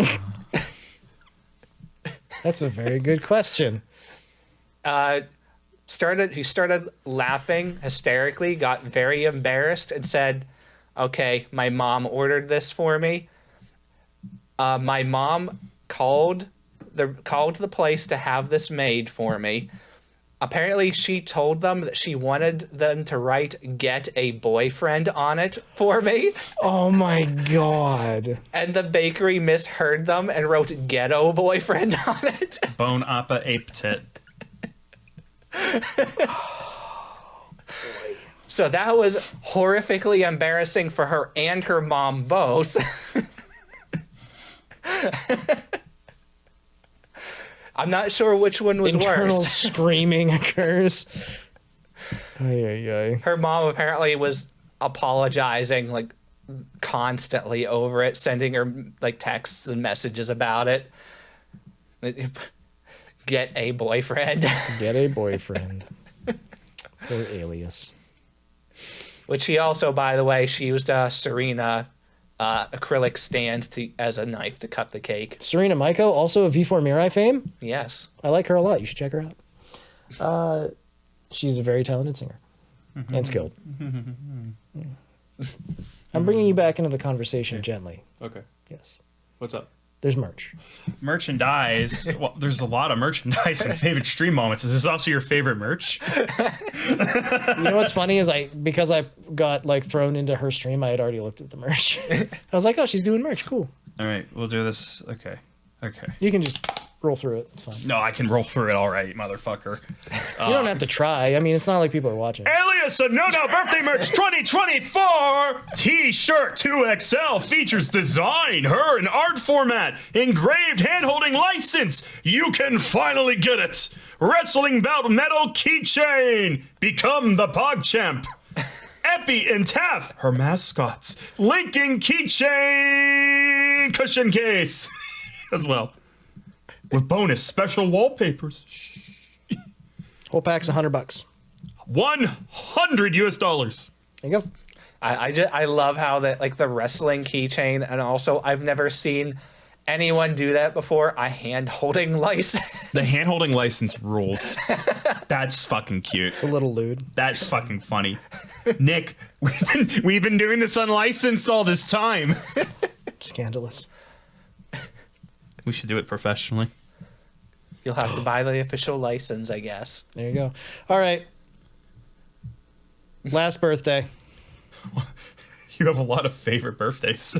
Speaker 1: That's a very good question.
Speaker 3: He started laughing hysterically, got very embarrassed, and said, okay, my mom ordered this for me. My mom called the place to have this made for me. Apparently, she told them that she wanted them to write "get a boyfriend" on it for me.
Speaker 1: Oh my god.
Speaker 3: And the bakery misheard them and wrote "ghetto boyfriend" on it.
Speaker 2: Bone Appa Ape Tit.
Speaker 3: So that was horrifically embarrassing for her and her mom both. I'm not sure which one was
Speaker 1: Internal
Speaker 3: worse.
Speaker 1: screaming occurs. Ay, ay, ay.
Speaker 3: Her mom apparently was apologizing like constantly over it, sending her like texts and messages about it. Get a boyfriend.
Speaker 1: Get a boyfriend. Or Alias.
Speaker 3: Which he also, by the way, she used a Serena acrylic stand as a knife to cut the cake.
Speaker 1: Serena Maiko, also a V4 Mirai fame.
Speaker 3: Yes.
Speaker 1: I like her a lot. You should check her out. She's a very talented singer and skilled. I'm bringing you back into the conversation gently.
Speaker 2: Okay.
Speaker 1: Yes.
Speaker 2: What's up?
Speaker 1: There's merch.
Speaker 2: Merchandise. Well, there's a lot of merchandise and favorite stream moments. Is this also your favorite merch?
Speaker 1: You know what's funny is because I got like thrown into her stream, I had already looked at the merch. I was like, oh, she's doing merch. Cool.
Speaker 2: All right, we'll do this. Okay.
Speaker 1: You can just roll through it. It's fine.
Speaker 2: No, I can roll through it all right, motherfucker.
Speaker 1: You don't have to try. I mean, it's not like people are watching.
Speaker 2: Alias Anono Birthday Merch 2024 T-shirt 2XL features design, her, and art format, engraved hand-holding license. You can finally get it. Wrestling belt metal keychain. Become the PogChamp. Epi and Taff, her mascots. Linking keychain cushion case as well. With bonus special wallpapers.
Speaker 1: Whole pack's $100.
Speaker 2: $100.
Speaker 1: There you go.
Speaker 3: I love how that like the wrestling keychain, and also I've never seen anyone do that before. A hand holding license.
Speaker 2: The hand holding license rules. That's fucking cute.
Speaker 1: It's a little lewd.
Speaker 2: That's fucking funny. Nick, we've been doing this unlicensed all this time.
Speaker 1: Scandalous.
Speaker 2: We should do it professionally.
Speaker 3: You'll have to buy the official license, I guess.
Speaker 1: There you go. All right. Last birthday.
Speaker 2: You have a lot of favorite birthdays.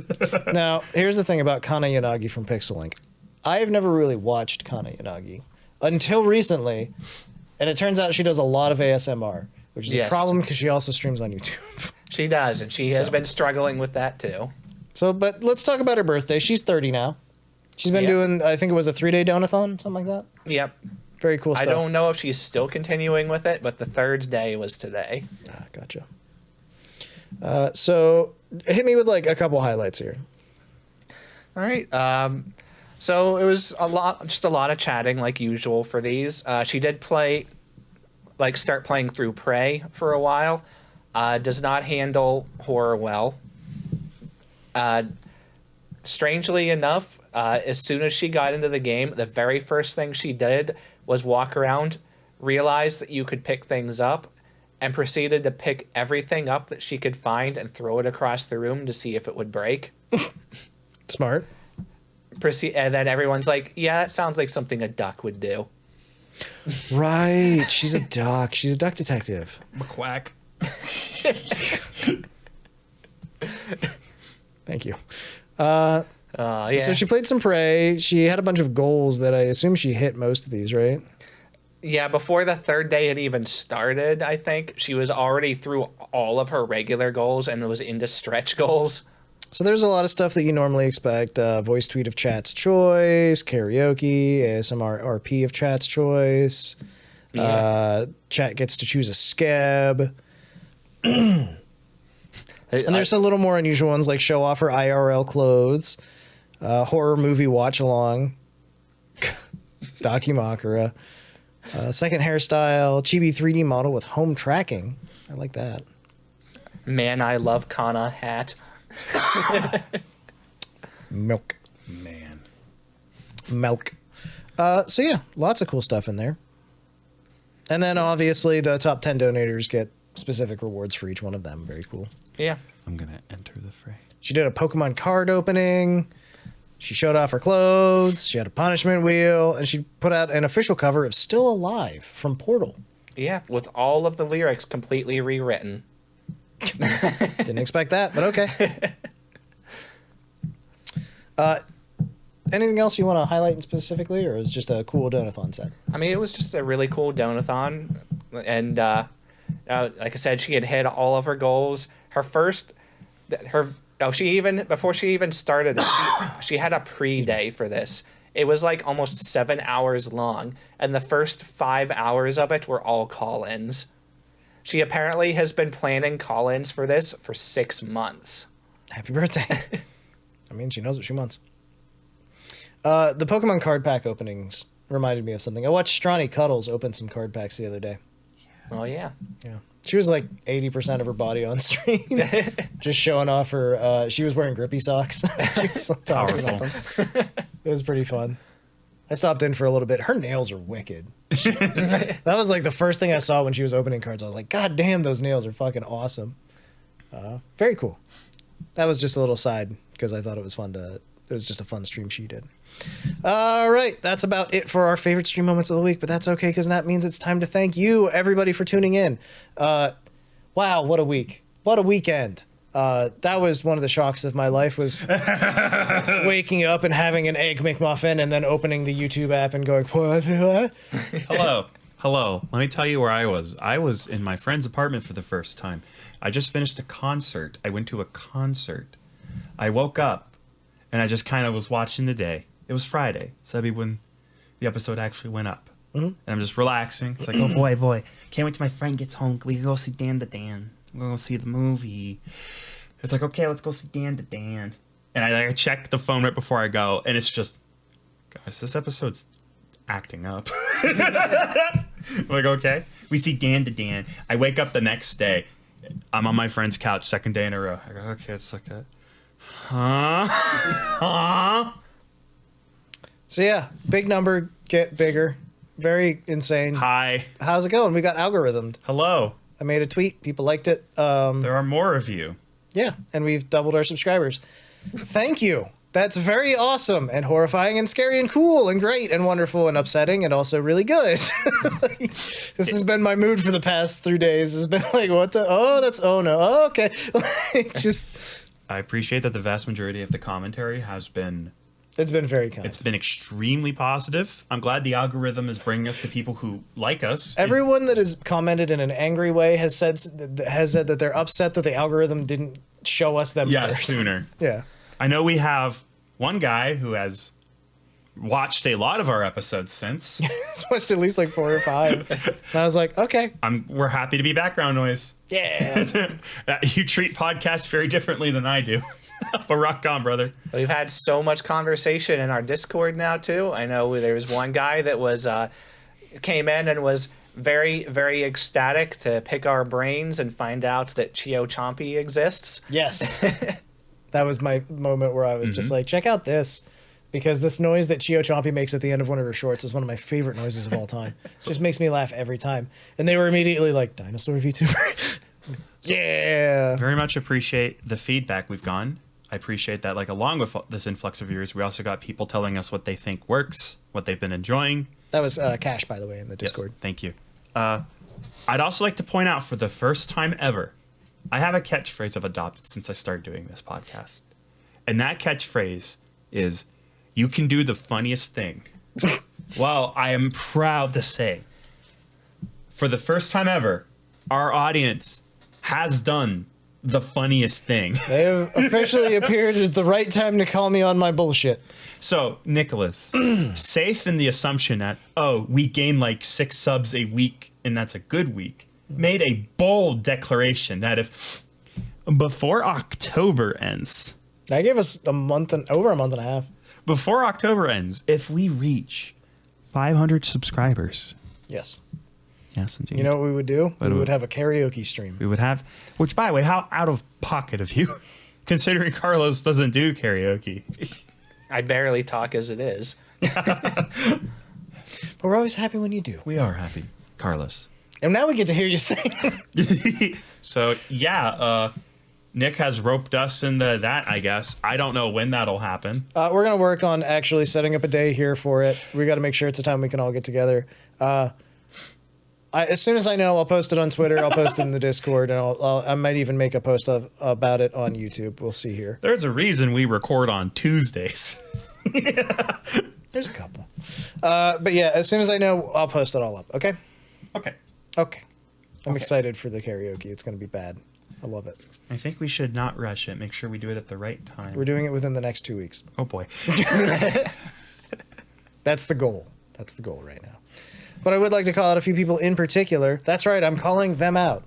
Speaker 1: Now, here's the thing about Kana Yanagi from Pixel Link. I've never really watched Kana Yanagi until recently, and it turns out she does a lot of ASMR. which is a
Speaker 3: Yes.
Speaker 1: problem because she also streams on YouTube.
Speaker 3: She does, and she has been struggling with that too.
Speaker 1: So, but let's talk about her birthday. She's 30 now. She's been
Speaker 3: Yep.
Speaker 1: doing, I think it was a 3-day donathon, something like that.
Speaker 3: Yep.
Speaker 1: Very cool stuff.
Speaker 3: I don't know if she's still continuing with it, but the third day was today.
Speaker 1: Ah, gotcha. So hit me with like a couple highlights here.
Speaker 3: All right. So it was just a lot of chatting like usual for these. She did start playing through Prey for a while. Does not handle horror well. Strangely enough, as soon as she got into the game, the very first thing she did was walk around, realize that you could pick things up, and proceeded to pick everything up that she could find and throw it across the room to see if it would break.
Speaker 1: Smart.
Speaker 3: And then everyone's like, yeah, that sounds like something a duck would do.
Speaker 1: Right. She's a duck. She's a duck detective.
Speaker 2: McQuack.
Speaker 1: Thank you.
Speaker 3: Yeah.
Speaker 1: So she played some Prey. She had a bunch of goals that I assume she hit most of these, right?
Speaker 3: Yeah, before the third day had even started, I think, she was already through all of her regular goals and was into stretch goals.
Speaker 1: So there's a lot of stuff that you normally expect. Voice tweet of chat's choice, karaoke, ASMR RP of chat's choice.
Speaker 3: Yeah.
Speaker 1: Chat gets to choose a scab. And there's a little more unusual ones like show off her IRL clothes, horror movie watch along, documakara, second hairstyle, chibi 3D model with home tracking. I like that.
Speaker 3: Man, I love Kana hat.
Speaker 1: Milk.
Speaker 2: Man.
Speaker 1: Milk. So yeah, lots of cool stuff in there. And then obviously the top 10 donators get specific rewards for each one of them. Very cool.
Speaker 3: Yeah.
Speaker 4: I'm gonna enter the fray.
Speaker 1: She did a Pokemon card opening. She showed off her clothes. She had a punishment wheel, and she put out an official cover of Still Alive from Portal.
Speaker 3: Yeah, with all of the lyrics completely rewritten.
Speaker 1: Didn't expect that, but okay. Anything else you want to highlight specifically, or is it just a cool donathon set?
Speaker 3: I mean, it was just a really cool donathon. And like I said, she had hit all of her goals. Before she even started it, she had a pre-day for this. It was like almost 7 hours long, and the first 5 hours of it were all call-ins. She apparently has been planning call-ins for this for 6 months.
Speaker 1: Happy birthday. I mean, she knows what she wants. The Pokemon card pack openings reminded me of something. I watched Strawny Cuddles open some card packs the other day.
Speaker 3: Oh, yeah.
Speaker 1: Yeah. She was like 80% of her body on stream. Just showing off her, she was wearing grippy socks. She was talking about them. It was pretty fun. I stopped in for a little bit. Her nails are wicked. That was like the first thing I saw when she was opening cards. I was like, God damn, those nails are fucking awesome. Very cool. That was just a little side because I thought it was fun it was just a fun stream she did. All right, that's about it for our favorite stream moments of the week, but that's okay because that means it's time to thank you, everybody, for tuning in. Wow, what a week. What a weekend. That was one of the shocks of my life was waking up and having an egg McMuffin and then opening the YouTube app and going, what?
Speaker 4: Hello. Let me tell you where I was. I was in my friend's apartment for the first time. I just finished a concert. I went to a concert. I woke up and I just kind of was watching the day. It was Friday, so that'd be when the episode actually went up. Mm-hmm. And I'm just relaxing. It's like, oh boy, can't wait till my friend gets home. We can go see Dan the Dan. We're going to go see the movie. It's like, okay, let's go see Dan the Dan. And I checked the phone right before I go, and it's just, guys, this episode's acting up. I'm like, okay. We see Dan the Dan. I wake up the next day. I'm on my friend's couch, second day in a row. I go, okay, it's like a, huh?
Speaker 1: So yeah, big number, get bigger. Very insane.
Speaker 4: Hi.
Speaker 1: How's it going? We got algorithmed.
Speaker 4: Hello.
Speaker 1: I made a tweet. People liked it.
Speaker 4: There are more of you.
Speaker 1: Yeah, and we've doubled our subscribers. Thank you. That's very awesome and horrifying and scary and cool and great and wonderful and upsetting and also really good. This has been my mood for the past 3 days. It's been like, what the? Oh, that's, oh no. Oh, okay. Just.
Speaker 4: I appreciate that the vast majority of the commentary has been
Speaker 1: It's been very kind.
Speaker 2: It's been extremely positive. I'm glad the algorithm is bringing us to people who like us.
Speaker 1: Everyone that has commented in an angry way has said that they're upset that the algorithm didn't show us them first.
Speaker 2: Sooner.
Speaker 1: Yeah.
Speaker 2: I know we have one guy who has watched a lot of our episodes since.
Speaker 1: He's watched at least like 4 or 5. And I was like, okay.
Speaker 2: We're happy to be background noise.
Speaker 1: Yeah.
Speaker 2: You treat podcasts very differently than I do. But rock on, brother.
Speaker 3: We've had so much conversation in our Discord now too. I know there was one guy that was came in and was very, very ecstatic to pick our brains and find out that Chio Chompy exists.
Speaker 1: Yes. That was my moment where I was just like, check out this. Because this noise that Chio Chompy makes at the end of one of her shorts is one of my favorite noises of all time. It just makes me laugh every time. And they were immediately like, dinosaur VTuber. Yeah.
Speaker 2: Very much appreciate the feedback we've gotten. I appreciate that. Like, along with this influx of viewers, we also got people telling us what they think works, what they've been enjoying.
Speaker 1: That was Cash, by the way, in the Discord.
Speaker 2: Yes, thank you. I'd also like to point out, for the first time ever, I have a catchphrase I've adopted since I started doing this podcast. And that catchphrase is, you can do the funniest thing. Well, I am proud to say, for the first time ever, our audience has done the funniest thing.
Speaker 1: They have officially appeared at the right time to call me on my bullshit.
Speaker 2: So, Nicholas, safe in the assumption that, we gain like 6 subs a week, and that's a good week, made a bold declaration that if before October ends...
Speaker 1: That gave us over a month and a half.
Speaker 2: Before October ends, if we reach 500 subscribers...
Speaker 1: Yes.
Speaker 2: Yes, indeed.
Speaker 1: You know what we would do? We would have a karaoke stream.
Speaker 2: We would have... Which, by the way, how out of pocket of you, considering Carlos doesn't do karaoke.
Speaker 3: I barely talk as it is.
Speaker 1: But we're always happy when you do.
Speaker 2: We are happy, Carlos.
Speaker 1: And now we get to hear you sing.
Speaker 2: So, yeah, Nick has roped us into that, I guess. I don't know when that'll happen.
Speaker 1: We're going to work on actually setting up a day here for it. We got to make sure it's a time we can all get together. As soon as I know, I'll post it on Twitter. I'll post it in the Discord, and I might even make a post about it on YouTube. We'll see here.
Speaker 2: There's a reason we record on Tuesdays.
Speaker 1: There's a couple. But yeah, as soon as I know, I'll post it all up. Okay?
Speaker 2: Okay.
Speaker 1: Okay. I'm excited for the karaoke. It's going to be bad. I love it.
Speaker 2: I think we should not rush it. Make sure we do it at the right time.
Speaker 1: We're doing it within the next 2 weeks.
Speaker 2: Oh, boy.
Speaker 1: That's the goal. That's the goal right now. But I would like to call out a few people in particular. That's right, I'm calling them out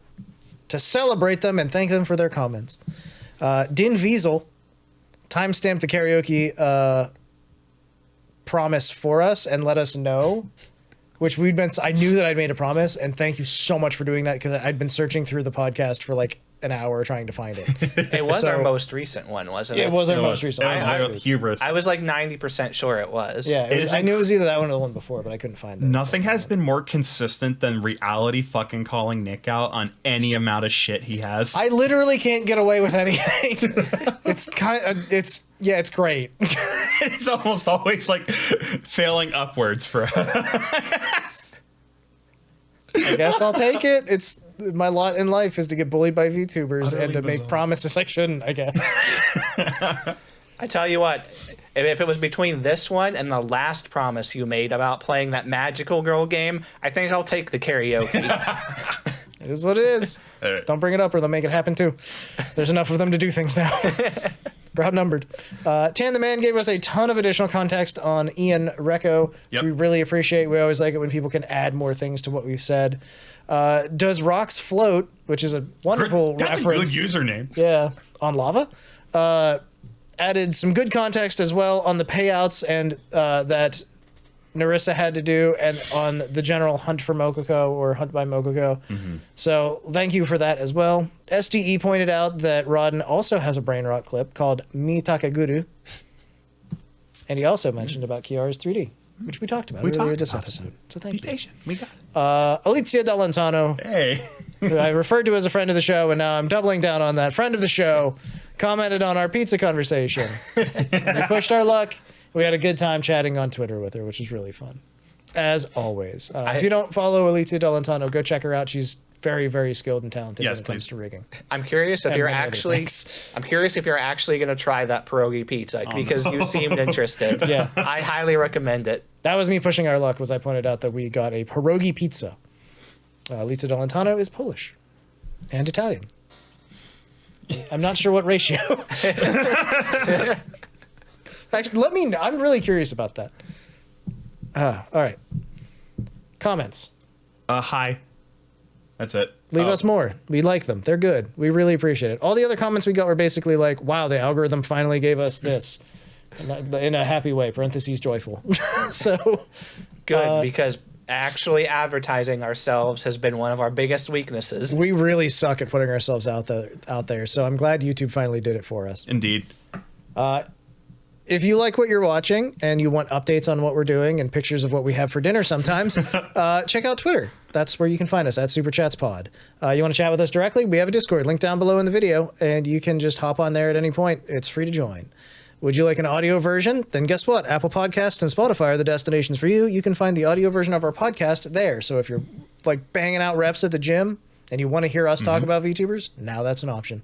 Speaker 1: to celebrate them and thank them for their comments. Din Wiesel timestamped the karaoke promise for us and let us know, which I knew that I'd made a promise, and thank you so much for doing that, because I'd been searching through the podcast for like an hour trying to find it.
Speaker 3: It was our most recent one, wasn't it?
Speaker 1: It was our most recent.
Speaker 2: Hubris.
Speaker 3: I was like 90% sure it was.
Speaker 1: Yeah, I knew it was either that one or the one before, but I couldn't find it.
Speaker 2: Nothing has been more consistent than reality fucking calling Nick out on any amount of shit he has.
Speaker 1: I literally can't get away with anything. It's great.
Speaker 2: It's almost always like failing upwards for us.
Speaker 1: I guess I'll take it. It's my lot in life is to get bullied by VTubers and to make promises I shouldn't, I guess.
Speaker 3: I tell you what, if it was between this one and the last promise you made about playing that magical girl game, I think I'll take the karaoke.
Speaker 1: It is what it is.
Speaker 2: Right.
Speaker 1: Don't bring it up or they'll make it happen too. There's enough of them to do things now. We're outnumbered. Tan the Man gave us a ton of additional context on Ian Recco, which we really appreciate. We always like it when people can add more things to what we've said. Does Rocks Float, which is a wonderful reference.
Speaker 2: That's a good username.
Speaker 1: Yeah, on Lava. Added some good context as well on the payouts and that Nerissa had to do, and on the general hunt for Mokoko or hunt by Mokoko. So thank you for that as well. SDE pointed out that Rodden also has a brain rot clip called Mi Takaguru. And he also mentioned about Kiara's 3D, which we talked about earlier this episode. So thank you.
Speaker 2: Be patient. We got it.
Speaker 1: Alicia Dallantano,
Speaker 2: Hey.
Speaker 1: who I referred to as a friend of the show, and now I'm doubling down on that. Friend of the show, commented on our pizza conversation. We pushed our luck. We had a good time chatting on Twitter with her, which was really fun. As always. If you don't follow Alicia Dallantano, go check her out. She's very, very skilled and talented
Speaker 2: Yes,
Speaker 1: when it comes
Speaker 2: please.
Speaker 1: to rigging.
Speaker 3: I'm curious if
Speaker 1: And
Speaker 3: you're
Speaker 1: many other
Speaker 3: actually.
Speaker 1: things.
Speaker 3: I'm curious if you're actually going to try that pierogi pizza because you seemed interested.
Speaker 1: Yeah.
Speaker 3: I highly recommend it.
Speaker 1: That was me pushing our luck. Was I pointed out that we got a pierogi pizza. Lizza Dolentano is Polish and Italian. I'm not sure what ratio. Actually, let me know. I'm really curious about that. All right. Comments.
Speaker 2: Hi. That's it.
Speaker 1: Leave
Speaker 2: Oh.
Speaker 1: us more. We like them. They're good. We really appreciate it. All the other comments we got were basically like, wow, the algorithm finally gave us this. In a happy way, parentheses joyful. So
Speaker 3: Good, because actually advertising ourselves has been one of our biggest weaknesses.
Speaker 1: we really suck at putting ourselves out there. So I'm glad YouTube finally did it for us.
Speaker 2: Indeed.
Speaker 1: If you like what you're watching and you want updates on what we're doing and pictures of what we have for dinner sometimes, check out Twitter. That's where you can find us, at Super Chats Pod. You want to chat with us directly? We have a Discord link down below in the video, and you can just hop on there at any point. It's free to join. Would you like an audio version? Then guess what? Apple Podcasts and Spotify are the destinations for you. You can find the audio version of our podcast there. So if you're like banging out reps at the gym and you want to hear us talk about VTubers, now that's an option.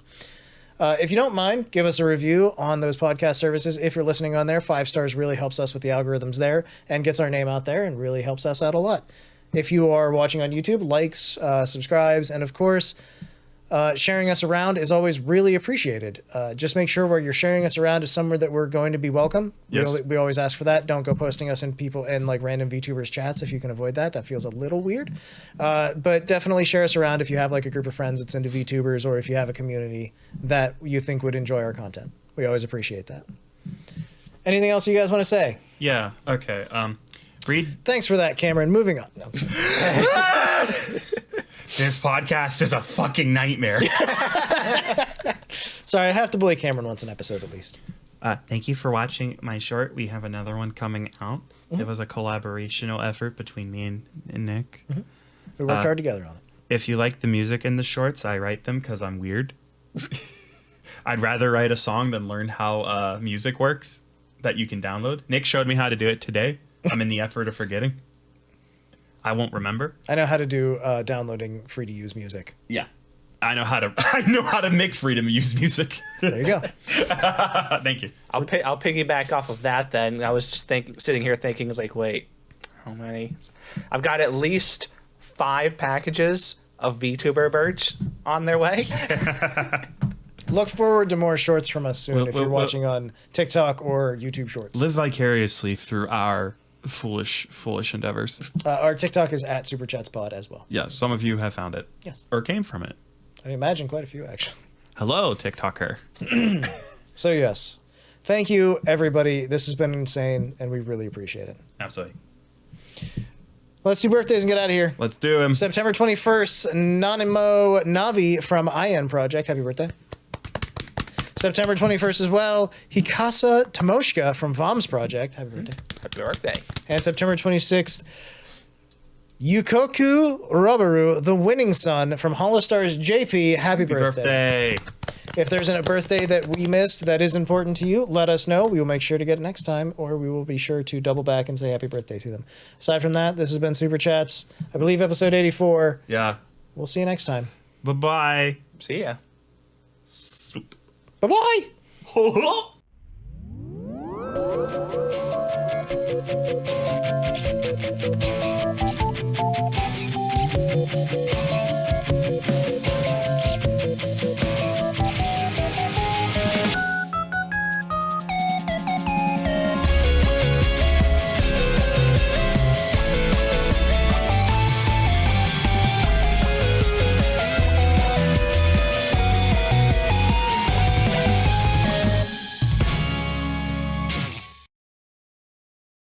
Speaker 1: If you don't mind, give us a review on those podcast services. If you're listening on there, 5 stars really helps us with the algorithms there and gets our name out there and really helps us out a lot. If you are watching on YouTube, likes, subscribes, and of course, sharing us around is always really appreciated. Just make sure where you're sharing us around is somewhere that we're going to be welcome.
Speaker 2: Yes.
Speaker 1: We always ask for that. Don't go posting us in people in like random VTubers chats if you can avoid that. That feels a little weird. But definitely share us around if you have like a group of friends that's into VTubers or if you have a community that you think would enjoy our content. We always appreciate that. Anything else you guys want to say?
Speaker 2: Yeah. Okay. Read.
Speaker 1: Thanks for that, Cameron. Moving on. No.
Speaker 2: This podcast is a fucking nightmare.
Speaker 1: Sorry, I have to bully Cameron once an episode at least.
Speaker 4: Thank you for watching my short. We have another one coming out. It was a collaborational effort between me and Nick.
Speaker 1: We worked hard together on it.
Speaker 4: If you like the music in the shorts, I write them because I'm weird. I'd rather write a song than learn how music works that you can download. Nick showed me how to do it today. I'm in the effort of forgetting. I won't remember.
Speaker 1: I know how to do downloading free to use music.
Speaker 2: Yeah. I know how to make freedom use music.
Speaker 1: There you go.
Speaker 2: Thank you.
Speaker 3: I'll piggyback off of that then. I was just sitting here thinking, it's like, wait, how many? I've got at least 5 packages of VTuber merch on their way.
Speaker 1: Look forward to more shorts from us soon if you're
Speaker 4: well,
Speaker 1: watching on TikTok or YouTube Shorts.
Speaker 4: Live vicariously through our foolish endeavors.
Speaker 1: Our TikTok is at Super Chats Pod as well.
Speaker 4: Yeah, some of you have found it.
Speaker 1: Yes.
Speaker 4: Or came from it.
Speaker 1: I imagine quite a few, actually.
Speaker 4: Hello, TikToker.
Speaker 1: So, yes. Thank you, everybody. This has been insane, and we really appreciate it.
Speaker 2: Absolutely.
Speaker 1: Let's do birthdays and get out of here.
Speaker 4: Let's do him.
Speaker 1: September 21st, Nanimo Navi from IN Project. Happy birthday. September 21st as well, Hikasa Tomoshka from Vom's Project. Happy birthday.
Speaker 3: Happy birthday.
Speaker 1: And September 26th, Yukoku Robaru, the winning son from Holostars JP. Happy birthday. If there's a birthday that we missed that is important to you, let us know. We will make sure to get it next time, or we will be sure to double back and say happy birthday to them. Aside from that, this has been Super Chats. I believe episode 84.
Speaker 4: Yeah.
Speaker 1: We'll see you next time.
Speaker 4: Bye-bye.
Speaker 3: See ya.
Speaker 1: Bye-bye.